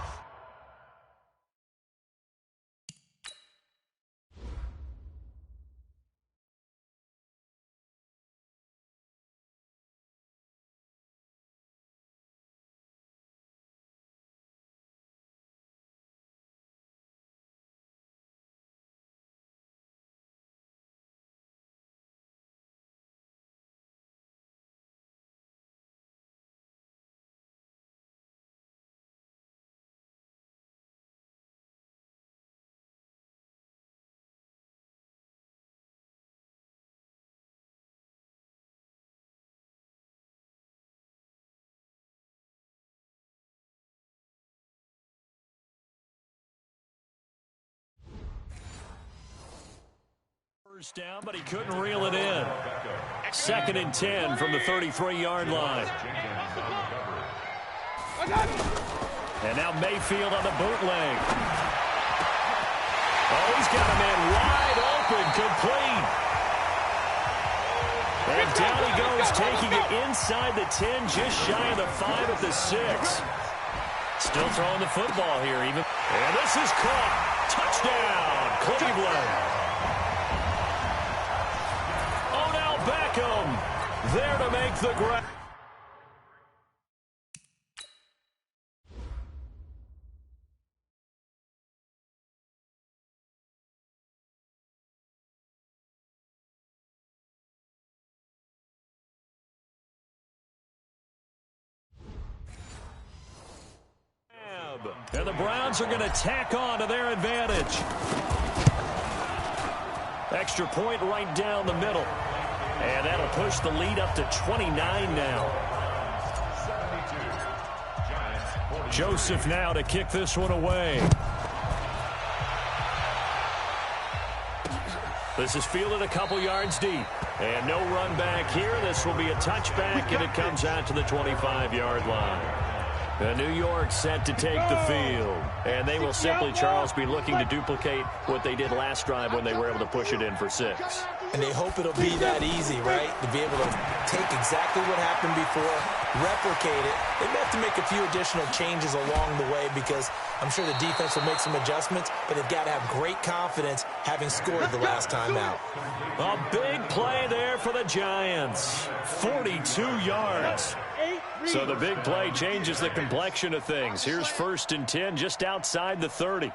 First down, but he couldn't reel it in. 2nd and 10 from the 33-yard line. And now Mayfield on the bootleg. Oh, he's got a man wide open, complete. And down he goes, taking it inside the 10, just shy of the 5 at the 6. Still throwing the football here, even. And this is caught. Touchdown. Touchdown, Cleveland. Odell Beckham there to make the grab. And the Browns are going to tack on to their advantage. Extra point right down the middle. And that'll push the lead up to 29 now. Joseph now to kick this one away. This is fielded a couple yards deep. And no run back here. This will be a touchback, and it comes out to the 25-yard line. New York set to take the field. And they will simply, Charles, be looking to duplicate what they did last drive when they were able to push it in for 6. And they hope it'll be that easy, right? To be able to take exactly what happened before, replicate it. They may have to make a few additional changes along the way because I'm sure the defense will make some adjustments, but they've got to have great confidence having scored the last time out. A big play there for the Giants. 42 yards. So the big play changes the complexion of things. Here's 1st and 10 just outside the 30.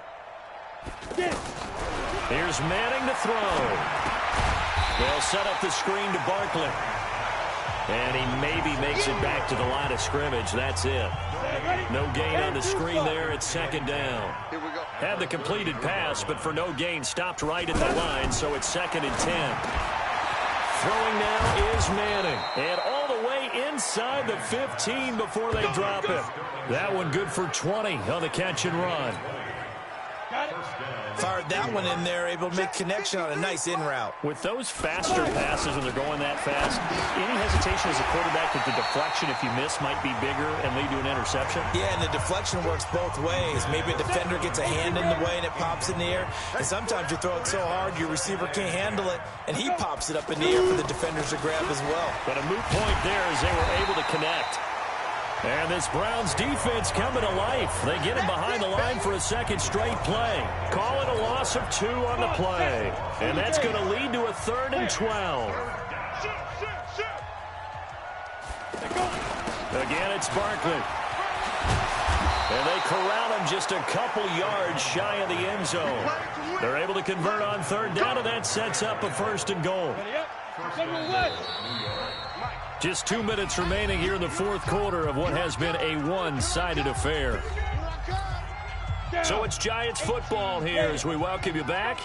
Here's Manning to throw. They'll set up the screen to Barkley. And he maybe makes it back to the line of scrimmage. That's it. No gain on the screen there. It's 2nd down. Had the completed pass, but for no gain, stopped right at the line, so it's 2nd and 10. Throwing now is Manning. And all the way inside the 15 before they drop it. That one good for 20 on the catch and run. Fired that one in there, able to make connection on a nice in route. With those faster passes when they're going that fast, any hesitation as a quarterback that the deflection, if you miss, might be bigger and lead to an interception? Yeah, and the deflection works both ways. Maybe a defender gets a hand in the way and it pops in the air. And sometimes you throw it so hard your receiver can't handle it, and he pops it up in the air for the defenders to grab as well. But a moot point there as they were able to connect. And this Browns defense coming to life. They get him behind the line for a 2nd straight play. Call it a loss of 2 on the play. And that's going to lead to a 3rd and 12. Again, it's Barkley. And they corral him just a couple yards shy of the end zone. They're able to convert on 3rd down, and that sets up a 1st and goal. Just 2 minutes remaining here in the 4th quarter of what has been a one-sided affair. So it's Giants football here as we welcome you back.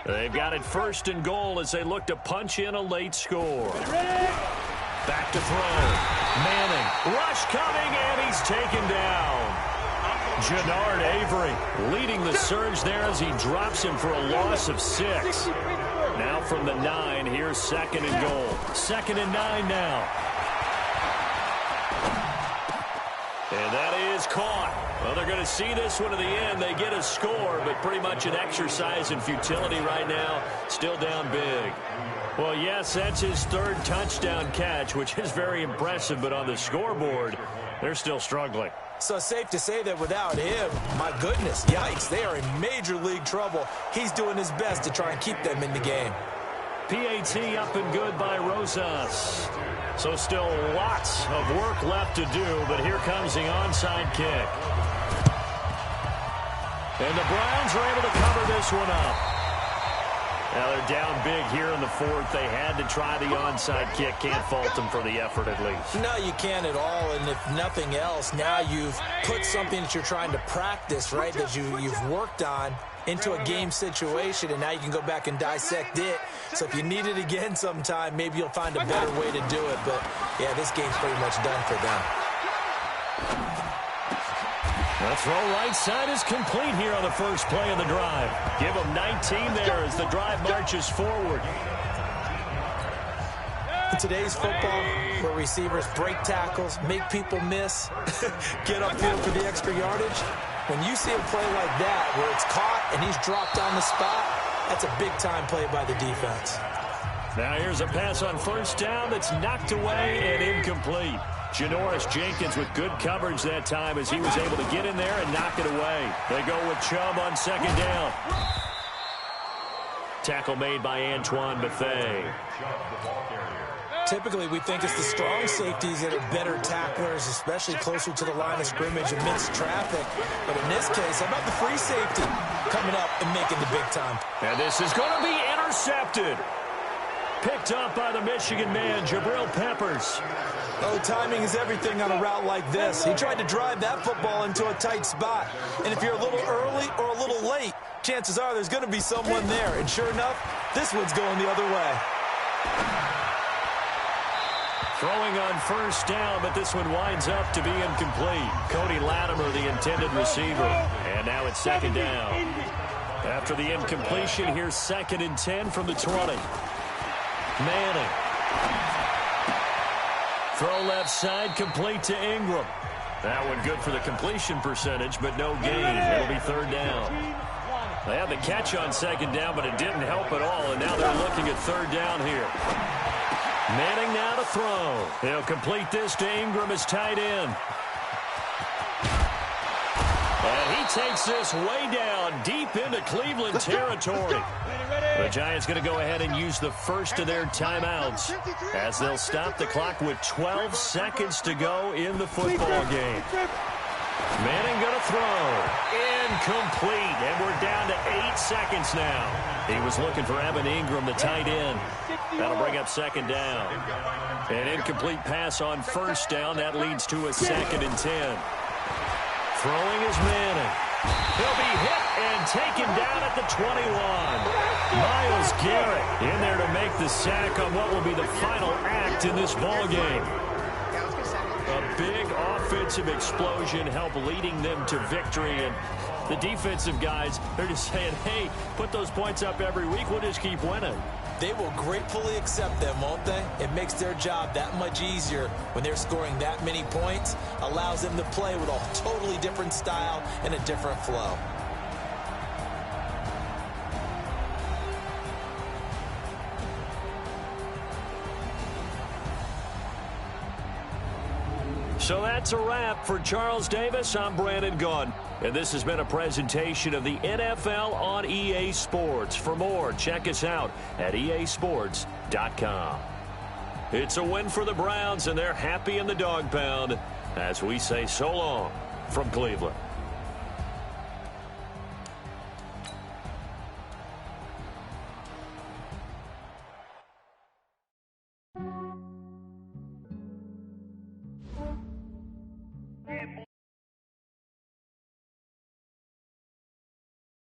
They've got it 1st and goal as they look to punch in a late score. Back to throw. Manning. Rush coming, and he's taken down. Jannard Avery leading the surge there as he drops him for a loss of 6. Now from the 9, here's 2nd and goal. 2nd and 9 now. And that is caught. Well, they're going to see this one to the end. They get a score, but pretty much an exercise in futility right now. Still down big. Well, yes, that's his 3rd touchdown catch, which is very impressive, but on the scoreboard, they're still struggling. So safe to say that without him, my goodness, yikes, they are in major league trouble. He's doing his best to try and keep them in the game. PAT up and good by Rosas. So still lots of work left to do, but here comes the onside kick. And the Browns are able to cover this one up. Now they're down big here in the 4th. They had to try the onside kick. Can't fault them for the effort at least. No, you can't at all. And if nothing else, now you've put something that you're trying to practice, right, that you've worked on into a game situation, and now you can go back and dissect it. So if you need it again sometime, maybe you'll find a better way to do it. But, yeah, this game's pretty much done for them. The throw right side is complete here on the first play of the drive. Give them 19 there as the drive marches forward. In today's football, where receivers break tackles, make people miss, get upfield for the extra yardage, when you see a play like that where it's caught and he's dropped on the spot, that's a big-time play by the defense. Now here's a pass on 1st down that's knocked away and incomplete. Janoris Jenkins with good coverage that time as he was able to get in there and knock it away. They go with Chubb on 2nd down. Tackle made by Antoine Bethea. Typically, we think it's the strong safeties that are better tacklers, especially closer to the line of scrimmage amidst traffic. But in this case, how about the free safety coming up and making the big time? And this is going to be intercepted. Picked up by the Michigan man, Jabril Peppers. Oh, timing is everything on a route like this. He tried to drive that football into a tight spot. And if you're a little early or a little late, chances are there's going to be someone there. And sure enough, this one's going the other way. Throwing on first down, but this one winds up to be incomplete. Cody Latimer, the intended receiver. And now it's second down. After the incompletion, here's 2nd and 10 from the 20. Manning. Throw left side, complete to Ingram. That one good for the completion percentage, but no gain. It'll be 3rd down. They had the catch on 2nd down, but it didn't help at all, and now they're looking at 3rd down here. Manning now to throw. He'll complete this to Ingram as tight end. And he takes this way down, deep into Cleveland territory. The Giants going to go ahead and use the first of their timeouts as they'll stop the clock with 12 seconds to go in the football game. Manning going to throw. Incomplete. And we're down to 8 seconds now. He was looking for Evan Ingram, the tight end. That'll bring up 2nd down. An incomplete pass on 1st down. That leads to a 2nd and 10. Throwing is Manning. He'll be hit and taken down at the 21. Myles Garrett in there to make the sack on what will be the final act in this ball game. A big offensive explosion helped leading them to victory. And the defensive guys, they're just saying, hey, put those points up every week. We'll just keep winning. They will gratefully accept them, won't they? It makes their job that much easier when they're scoring that many points. Allows them to play with a totally different style and a different flow. So that's a wrap for Charles Davis. I'm Brandon Gaudin, and this has been a presentation of the NFL on EA Sports. For more, check us out at easports.com. It's a win for the Browns, and they're happy in the dog pound as we say so long from Cleveland.